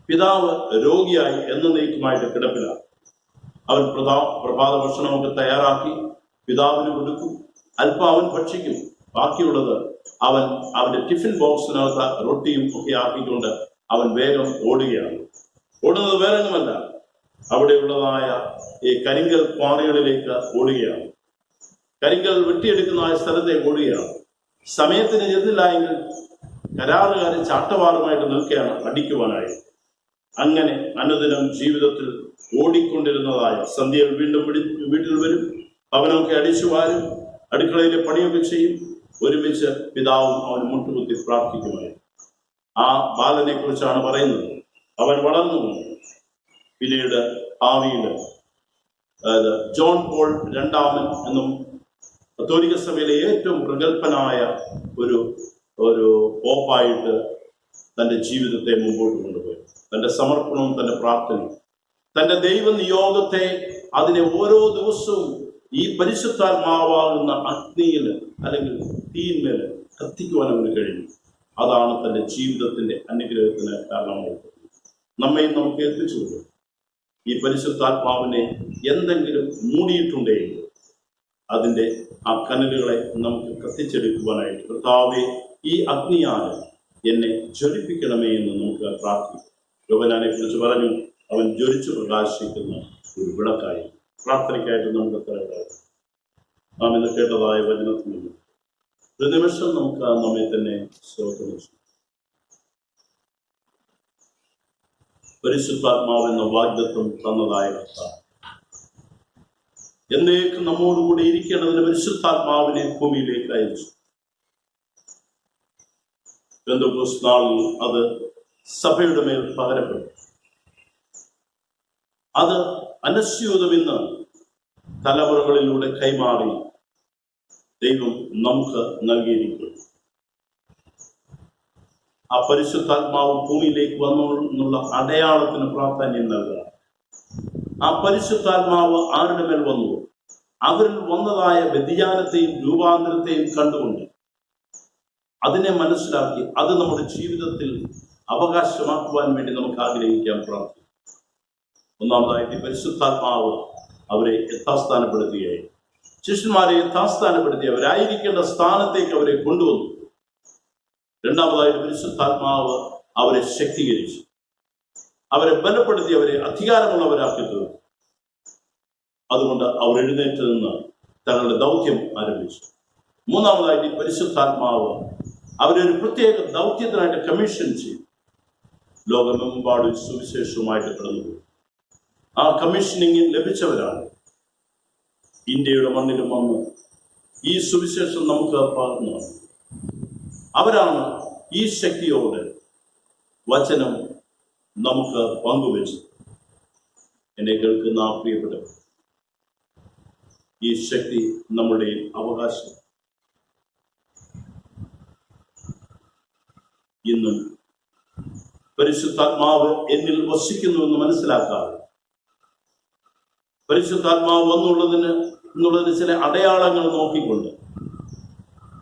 പിതാവ് രോഗിയായി എന്നേക്കുമായിട്ട് കിടപ്പിലാണ്. അവൻ പ്രഭാത ഭക്ഷണമൊക്കെ തയ്യാറാക്കി പിതാവിന് കൊടുക്കും. അല്പം അവൻ ഭക്ഷിക്കും, ബാക്കിയുള്ളത് അവൻ അവന്റെ ടിഫിൻ ബോക്സിനകത്ത് റൊട്ടിയും ഒക്കെ ആക്കിക്കൊണ്ട് അവൻ വേഗം ഓടുകയാണ്. ഓടുന്നത് വേറെങ്ങുമല്ല, അവിടെയുള്ളതായ ഈ കരിങ്കൽ ക്വാറികളിലേക്ക് ഓടുകയാണ്. കരിങ്കൽ വെട്ടിയെടുക്കുന്ന ആ സ്ഥലത്തേക്ക് ഓടുകയാണ്. സമയത്തിന് ചെന്നില്ല എങ്കിൽ കരാറുകാരെ ചാട്ടവാറുമായിട്ട് നിൽക്കുകയാണ് അടിക്കുവാനായി. അങ്ങനെ അനുദിനം ജീവിതത്തിൽ ഓടിക്കൊണ്ടിരുന്നതായ സന്ധ്യയിൽ വീണ്ടും വീട്ടിൽ വരും, അവനൊക്കെ അടിച്ചു വാരും, അടുക്കളയിലെ പണിയൊക്കെ ചെയ്യും. ഒരുമിച്ച് പിതാവും അവൻ മുട്ടുകുത്തി പ്രാർത്ഥിക്കുമായിരുന്നു. ആ ബാലനെ കുറിച്ചാണ് പറയുന്നത്. അവൻ വളർന്നു. പിന്നീട് ഭാവിയിൽ, അതായത് ജോൺ പോൾ രണ്ടാമൻ എന്നും കത്തോലിക്ക സഭയിലെ ഏറ്റവും പ്രഗത്ഭനായ ഒരു പോപ്പായിട്ട് തൻ്റെ ജീവിതത്തെ മുമ്പോട്ട് കൊണ്ടുപോയി. തൻ്റെ സമർപ്പണവും തൻ്റെ പ്രാർത്ഥനയും തൻ്റെ ദൈവനിയോഗത്തെ അതിനെ ഓരോ ദിവസവും ഈ പരിശുദ്ധാത്മാവാകുന്ന അഗ്നിയിൽ അല്ലെങ്കിൽ തീയിന്മേൽ കത്തിക്കുവാൻ അവന് കഴിഞ്ഞു. അതാണ് തൻ്റെ ജീവിതത്തിന്റെ അനുഗ്രഹത്തിന് കാരണമായിട്ട് നമ്മയും നമുക്ക് എത്തിച്ചുകൊണ്ട് ഈ പരിശുദ്ധാത്മാവിനെ എന്തെങ്കിലും മൂടിയിട്ടുണ്ടെങ്കിൽ അതിൻ്റെ ആ കനലുകളെ നമുക്ക് കത്തിച്ചെടുക്കുവാനായിട്ട് കർത്താവേ, ഈ അഗ്നിയാൽ എന്നെ ജ്വലിപ്പിക്കണമേ എന്ന് നമുക്ക് പ്രാർത്ഥിക്കാം. യോഹന്നാനെ കുറിച്ച് പറഞ്ഞു, അവൻ ജ്വലിച്ചു പ്രകാശിക്കുന്ന ഒരു വിളക്കായി. പ്രാർത്ഥനയ്ക്കായിട്ട് നമുക്ക് തയ്യാറായി. നാം ഇന്ന് കേട്ടതായ വചനത്തിൽ നിന്ന് ഒരു നിമിഷം നമുക്ക് നമ്മെ തന്നെ സ്തോത്രം. പരിശുദ്ധാത്മാവെന്ന വാഗ്ദത്തം തന്നതായ കർത്താവ് എന്നേക്കും നമ്മോടുകൂടി ഇരിക്കേണ്ടതിന് പരിശുദ്ധാത്മാവിനെ ഭൂമിയിലേക്ക് അയച്ചു. പെന്തക്കോസ്ത് നാളിൽ അത് സഭയുടെ മേൽ പകരപ്പെട്ടു. അത് അനശ്യൂതം ഇന്ന് തലമുറകളിലൂടെ കൈമാറി ദൈവം നമുക്ക് നൽകിയിരിക്കുന്നു. ആ പരിശുദ്ധാത്മാവ് ഭൂമിയിലേക്ക് വന്നു എന്നുള്ള അടയാളത്തിന് പ്രാധാന്യം നൽകുക. ആ പരിശുദ്ധാത്മാവ് ആരുടെ മേൽ വന്നു? അവരിൽ വന്നതായ വ്യതിയാനത്തെയും രൂപാന്തരത്തെയും കണ്ടുകൊണ്ട് അതിനെ മനസ്സിലാക്കി അത് നമ്മുടെ ജീവിതത്തിൽ അവകാശമാക്കുവാൻ വേണ്ടി നമുക്ക് ആഗ്രഹിക്കാൻ പ്രാർത്ഥിക്കും. ഒന്നാമതായിട്ട് പരിശുദ്ധാത്മാവ് അവരെ യഥാസ്ഥാനപ്പെടുത്തുകയായി. ശിഷ്യന്മാരെ യഥാസ്ഥാനപ്പെടുത്തി അവരായിരിക്കേണ്ട സ്ഥാനത്തേക്ക് അവരെ കൊണ്ടുവന്നു. രണ്ടാമതായിട്ട് പരിശുദ്ധാത്മാവ് അവരെ ശക്തീകരിച്ചു, അവരെ ബലപ്പെടുത്തി, അവരെ അധികാരമുള്ളവരാക്കി തീർന്നു. അതുകൊണ്ട് അവർ എഴുന്നേറ്റ് നിന്ന് തങ്ങളുടെ ദൗത്യം ആരംഭിച്ചു. മൂന്നാമതായിട്ട് ഈ പരിശുദ്ധാത്മാവ് അവരൊരു പ്രത്യേക ദൗത്യത്തിനായിട്ട് കമ്മീഷൻ ചെയ്തു. ലോകമെമ്പാടും സുവിശേഷവുമായിട്ട് കടന്നുപോയി. ആ കമ്മീഷനിങ് ലഭിച്ചവരാണ് ഇന്ത്യയുടെ മണ്ണിലും വന്ന് ഈ സുവിശേഷം നമുക്ക് പകർന്നു. അവരാണ് ഈ ശക്തിയോടെ വചനം നമുക്ക് പങ്കുവെച്ചത്. എന്നെ കേൾക്കുന്ന പ്രിയപ്പെട്ടവർ, ഈ ശക്തി നമ്മുടെ അവകാശം. ഇന്നും പരിശുദ്ധാത്മാവ് എന്നിൽ വസിക്കുന്നുവെന്ന് മനസ്സിലാക്കാതെ പരിശുദ്ധാത്മാവ് എന്നുള്ളതിന് ചില അടയാളങ്ങൾ നോക്കിക്കൊണ്ട്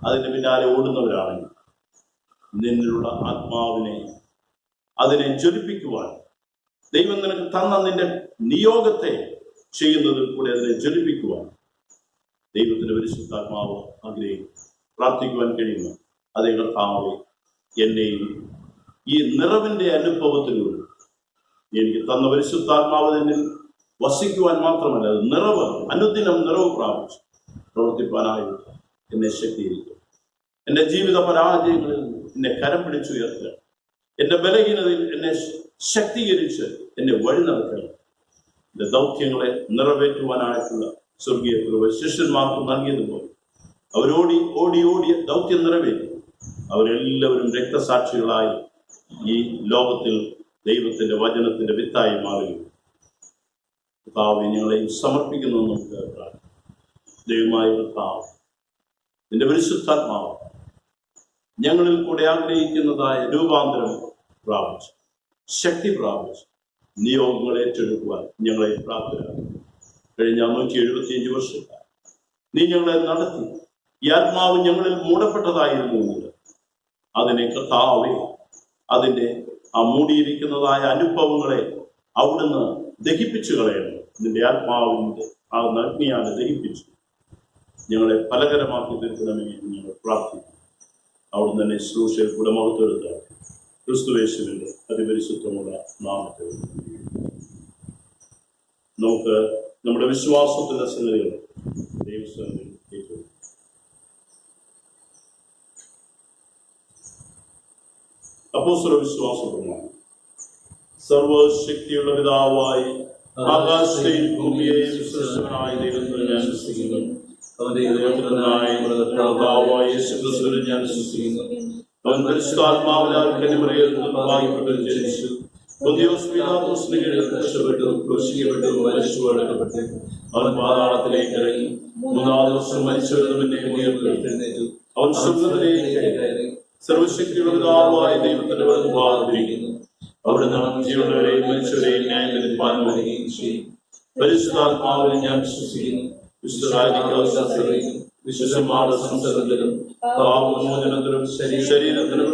അതിന് പിന്നാലെ ഓടുന്നവരാണെങ്കിൽ നിന്നിലുള്ള ആത്മാവിനെ അതിനെ ജ്വലിപ്പിക്കുവാൻ ദൈവം നിനക്ക് തന്ന നിന്റെ നിയോഗത്തെ ചെയ്യുന്നതിൽ കൂടെ അതിനെ ജ്വലിപ്പിക്കുവാൻ ദൈവത്തിന്റെ പരിശുദ്ധാത്മാവ് ആഗ്രഹിക്കും. പ്രാർത്ഥിക്കുവാൻ കഴിയുന്നു. അതേ കർത്താവേ, എന്നെയും ഈ നിറവിന്റെ അനുഭവത്തിലൂടെ എനിക്ക് തന്ന പരിശുദ്ധാത്മാവ് എന്നിൽ വസിക്കുവാൻ മാത്രമല്ല, അത് നിറവ്, അനുദിനം നിറവ് പ്രാപിച്ചു പ്രവർത്തിപ്പാനായി എന്നെ ശക്തീകരിക്കും. എൻ്റെ ജീവിത പരാജയങ്ങളിൽ എന്നെ കരം പിടിച്ചുയർത്തുക, എൻ്റെ ബലഹീനതയിൽ എന്നെ ശക്തീകരിച്ച് എന്നെ വഴി നടത്തുക. എൻ്റെ ദൗത്യങ്ങളെ നിറവേറ്റുവാനായിട്ടുള്ള സ്വർഗീയ കൃപ ശിഷ്യന്മാർക്ക് നൽകിയതുപോലെ അവരോടി ഓടി ദൗത്യം നിറവേറ്റി അവരെല്ലാവരും രക്തസാക്ഷികളായി ഈ ലോകത്തിൽ ദൈവത്തിന്റെ വചനത്തിന്റെ വിത്തായി മാറുകയും കർത്താവെ ഞങ്ങളെയും സമർപ്പിക്കുന്നു. നമുക്ക് ദൈവമായ കർത്താവ്, നിന്റെ പരിശുദ്ധാത്മാവ് ഞങ്ങളിൽ കൂടെ ആഗ്രഹിക്കുന്നതായ രൂപാന്തരം പ്രാപിച്ചു, ശക്തി പ്രാപിച്ചു, നിയോഗങ്ങൾ ഏറ്റെടുക്കുവാൻ ഞങ്ങളെ പ്രാപ്തരാക്കി. കഴിഞ്ഞ 175 വർഷക്കാലം നീ ഞങ്ങളെ നടത്തി. ഈ ആത്മാവ് ഞങ്ങളിൽ മൂടപ്പെട്ടതായിരുന്നെങ്കിൽ അതിനെ കർത്താവേ, അതിൻ്റെ ആ മൂടിയിരിക്കുന്നതായ അനുഭവങ്ങളെ അവിടുന്ന് ദഹിപ്പിച്ചു കളയണം. നിന്റെ ആത്മാവിൻ്റെ ആ അഗ്നിയാണ് ദഹിപ്പിച്ചു ഞങ്ങളെ ഫലകരമാക്കി തീർക്കണമേ എന്ന് ഞങ്ങൾ പ്രാർത്ഥിക്കുന്നു. അവിടുന്ന് തന്നെ ശുശ്രൂഷയിൽ കൂടെ മഹത്വമെടുത്ത ക്രിസ്തുയേശുവിൻ്റെ അതിപരിശുദ്ധമുള്ള നാമത്തിൽ നമുക്ക് നമ്മുടെ വിശ്വാസത്തിന്റെ സംഗതികൾ ദൈവസ്ഥാനത്തിൽ ഏറ്റെടുക്കും. അപ്പോസ്തല വിശ്വാസ പ്രമാണം. സർവശക്തിയുള്ള പിതാവായി ആകാശത്തെയും ഭൂമിയെയും സൃഷ്ടിച്ചവനായ ദൈവത്തിൽ ഞാൻ വിശ്വസിക്കുന്നു. അവന്റെ ദൈവപുത്രനായ കർത്താവായ യേശുക്രിസ്തുവിൽ ഞാൻ വിശ്വസിക്കുന്നു. അവൻ പരിശുദ്ധാത്മാവിനാൽ കന്യമറിയിൽ ഭാഗ്യപ്പെട്ട് ജനിച്ചു. പൊന്തിയോസ് പീലാത്തോസിന്റെ കീഴിൽ കഷ്ടപ്പെട്ടു, ക്രൂശിക്കപ്പെട്ടു, മരിച്ചു, അടക്കപ്പെട്ടു. അവൻ പാതാളത്തിലേക്ക് ഇറങ്ങി 3-ാം ദിവസം മരിച്ചവരിൽ നിന്ന് ഉയർത്തെഴുന്നേറ്റു. അവൻ സ്വർഗ്ഗത്തിലേക്ക് കയറി സർവശക്തിയുള്ള പിതാവായ ദൈവത്തിന്റെ വലത്തുഭാഗത്തിരിക്കുന്നു. അവിടുന്ന് ജീവനുള്ളവരെയും മരിച്ചവരെയും ന്യായം വിധിപ്പാൻ വരികയും ചെയ്യും. പരിശുദ്ധാത്മാവിനെ ഞാൻ വിശ്വസിക്കുന്നു. വിശുദ്ധന്മാരുടെ സംസർഗത്തിലും പാപമോചനത്തിലും ശരീരത്തിലും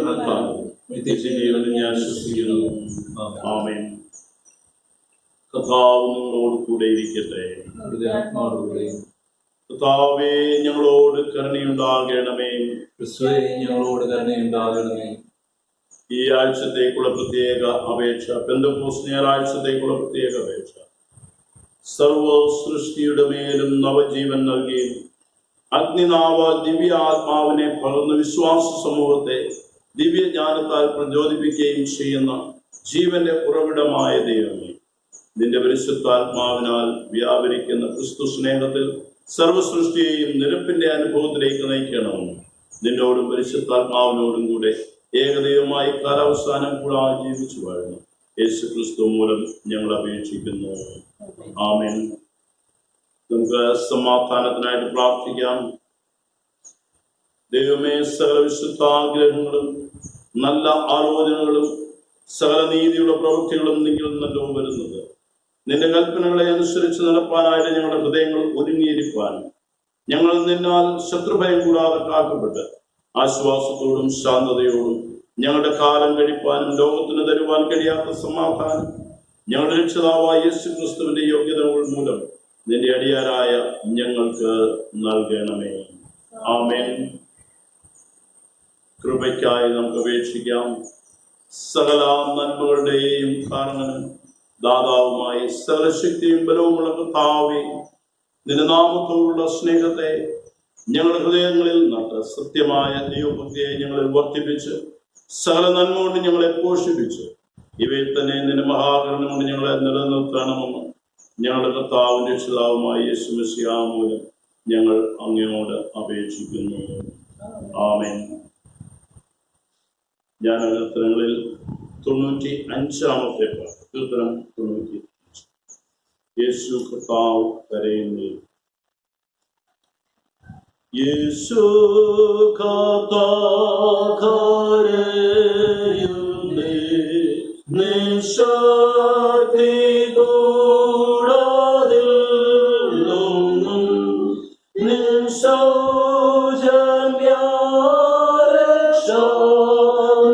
നിത്യജീവനിൽ ഞാൻ വിശ്വസിക്കുന്നു. ആമേൻ. കർത്താവ് നിങ്ങളോട് കൂടെ ഇരിക്കട്ടെ. കർത്താവേ, ഞങ്ങളോട് കരുണയുണ്ടാകണമേ. ഞങ്ങളോട് കരുണയുണ്ടാകണമേ. ഈ ആഴ്ചത്തേക്കുള്ള പ്രത്യേക അപേക്ഷ, പെന്തക്കോസ്ത് ഞായറാഴ്ചത്തേക്കുള്ള പ്രത്യേക അപേക്ഷ, സർവ സൃഷ്ടിയുടെ മേലും നവജീവൻ നൽകി അഗ്നിനാവ ദിവ്യാത്മാവിനെ പകർന്ന വിശ്വാസ സമൂഹത്തെ ദിവ്യജ്ഞാനത്താൽ പ്രചോദിപ്പിക്കുകയും ചെയ്യുന്ന ജീവന്റെ ഉറവിടമായ ദൈവമേ, നിന്റെ പരിശുദ്ധാത്മാവിനാൽ വ്യാപരിക്കുന്ന ക്രിസ്തു സ്നേഹത്തിൽ സർവസൃഷ്ടിയെയും നിരപ്പിന്റെ അനുഭവത്തിലേക്ക് നയിക്കണമെന്ന് നിന്നോടും പരിശുദ്ധാത്മാവിനോടും കൂടെ ഏകദൈവമായി കാലാവസാനം കൂടാതെ ജീവിച്ചു വാഴുന്നു യേശു ക്രിസ്തു മൂലം ഞങ്ങൾ അപേക്ഷിക്കുന്നു. ആമേൻ. നമുക്ക് സമാധാനത്തിനായിട്ട് പ്രാർത്ഥിക്കാം. ദൈവമേ, സകല വിശുദ്ധാഗ്രഹങ്ങളും നല്ല ആലോചനകളും സകല നീതിയുടെ പ്രവൃത്തികളും നിങ്ങൾ നല്ലോ വരുന്നത് നിന്റെ കൽപ്പനകളെ അനുസരിച്ച് നടപ്പാനായിട്ട് ഞങ്ങളുടെ ഹൃദയങ്ങൾ ഒരുങ്ങിയിരിക്കാനും ഞങ്ങൾ നിന്നാൽ ശത്രുഭയം കൂടാതെ കാക്കപ്പെട്ട് ആശ്വാസത്തോടും ശാന്തതയോടും ഞങ്ങളുടെ കാലം കഴിപ്പാനും ലോകത്തിന് തരുവാൻ കഴിയാത്ത സമാധാനം ഞങ്ങളുടെ രക്ഷിതാവായ യേശു ക്രിസ്തുവിന്റെ യോഗ്യതകൾ മൂലം നിന്റെ അടിയാരായ ഞങ്ങൾക്ക് നൽകണമേ. ആമേൻ. കൃപയ്ക്കായി നമുക്ക് അപേക്ഷിക്കാം. സകല നന്മകളുടെയും കാരണനും ദാതാവുമായി സകല ശക്തിയും ബലവുമുള്ള കർത്താവേ, നിന്റെ നാമത്തോടുള്ള സ്നേഹത്തെ ഞങ്ങളുടെ ഹൃദയങ്ങളിൽ നട്ട് സത്യമായ ദൈവഭക്തിയെ ഞങ്ങളിൽ വർദ്ധിപ്പിച്ച് സകല നന്മ കൊണ്ട് ഞങ്ങളെ പോഷിപ്പിച്ച് ഇവയിൽ തന്നെ നിന്റെ മഹാകരുണ കൊണ്ട് ഞങ്ങളെ നിലനിർത്തണമെന്ന് ഞങ്ങളുടെ കർത്താവും രക്ഷിതാവുമായ യേശു മിശിഹാ മൂലം ഞങ്ങൾ അങ്ങയോട് അപേക്ഷിക്കുന്നു. ആമേൻ. ജ്ഞാനകീർത്തനങ്ങളിൽ 95-ാമത്തെ കീർത്തനം 95. യേശു കർത്താവ് കരയുന്നു. യേശു കർത്താവ് കരയുന്നേ, നിശക്തി കൂടാതിരുന്നും നിൻ സൗജന്യ രക്ഷ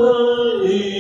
നൽകി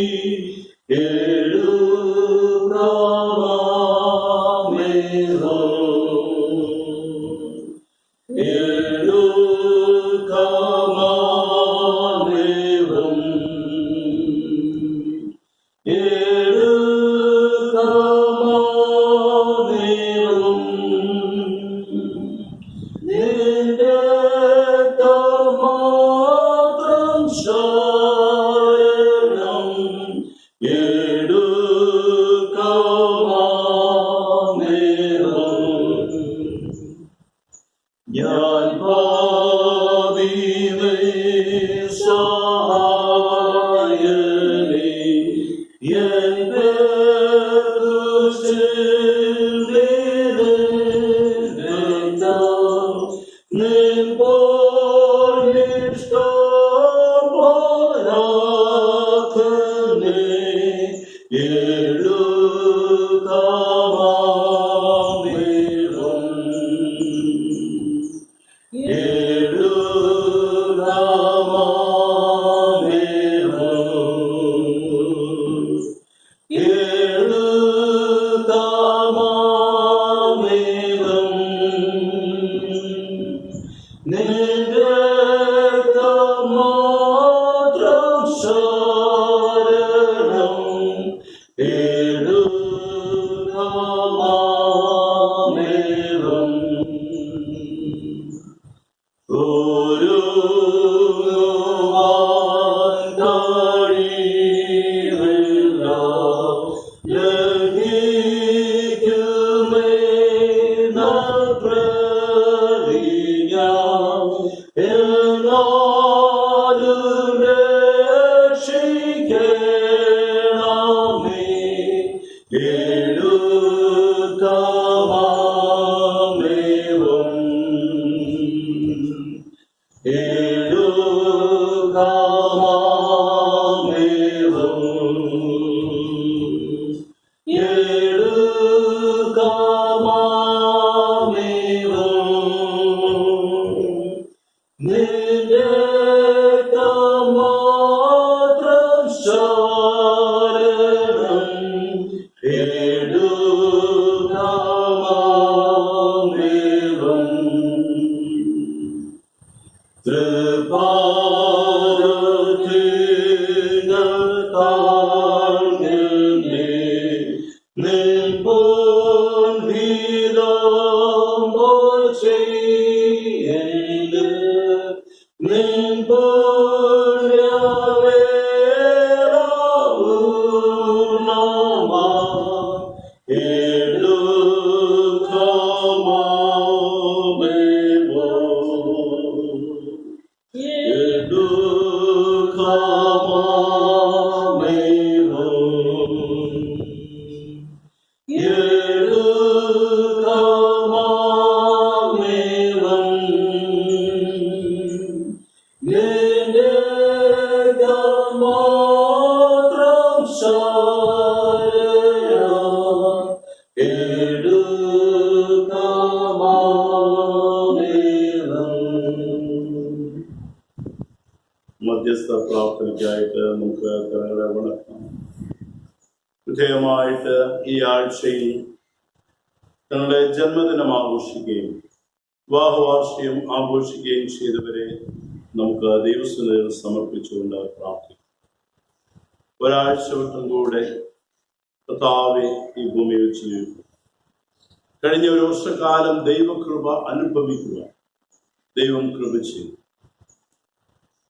ഞാൻ ഭാവിവേ സഹായനേ എൻ മധ്യസ്ഥ പ്രാർത്ഥനയ്ക്കായിട്ട് നമുക്ക് കരങ്ങളെ വണക്കാം. വിധേയമായിട്ട് ഈ ആഴ്ചയിൽ തങ്ങളുടെ ജന്മദിനം ആഘോഷിക്കുകയും വിവാഹവാർഷികം ആഘോഷിക്കുകയും ചെയ്തവരെ നമുക്ക് ദൈവസന്നിധിയിൽ സമർപ്പിച്ചുകൊണ്ട് പ്രാർത്ഥിക്കും. ഒരാഴ്ച വട്ടം കൂടെ കർത്താവെ ഈ ഭൂമിയിൽ ജീവിക്കും. കഴിഞ്ഞ ഒരു വർഷക്കാലം ദൈവകൃപ അനുഭവിക്കുക ദൈവം കൃപ ചെയ്തു.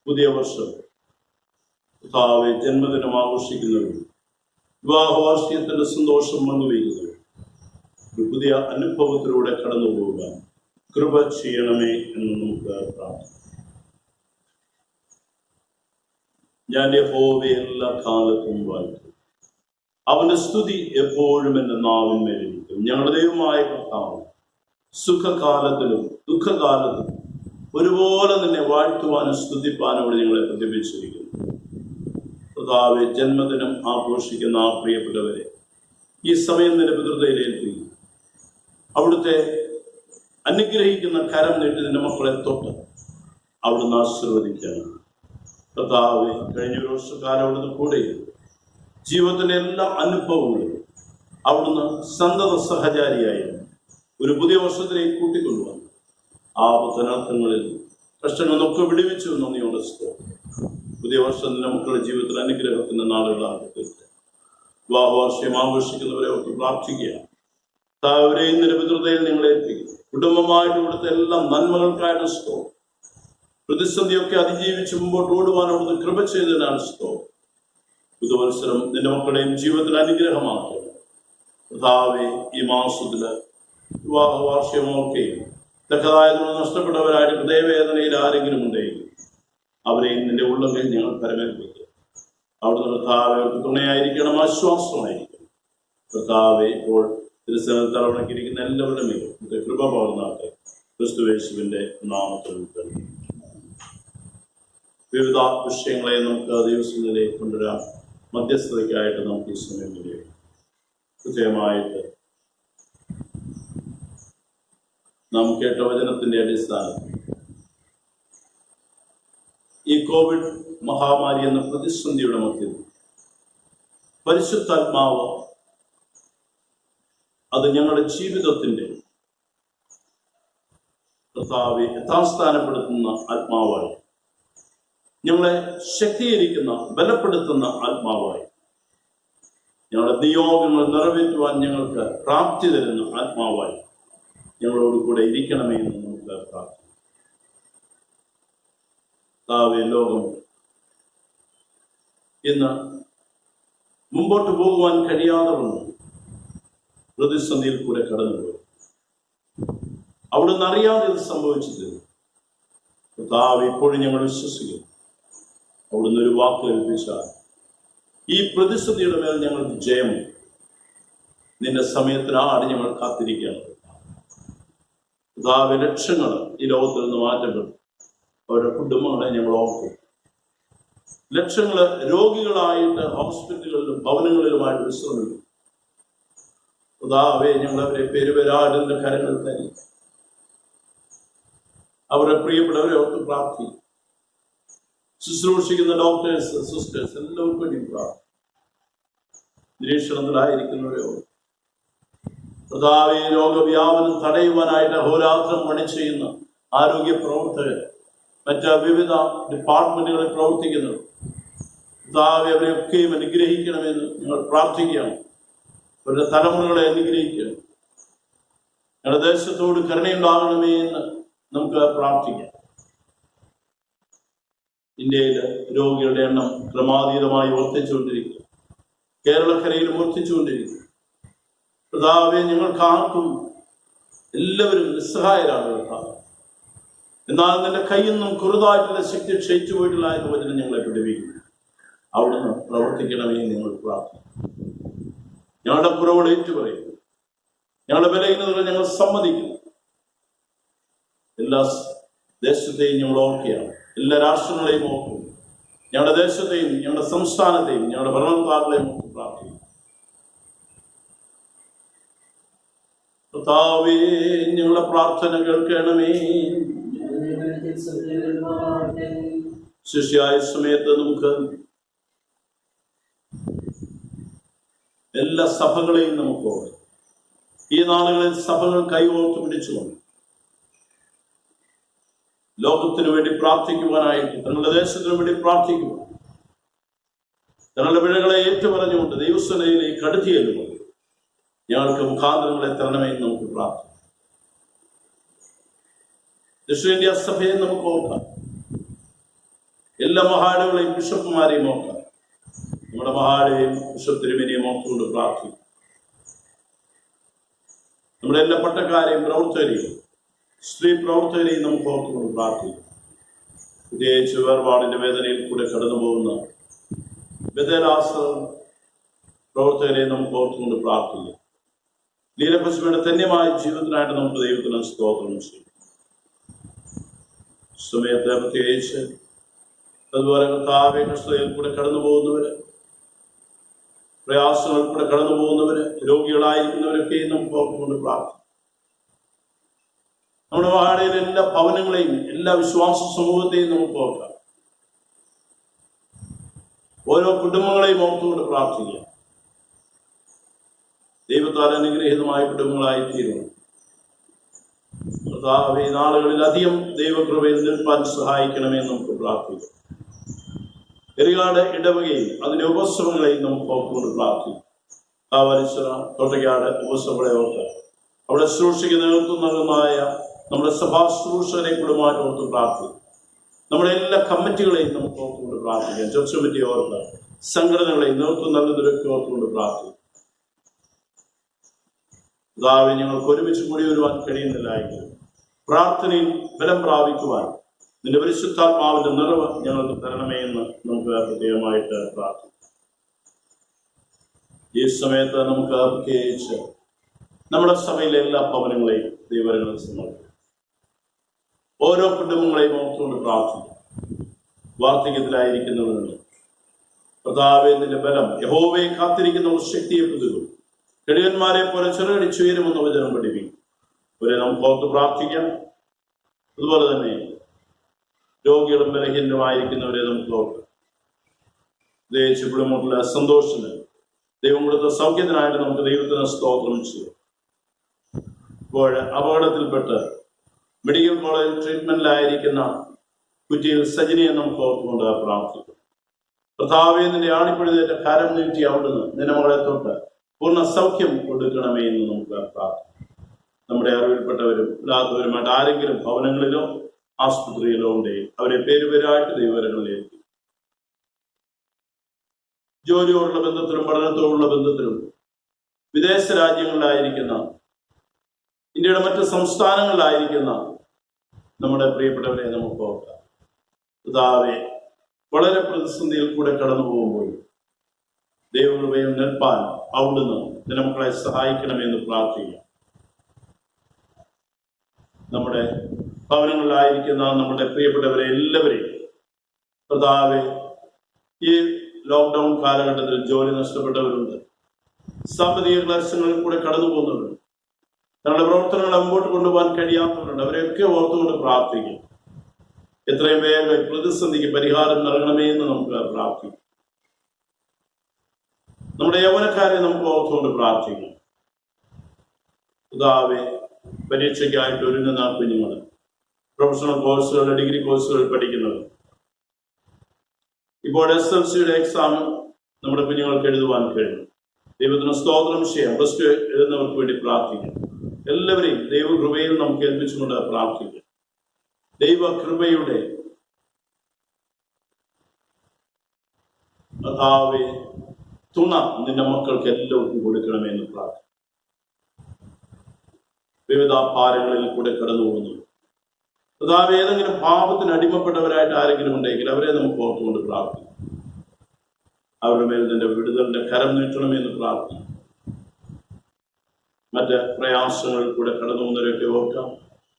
പുതിയ വർഷം കർത്താവെ ജന്മദിനം ആഘോഷിക്കുന്നവരും വിവാഹവാർഷികത്തിന്റെ സന്തോഷം പങ്കുവയ്ക്കുന്നവരും ഒരു പുതിയ അനുഭവത്തിലൂടെ കടന്നു പോകാൻ കൃപ ചെയ്യണമേ എന്ന് നമുക്ക് പ്രാർത്ഥിക്കാം. ഞാൻ യഹോവയെ എല്ലാ കാലത്തും വാഴ്ത്തും, അവന്റെ സ്തുതി എപ്പോഴും എൻ്റെ നാവിന്മേലിരിക്കും. ഞങ്ങളുടെ ദൈവമായ കർത്താവ് സുഖകാലത്തിലും ദുഃഖകാലത്തിലും ഒരുപോലെ നിന്നെ വാഴ്ത്തുവാനും സ്തുതിപ്പാനും ഇവിടെ ഞങ്ങളെ പ്രതിപിച്ചിരിക്കുന്നു. കർത്താവെ, ജന്മദിനം ആഘോഷിക്കുന്ന ആ പ്രിയപ്പെട്ടവരെ ഈ സമയം നിന്റെ പിതൃതയിലേൽപ്പിക്കുന്നു. അവിടുത്തെ അനുഗ്രഹിക്കുന്ന കരം നീട്ടി നിന്റെ മക്കളെ തൊട്ട് അവിടുന്ന് ആശീർവദിക്കണം. കർത്താവെ, കഴിഞ്ഞ ഒരു വർഷക്കാലം അവിടുന്ന് കൂടെ ജീവിതത്തിൻ്റെ എല്ലാ അനുഭവങ്ങളും അവിടുന്ന് സന്തത സഹചാരിയായി ഒരു പുതിയ വർഷത്തിലേക്ക് കൂട്ടിക്കൊണ്ടുവന്നു. ആപത്തനർത്ഥങ്ങളിൽ കഷ്ടങ്ങളൊക്കെ വിടുവിച്ചു നന്ദിയോടെ സ്തോത്രം. പുതിയ വർഷം നിന്റെ മക്കളുടെ ജീവിതത്തിൽ അനുഗ്രഹത്തിന്റെ നാളുകളാകട്ടെ. വിവാഹവാർഷികം ആഘോഷിക്കുന്നവരെ ഒക്കെ പ്രാർത്ഥിക്കുക. അവരെയും നിന്റെ പിതൃതയിൽ നിങ്ങളെ ഏൽപ്പിക്കുന്നു. കുടുംബമായിട്ട് ഇവിടുത്തെ എല്ലാം നന്മകൾക്കായിട്ട് സ്തോത്രം. പ്രതിസന്ധിയൊക്കെ അതിജീവിച്ച് മുമ്പോട്ട് ഓടുവാൻ അവിടുന്ന് കൃപ ചെയ്തതിനാണ് സ്തോത്രം. പുതുവത്സരം നിന്റെ മക്കളുടെയും ജീവിതത്തിൽ അനുഗ്രഹമാക്കുക. കർത്താവേ, ഈ മാസത്തില് വിവാഹ വാർഷികമൊക്കെയും തക്കതായതുകൊണ്ട് നഷ്ടപ്പെട്ടവരായിട്ട് ഹൃദയവേദനയിൽ ആരെങ്കിലും ഉണ്ടെങ്കിൽ അവരെയും നിന്റെ ഉള്ളങ്ങളിൽ ഞങ്ങൾ പരമേൽപ്പിക്കുക. അവിടുന്ന് കർത്താവെ അവർക്ക് തുണയായിരിക്കണം, ആശ്വാസമായിരിക്കണം. കർത്താവെ, ഇപ്പോൾ തിരുസനത്തിൽ തലവണക്കിരിക്കുന്ന എല്ലാവരുടെ മേലും കൃപ പകർന്നാട്ടെ. ക്രിസ്തുയേശുവിന്റെ നാമത്തിൽ തന്നെ വിവിധ വിഷയങ്ങളെ നമുക്ക് ദിവസങ്ങളിലേക്ക് കൊണ്ടുവരാം. മധ്യസ്ഥതയ്ക്കായിട്ട് നമുക്ക് ഈ സമയം വിനിയോഗിക്കാം. കൃത്യമായിട്ട് നാം കേട്ട വചനത്തിന്റെ അടിസ്ഥാനത്തിൽ ഈ കോവിഡ് മഹാമാരി എന്ന പ്രതിസന്ധിയുടെ മധ്യത്തിൽ പരിശുദ്ധാത്മാവ് അത് ഞങ്ങളുടെ ജീവിതത്തിന്റെ കർത്താവെ യഥാസ്ഥാനപ്പെടുത്തുന്ന ആത്മാവായി, ഞങ്ങളെ ശക്തീകരിക്കുന്ന ബലപ്പെടുത്തുന്ന ആത്മാവായി, ഞങ്ങളുടെ നിയോഗങ്ങൾ നിറവേറ്റുവാൻ ഞങ്ങൾക്ക് പ്രാപ്തി തരുന്ന ആത്മാവായി ഞങ്ങളോട് കൂടെ ഇരിക്കണമേ എന്ന് നമുക്ക് പ്രാർത്ഥിക്കാം. ലോകം ഇന്ന് മുമ്പോട്ട് പോകുവാൻ കഴിയാതെ വന്നു പ്രതിസന്ധിയിൽ കൂടെ കടന്നുപോയി. അവിടുന്ന് അറിയാതെ ഇത് സംഭവിച്ചത് ഇപ്പോഴും ഞങ്ങൾ വിശ്വസിക്കുന്നു. അവിടുന്ന് ഒരു വാക്ക് കൽപ്പിച്ചാൽ ഈ പ്രതിസന്ധിയുടെ മേൽ ഞങ്ങൾക്ക് ജയമുണ്ട്. നിന്റെ സമയത്തിനാണ് ഞങ്ങൾ കാത്തിരിക്കുകയാണ്. ലക്ഷങ്ങൾ ഈ ലോകത്തിൽ നിന്ന് മാറ്റപ്പെടും. അവരുടെ കുടുംബങ്ങളെ ഞങ്ങൾ ഓർക്കും. ലക്ഷങ്ങള് രോഗികളായിട്ട് ഹോസ്പിറ്റലുകളിലും ഭവനങ്ങളിലുമായിട്ട് വിശ്രമിക്കും. ഞങ്ങൾ അവരെ പെരുവരാടിന്റെ കരങ്ങൾ തരി. അവരെ പ്രിയപ്പെട്ടവരെ ഓർത്ത് പ്രാർത്ഥിക്കും. ശുശ്രൂഷിക്കുന്ന ഡോക്ടേഴ്സ്, സിസ്റ്റേഴ്സ് എല്ലാവർക്കും വേണ്ടി പ്രാർത്ഥിക്കും. നിരീക്ഷണത്തിലായിരിക്കുന്നവരെ ഓർത്ത് രോഗവ്യാപനം തടയുവാനായിട്ട് അഹോരാത്രം പണി ചെയ്യുന്ന ആരോഗ്യ പ്രവർത്തകർ, മറ്റ് വിവിധ ഡിപ്പാർട്ട്മെന്റുകളിൽ പ്രവർത്തിക്കുന്നത് അവരെയൊക്കെയും അനുഗ്രഹിക്കണമെന്ന് ഞങ്ങൾ പ്രാർത്ഥിക്കുകയാണ്. അവരുടെ തലമുറകളെ അനുഗ്രഹിക്കണം. ഞങ്ങളുടെ ദേശത്തോട് കരുണയുണ്ടാകണമേ എന്ന് നമുക്ക് പ്രാർത്ഥിക്കാം. ഇന്ത്യയിൽ രോഗികളുടെ എണ്ണം ക്രമാതീതമായി വർദ്ധിച്ചുകൊണ്ടിരിക്കുക. കേരളക്കരയിലും വർദ്ധിച്ചുകൊണ്ടിരിക്കുക. ഞങ്ങൾക്ക് ആർക്കും എല്ലാവരും നിസ്സഹായരാണ്. എന്നാൽ നിന്റെ കയ്യിൽ നിന്നും കുറുതായിട്ടുള്ള ശക്തി ക്ഷയിച്ചു പോയിട്ടുള്ള വചനം ഞങ്ങളെ പിടിപ്പിക്കുന്നു. അവിടുന്ന് പ്രവർത്തിക്കണമേ നിങ്ങൾ പ്രാർത്ഥിക്കും. ഞങ്ങളുടെ കുറവുകൾ ഏറ്റുപറയുന്നു. ഞങ്ങളുടെ ബലഹീനതകൾ ഞങ്ങൾ സമ്മതിക്കുന്നു. എല്ലാ ദേശത്തെയും ഞങ്ങൾ ഓർക്കുകയാണ്. എല്ലാ രാഷ്ട്രങ്ങളെയും ഓർക്കും. ഞങ്ങളുടെ ദേശത്തെയും ഞങ്ങളുടെ സംസ്ഥാനത്തെയും ഞങ്ങളുടെ ഭരണക്കാരുടെയും ഓർത്ത് പ്രാർത്ഥിക്കുന്നു. കർത്താവേ, ഞങ്ങളുടെ പ്രാർത്ഥന കേൾക്കണമേ. ശിഷ്യായ സമയത്ത് നമുക്ക് എല്ലാ സഭകളെയും നമുക്ക് ഓർക്കാം. ഈ നാളുകളിൽ സഭകൾ കൈകോർത്ത് പിടിച്ചുകൊണ്ട് ലോകത്തിനു വേണ്ടി പ്രാർത്ഥിക്കുവാനായിട്ട്, തങ്ങളുടെ ദേശത്തിനു വേണ്ടി പ്രാർത്ഥിക്കുവാൻ, തങ്ങളുടെ പിഴകളെ ഏറ്റുപറഞ്ഞുകൊണ്ട് ദൈവസേനയിലേക്ക് അടുത്തിയെല്ലുകൊണ്ട് ഞങ്ങൾക്ക് മുഖാന്തരങ്ങളെ തരണമെന്ന് നമുക്ക് പ്രാർത്ഥിക്കാം. ദക്ഷിണേന്ത്യ സഭയെ നമുക്ക് ഓർക്കാം. എല്ലാ മഹാടുകളെയും ബിഷപ്പുമാരെയും ഓർക്കാം. നമ്മുടെ മഹാടെയും ബിഷപ്പ് തിരുമേനിയും ഓർത്തുകൊണ്ട് പ്രാർത്ഥിക്കും. നമ്മുടെ എല്ലാ പട്ടക്കാരെയും പ്രവർത്തകരെയും സ്ത്രീ പ്രവർത്തകരെയും നമുക്ക് ഓർത്തുകൊണ്ട് പ്രാർത്ഥിക്കും. പ്രത്യേകിച്ച് വേർപാടിന്റെ വേദനയിൽ കൂടെ കടന്നു പോകുന്ന ബദലാസ പ്രവർത്തകരെ നമുക്ക് ഓർത്തുകൊണ്ട് പ്രാർത്ഥിക്കും. ലീലപശുവിന്റെ ധന്യമായ ജീവിതത്തിനായിട്ട് നമുക്ക് ദൈവത്തിന് സ്തോത്രം ചെയ്യും. സമയത്ത് പ്രത്യേകിച്ച് അതുപോലെ കർത്താവേ കഷ്ടതയിൽ കൂടെ കടന്നു പോകുന്നവര്, പ്രയാസങ്ങളിൽ കൂടെ കടന്നു പോകുന്നവര്, രോഗികളായിരിക്കുന്നവരൊക്കെയും നമുക്ക് ഓർത്തുകൊണ്ട് പ്രാർത്ഥിക്കും. നമ്മുടെ വാടകയിലെ എല്ലാ ഭവനങ്ങളെയും എല്ലാ വിശ്വാസ സമൂഹത്തെയും നമുക്ക് ഓർക്കാം. ഓരോ കുടുംബങ്ങളെയും ഓർത്തുകൊണ്ട് പ്രാർത്ഥിക്കുക. ദൈവത്താൽ അനുഗ്രഹീതമായ കുടുംബങ്ങളായി തീരുന്നു. കർത്താവേ, നാളുകളിൽ അധികം ദൈവകൃപയിൽ നിൽപ്പാൻ സഹായിക്കണമെന്ന് നമുക്ക് പ്രാർത്ഥിക്കാം. എറിയാട് ഇടവകയും അതിന്റെ ഉപസവങ്ങളെയും നമുക്ക് ഓർത്തുകൊണ്ട് പ്രാർത്ഥിക്കും. കാവലിശ്വര തോട്ടയ്ക്കാട് ഉപസവങ്ങളെ ഓർത്ത് അവിടെ ശുശ്രൂഷയ്ക്ക് നേതൃത്വം നൽകുന്നതായ നമ്മുടെ സഭാ ശുശ്രൂഷകരെ കുടുംബമായിട്ട് ഓർത്ത് പ്രാർത്ഥിക്കും. നമ്മുടെ എല്ലാ കമ്മിറ്റികളെയും നമുക്ക് ഓർത്തുകൊണ്ട് പ്രാർത്ഥിക്കാം. ചർച്ച കമ്മിറ്റി ഓർത്ത്, സംഘടനകളെയും നേതൃത്വം നൽകുന്നവരൊക്കെ ഓർത്തുകൊണ്ട് പ്രാർത്ഥിക്കും. കർത്താവേ, ഞങ്ങൾക്ക് ഒരുമിച്ച് കൂടി വരുവാൻ കഴിയുന്നില്ല എങ്കിൽ പ്രാർത്ഥനയിൽ ബലം പ്രാപിക്കുവാൻ നിന്റെ പരിശുദ്ധാത്മാവിന്റെ നിറവ് ഞങ്ങൾക്ക് തരണമേ എന്ന് നമുക്ക് പ്രത്യേകമായിട്ട് പ്രാർത്ഥിക്കാം. ഈ സമയത്ത് നമുക്ക് പ്രത്യേകിച്ച് നമ്മുടെ സഭയിലെ എല്ലാ ഭവനങ്ങളെയും ദൈവങ്ങൾ സമർപ്പിക്കും. ഓരോ കുടുംബങ്ങളെയും ഓർത്തുകൊണ്ട് പ്രാർത്ഥിക്കും. വാർദ്ധക്യത്തിലായിരിക്കുന്നവരുണ്ട്, കർത്താവേ നിന്റെ ബലം യഹോവയെ കാത്തിരിക്കുന്നവർ ശക്തിയെ പുതുക്കും, കെടിയന്മാരെ പോലെ ചിറകടിച്ചുയരുമെന്ന വചനം പഠിപ്പിക്കും. അവരെ നമുക്ക് ഓർത്ത് പ്രാർത്ഥിക്കാം. അതുപോലെ തന്നെ രോഗികളും ബലഹീനരുമായിരിക്കുന്നവരെ നമുക്ക് ഓർക്കാം. പ്രത്യേകിച്ച് കുടുംബത്തിലെ സന്തോഷത്തിന് ദൈവം കൊടുത്ത സൗഖ്യത്തിനായിട്ട് നമുക്ക് ദൈവത്തിന് സ്തോത്രം ചെയ്യാം. ഇപ്പോൾ അപകടത്തിൽപ്പെട്ട് മെഡിക്കൽ കോളേജ് ട്രീറ്റ്മെന്റിലായിരിക്കുന്ന കുറ്റിയിൽ സജിനിയെ നമുക്ക് ഓർത്തുകൊണ്ട് പ്രാർത്ഥിക്കും. കർത്താവേ, നിന്റെ ആണിപ്പഴുതേറ്റ കരം നീട്ടി അവിടുന്ന് നിന്റെ മകളെ തൊട്ട് പൂർണ്ണ സൗഖ്യം കൊടുക്കണമേ എന്ന് നമുക്ക് പ്രാർത്ഥിക്കാം. നമ്മുടെ അറിവിൽപ്പെട്ടവരും ഇല്ലാത്തവരുമായിട്ട് ആരെങ്കിലും ഭവനങ്ങളിലോ ആസ്പത്രിയിലോ ഉണ്ടെങ്കിൽ അവരെ പേരുപേരായിട്ട് ദൈവങ്ങളിലേക്ക് ജോലിയോടുള്ള ബന്ധത്തിലും പഠനത്തോടുള്ള ബന്ധത്തിലും വിദേശ രാജ്യങ്ങളിലായിരിക്കുന്ന, ഇന്ത്യയുടെ മറ്റ് സംസ്ഥാനങ്ങളിലായിരിക്കുന്ന നമ്മുടെ പ്രിയപ്പെട്ടവരെ നമുക്ക് ഓർക്കാം. കർത്താവേ, വളരെ പ്രതിസന്ധിയിൽ കൂടെ കടന്നു പോകുമ്പോൾ ദൈവകൃപയിൽ നിൽപ്പാൻ അവിടുന്ന് നിന്റെ മക്കളെ സഹായിക്കണമെന്ന് പ്രാർത്ഥിക്കാം. നമ്മുടെ ഭവനങ്ങളിലായിരിക്കുന്ന നമ്മുടെ പ്രിയപ്പെട്ടവരെ എല്ലാവരെയും കർത്താവേ, ഈ ലോക്ക്ഡൗൺ കാലഘട്ടത്തിൽ ജോലി നഷ്ടപ്പെട്ടവരുണ്ട്, സാമ്പത്തിക ക്ലേശങ്ങളിൽ കൂടെ കടന്നു പോകുന്നവരുണ്ട്, തങ്ങളുടെ പ്രവർത്തനങ്ങൾ മുമ്പോട്ട് കൊണ്ടുപോകാൻ കഴിയാത്തവരുണ്ട്. അവരെയൊക്കെ ഓർത്തുകൊണ്ട് പ്രാർത്ഥിക്കും. എത്രയും വേഗം പ്രതിസന്ധിക്ക് പരിഹാരം നൽകണമേ എന്ന് നമുക്ക് പ്രാർത്ഥിക്കാം. നമ്മുടെ യൗവനക്കാരെ നമുക്ക് ഓർത്തുകൊണ്ട് പ്രാർത്ഥിക്കാം. കർത്താവേ, പരീക്ഷയ്ക്കായിട്ട് ഒരുങ്ങുന്ന കുഞ്ഞുങ്ങൾ, പ്രൊഫഷണൽ കോഴ്സുകൾ, ഡിഗ്രി കോഴ്സുകൾ പഠിക്കുന്നത്, ഇപ്പോൾ SLCയുടെ എക്സാം നമ്മുടെ കുഞ്ഞുങ്ങൾക്ക് എഴുതുവാൻ കഴിയും. ദൈവത്തിന് സ്തോത്രം ചെയ്യാം. പ്ലസ് ടു എഴുതുന്നവർക്ക് വേണ്ടി പ്രാർത്ഥിക്കാം. എല്ലാവരെയും ദൈവകൃപയിൽ നമുക്ക് ഏൽപ്പിച്ചുകൊണ്ട് പ്രാർത്ഥിക്കാം. ദൈവകൃപയുടെ കർത്താവേ തുണ നിന്റെ മക്കൾക്ക് എല്ലാവർക്കും കൊടുക്കണമെന്ന് പ്രാർത്ഥിക്കും. വിവിധ ഭാരങ്ങളിൽ കൂടെ കടന്നു പോകുന്നു കർത്താവേ, ഏതെങ്കിലും പാപത്തിന് അടിമപ്പെട്ടവരായിട്ട് ആരെങ്കിലും ഉണ്ടെങ്കിൽ അവരെ നമുക്ക് ഓർത്തുകൊണ്ട് പ്രാർത്ഥിക്കും. അവരുടെ മേൽ നിന്റെ വിടുതലിന്റെ കരം നീട്ടണമെന്ന് പ്രാർത്ഥിക്കും. മറ്റ് പ്രയാസങ്ങളിൽ കൂടെ കടന്നു പോകുന്നവരൊക്കെ ഓർക്കാം.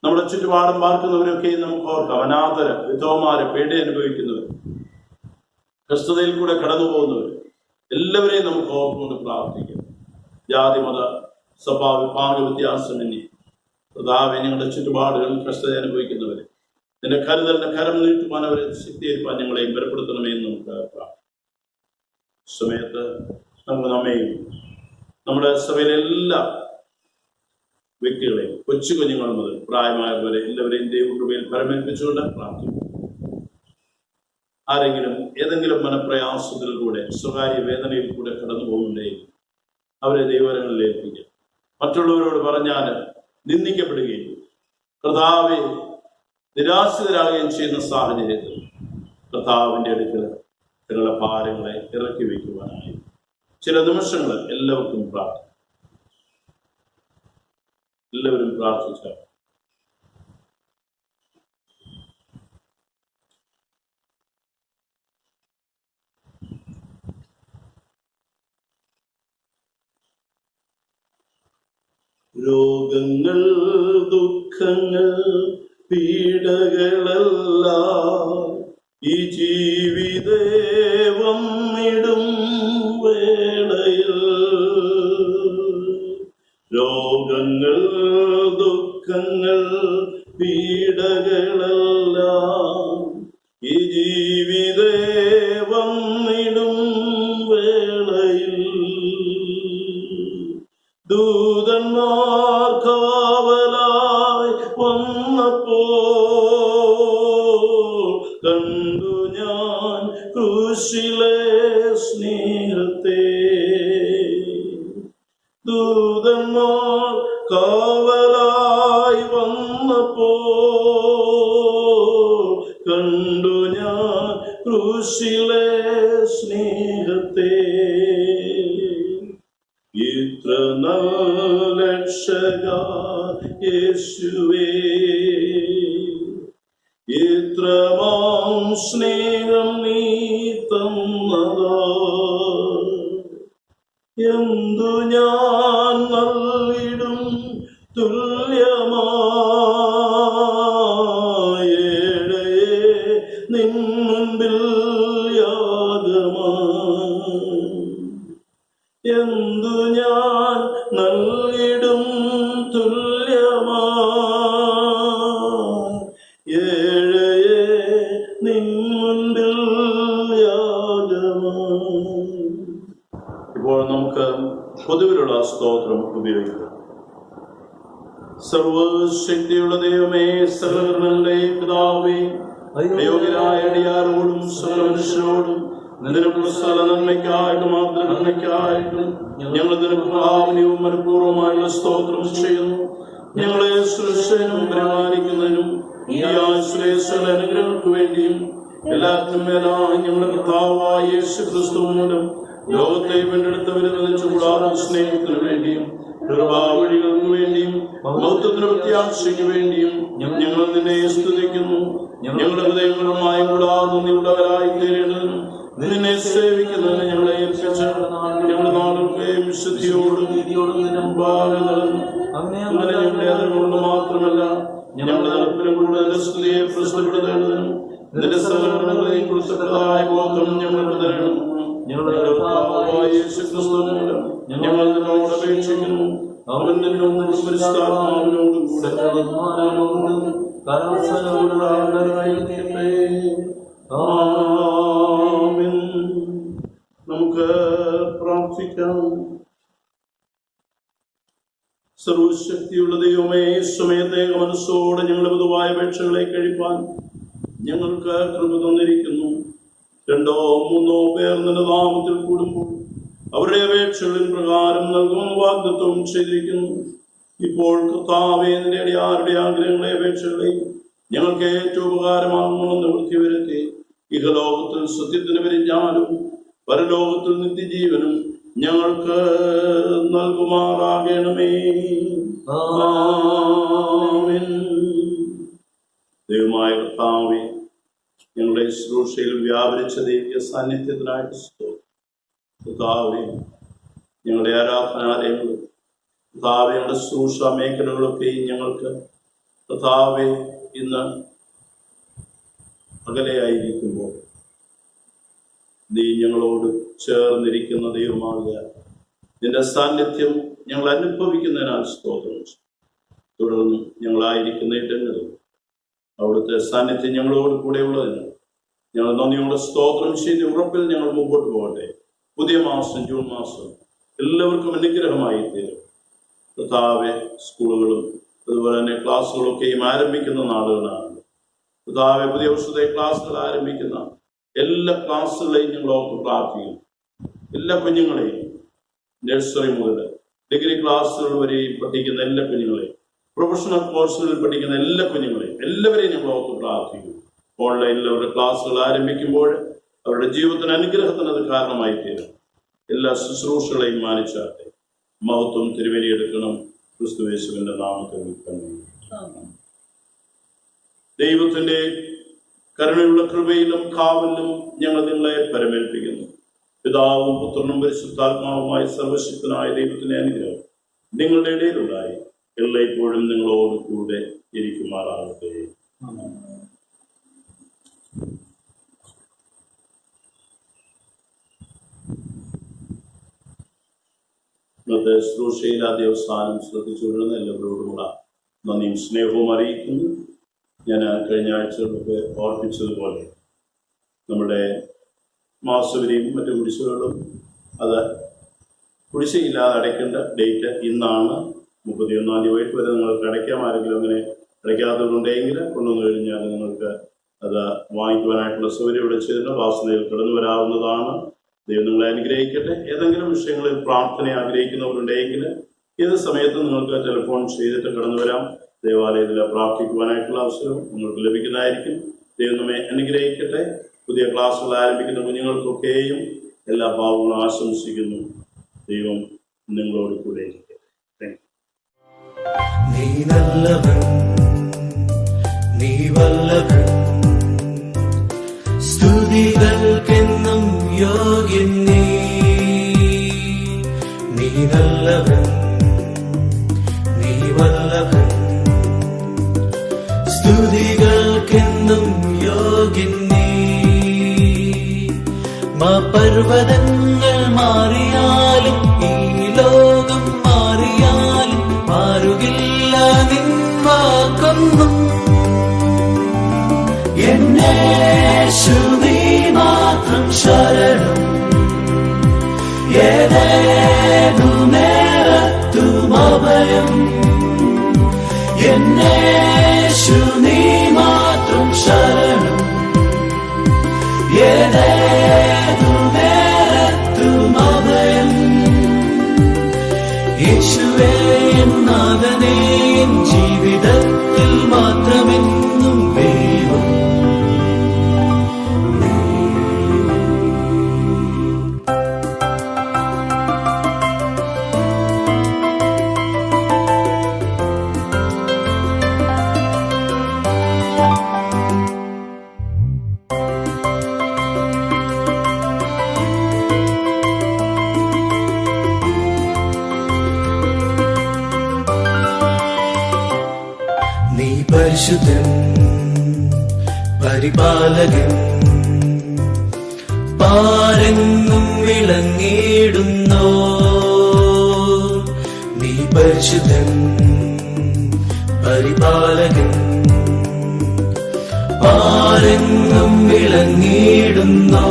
നമ്മുടെ ചുറ്റുപാടും പാർക്കുന്നവരൊക്കെയും നമുക്ക് ഓർക്കാം. അനാഥര്, വിധവമാര്, പേടി അനുഭവിക്കുന്നവർ, കഷ്ടതയിൽ കൂടെ കടന്നു പോകുന്നവർ എല്ലാവരെയും നമുക്ക് ഓർത്തുകൊണ്ട് പ്രാർത്ഥിക്കാം. ജാതി മത സഭാ വിഭാഗ വ്യത്യാസമെന്നി കർത്താവേ, ഞങ്ങളുടെ ചുറ്റുപാടുകളിൽ കഷ്ടത അനുഭവിക്കുന്നവരെ നിന്റെ കരുതലിന്റെ കരം നീട്ടുവാൻ അവരെ ശക്തിയേൽപ്പാൻ ഞങ്ങളെയും ബലപ്പെടുത്തണമെന്ന് നമുക്ക് പ്രാർത്ഥിക്കാം. സമയത്ത് നമുക്ക് നമ്മയും നമ്മുടെ സഭയിലെ എല്ലാ വ്യക്തികളെയും, കൊച്ചു കുഞ്ഞുങ്ങൾ മുതൽ പ്രായമായവരെ എല്ലാവരെയും ദൈവകൃപയിൽ പരമേൽപ്പിച്ചുകൊണ്ട് പ്രാർത്ഥിക്കും. ആരെങ്കിലും ഏതെങ്കിലും മനപ്രയാസത്തിൽ കൂടെ, സ്വകാര്യ വേദനയിൽ കൂടെ കടന്നു പോകുന്നുണ്ടെങ്കിൽ അവരെ ദൈവങ്ങളിൽ ഏൽപ്പിക്കുക. മറ്റുള്ളവരോട് പറഞ്ഞാൽ നിന്ദിക്കപ്പെടുകയും കർത്താവെ നിരാശിതരാകുകയും ചെയ്യുന്ന സാഹചര്യത്തിൽ കർത്താവിൻ്റെ അടുക്കൽ ഞങ്ങളുടെ ഭാരങ്ങളെ ഇറക്കി വയ്ക്കുവാനായി ചില നിമിഷങ്ങൾ എല്ലാവർക്കും പ്രാർത്ഥിക്കും. എല്ലാവരും പ്രാർത്ഥിച്ചാൽ രോഗങ്ങൾ ദുഃഖങ്ങൾ പീഡകളെല്ലാം ഈ ജീവിതേ വന്നിടും വേളയിൽ രോഗങ്ങൾ ദുഃഖങ്ങൾ പീഡകളെല്ലാം ഈ ജീവിതേ വന്നിടും വേളയിൽ ദൂതന്മാർ കാവലായി വന്നപ്പോൾ കണ്ടു ഞാൻ ക്രൂശിലെ സ്നേഹത്തെ ദൂതന്മാർ കാവലായി വന്നപ്പോൾ കണ്ടു ഞാൻ ക്രൂശിലെ സ്നേഹത്തെ ഇത്ര നല്ല രക്ഷക യേശുവേ ഇത്രമാം സ്നേഹം നീ തന്നതാ എന്തു ഞാൻ നൽകിടും തുല്യമായേഴയെ നിൻ മുൻപിൽ യാഗമായി എന്തു ഞാൻ നൽകിടും തുല്യമായി ഏഴയെ നിൻ മുൻപിൽ യാഗമായി. ഇപ്പോൾ നമുക്ക് പൊതുവിലുള്ള സ്തോത്രം ഉപയോഗിക്കാം. സർവശക്തിയുള്ള ദൈവമേ, സകലങ്ങളുടെ പിതാവേ, അയോഗ്യരായ അടിയാരോടും സകല മനുഷ്യരോടും നിനക്കുള്ള സകല നന്മയ്ക്കായിട്ടും മാതൃനന്മയ്ക്കായിട്ടും ഞങ്ങൾ നിനക്ക് ഭാവനയും മനഃപൂർവ്വമായുള്ള സ്തോത്രം ചെയ്യുന്നു. ഞങ്ങളെ സുരക്ഷനും പരിപാലിക്കുന്നതിനും ഈ ആയുസ്സിലെ സകല അനുഗ്രഹങ്ങൾക്ക് വേണ്ടിയും എല്ലാത്തിനും മേലായി ഞങ്ങളുടെ കർത്താവായ യേശു ക്രിസ്തു മൂലം ലോകത്തെ വീണ്ടെടുത്തവരെ ചൂടാറുന്ന സ്നേഹത്തിനു വേണ്ടിയും കൃപാവഴികൾക്ക് വേണ്ടിയും മഹത്വത്തിന് പ്രത്യാശയ്ക്ക് വേണ്ടിയും ഞങ്ങൾ നിന്നെ സ്തുതിക്കുന്നു. ഞങ്ങളുടെ ഹൃദയങ്ങളുമായി കൂടാതെ നന്ദിയുള്ളവരായി തീരേണ്ടതിനും നിന്നെ സേവിക്കുന്നതിന് ഞങ്ങളെ ഏൽപ്പിച്ച ഞങ്ങളുടെ നാടുകളെ വിശുദ്ധിയോടും നീതിയോടും അങ്ങനെ ഞങ്ങളുടെ അതിർകൊണ്ട് മാത്രമല്ല ഞങ്ങളുടെ നടപ്പിലും കൂടുതൽ സ്തുതിയെ പ്രസ്തുതപ്പെടുത്തേണ്ടതിനും നിന്റെ സഹകരണങ്ങളെയും കുറിച്ചതായ ബോധം ഞങ്ങൾക്ക് തരണം. ഞങ്ങളുടെ ഞങ്ങൾ നിന്നോട് അപേക്ഷിക്കുന്നു. അവൻ നിന്നോട് പരിശുദ്ധാത്മാവിനോട് നമുക്ക് പ്രാർത്ഥിക്കാം. സർവശക്തിയുള്ള ദൈവമേ, സമയത്തെ മനസ്സോടെ ഞങ്ങളുടെ പൊതുവായ അപേക്ഷകളെ കഴിപ്പാൻ ഞങ്ങൾക്ക് കൃപ തന്നിരിക്കുന്നു. 2 or 3 പേർ നിന്റെ നാമത്തിൽ കൂടുമ്പോൾ അവരുടെ അപേക്ഷകളിൻ പ്രകാരം നൽകുമെന്ന് വാഗ്ദത്തവും ചെയ്തിരിക്കുന്നു. ഇപ്പോൾ കർത്താവേ, നിന്റെ അടിയാരുടെ ആഗ്രഹങ്ങളെ അപേക്ഷകളെ ഞങ്ങൾക്ക് ഏറ്റവും ഉപകാരമാകുമെന്ന് നിവൃത്തി വരുത്തി ഇഹലോകത്തിൽ സത്യത്തിന് പരിജ്ഞാനവും പരലോകത്തിൽ നിത്യജീവനും ഞങ്ങൾക്ക് നൽകുമാറാകണമേ. ആമേൻ. ദൈവമായ കർത്താവേ, ഞങ്ങളുടെ ശുശ്രൂഷയിൽ വ്യാപരിച്ച ദൈവിക സാന്നിധ്യത്തിനായിട്ട് കർത്താവേ, ഞങ്ങളുടെ ആരാധനാലയങ്ങളും കർത്താവേ, ഞങ്ങളുടെ ശുശ്രൂഷ മേഖലകളൊക്കെയും ഞങ്ങൾക്ക് കർത്താവേ ഇന്ന് അകലെയായിരിക്കുമ്പോൾ നീ ഞങ്ങളോട് ചേർന്നിരിക്കുന്ന ദൈവമാകുക. നിന്റെ സാന്നിധ്യം ഞങ്ങൾ അനുഭവിക്കുന്നതിനാൽ സ്തോത്രം. തുടർന്ന് ഞങ്ങളായിരിക്കുന്ന ഇടങ്ങളിൽ അവിടുത്തെ സാന്നിധ്യം ഞങ്ങളോട് കൂടെ ഉള്ളതിനാൽ ഞങ്ങൾ നന്ദിയോടെ സ്തോത്രം ചെയ്ത് ഉറപ്പിൽ ഞങ്ങൾ മുമ്പോട്ട് പോകട്ടെ. പുതിയ മാസം, ജൂൺ മാസം എല്ലാവർക്കും അനുഗ്രഹമായി തീരും. കർത്താവെ, സ്കൂളുകളും അതുപോലെ തന്നെ ക്ലാസ്സുകളൊക്കെയും ആരംഭിക്കുന്ന നാളുകളാണ്. കർത്താവെ, പുതിയ വർഷത്തെ ക്ലാസ്സുകൾ ആരംഭിക്കുന്ന എല്ലാ ക്ലാസ്സുകളെയും ഞങ്ങൾ ഓർത്ത് പ്രാർത്ഥിക്കുന്നു. എല്ലാ കുഞ്ഞുങ്ങളെയും നഴ്സറി മുതൽ ഡിഗ്രി ക്ലാസ്സുകൾ വരെയും പഠിക്കുന്ന എല്ലാ കുഞ്ഞുങ്ങളെയും, പ്രൊഫഷണൽ കോഴ്സുകളിൽ പഠിക്കുന്ന എല്ലാ കുഞ്ഞുങ്ങളെയും എല്ലാവരെയും ഞങ്ങൾ ഓർത്ത് പ്രാർത്ഥിക്കുന്നു. ഓൺലൈനിൽ അവരുടെ ക്ലാസ്സുകൾ ആരംഭിക്കുമ്പോൾ അവരുടെ ജീവിതത്തിന് അനുഗ്രഹത്തിന് അത് കാരണമായി തീരും. എല്ലാ ശുശ്രൂഷകളെയും മാനിച്ചാട്ടെ. മഹത്വം തിരുവനിയെടുക്കണം. ക്രിസ്തുയേശുവിന്റെ നാമത്തിൽ തന്നെ. ദൈവത്തിന്റെ കരുണയുള്ള കൃപയിലും കാവലിലും ഞങ്ങൾ നിങ്ങളെ പരമേൽപ്പിക്കുന്നു. പിതാവും പുത്രനും പരിശുദ്ധാത്മാവുമായ സർവശക്തനായ ദൈവത്തിന്റെ അനുഗ്രഹം നിങ്ങളുടെ ഇടയിലുണ്ടായി എല്ലായ്പ്പോഴും നിങ്ങളോട് കൂടെ ഇരിക്കുമാറാകട്ടെ. ഇന്നത്തെ ശുശ്രൂഷയിൽ ആദ്യ അവസാനം ശ്രദ്ധിച്ചുകൊള്ളുന്ന എല്ലാവരോടുമുള്ള നന്ദിയും സ്നേഹവും അറിയിക്കുന്നു. ഞാൻ കഴിഞ്ഞ ആഴ്ചകളൊക്കെ ഓർപ്പിച്ചതുപോലെ നമ്മുടെ മാസവരിയും മറ്റു കുടിശ്ശികകളും അത് കുടിശ്ശികയില്ലാതെ അടയ്ക്കേണ്ട ഡേറ്റ് ഇന്നാണ്. 31-ാം തീയതി വൈകിട്ട് വരെ നിങ്ങൾക്ക് അടയ്ക്കാം. ആരെങ്കിലും അങ്ങനെ അടയ്ക്കാത്തതുണ്ടെങ്കിൽ കൊണ്ടുവന്നു കഴിഞ്ഞാൽ നിങ്ങൾക്ക് അത് വാങ്ങിക്കുവാനായിട്ടുള്ള സൗകര്യം ഇവിടെ ചെയ്തിട്ട് വാസനയിൽ കടന്നു വരാവുന്നതാണ്. ദൈവം നിങ്ങളെ അനുഗ്രഹിക്കട്ടെ. ഏതെങ്കിലും വിഷയങ്ങളിൽ പ്രാർത്ഥന ആഗ്രഹിക്കുന്നവരുണ്ടെങ്കിൽ ഏത് സമയത്തും നിങ്ങൾക്ക് ടെലിഫോൺ ചെയ്തിട്ട് കടന്നു വരാം. ദേവാലയത്തിൽ പ്രാർത്ഥിക്കുവാനായിട്ടുള്ള അവസരം നിങ്ങൾക്ക് ലഭിക്കുന്നതായിരിക്കും. ദൈവം നമ്മെ അനുഗ്രഹിക്കട്ടെ. പുതിയ ക്ലാസ്സുകൾ ആരംഭിക്കുന്ന കുഞ്ഞുങ്ങൾക്കൊക്കെയും എല്ലാ ഭാവങ്ങളും ആശംസിക്കുന്നു. ദൈവം നിങ്ങളോട് കൂടെ ഇരിക്കട്ടെ. നീ നല്ലവൻ, നീ വല്ലഭൻ, സ്തുതികൾക്കെന്നും യോഗ്യൻ നീ. നീ നല്ലവൻ, നീ വല്ലഭൻ, സ്തുതികൾക്കെന്നും യോഗ്യൻ നീ. പർവ്വതങ്ങൾ മാറിയാലും ഈ ലോകം മാറിയാലും മാറുകില്ല നിൻ വാക്കൊന്നും. എന്നേശു നീ മാത്രം ശരണം, ഏതേതു നേരത്തും അഭയം. എന്നേശു നീ മാത്രം ശരണം, ഏതേതു നേരത്തും അഭയം. യേശുവേ നാഥനേ, ജീവിതത്തിൽ മാത്രമെന്നും ദൈവം. നീ പരിശുദ്ധൻ, പരിപാലകൻ, പാരെങ്ങും വിളങ്ങിയിടുന്നോ. നീ പരിശുദ്ധൻ, പരിപാലകൻ, പാരെങ്ങും വിളങ്ങിയിടുന്നോ.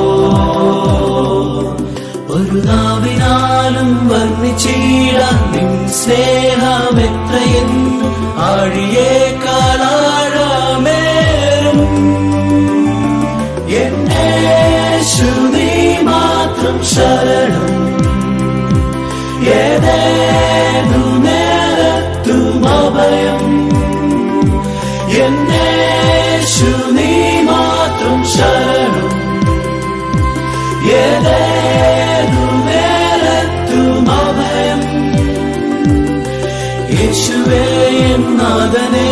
ഒരു നാവിനാലും വർണ്ണിച്ചിടാൻ നിൻ സ്നേഹം എത്രയെന്ന്, ആഴിയേക്കാളാഴമേറും. എന്നേശു നീ മാത്രം ശരണം, ഏതേതു നേരത്തും അഭയം. എന്നേശു നീ മാത്രം ശരണം, ഏതേതു നേരത്തും അഭയം. യേശുവേ നാഥനേ,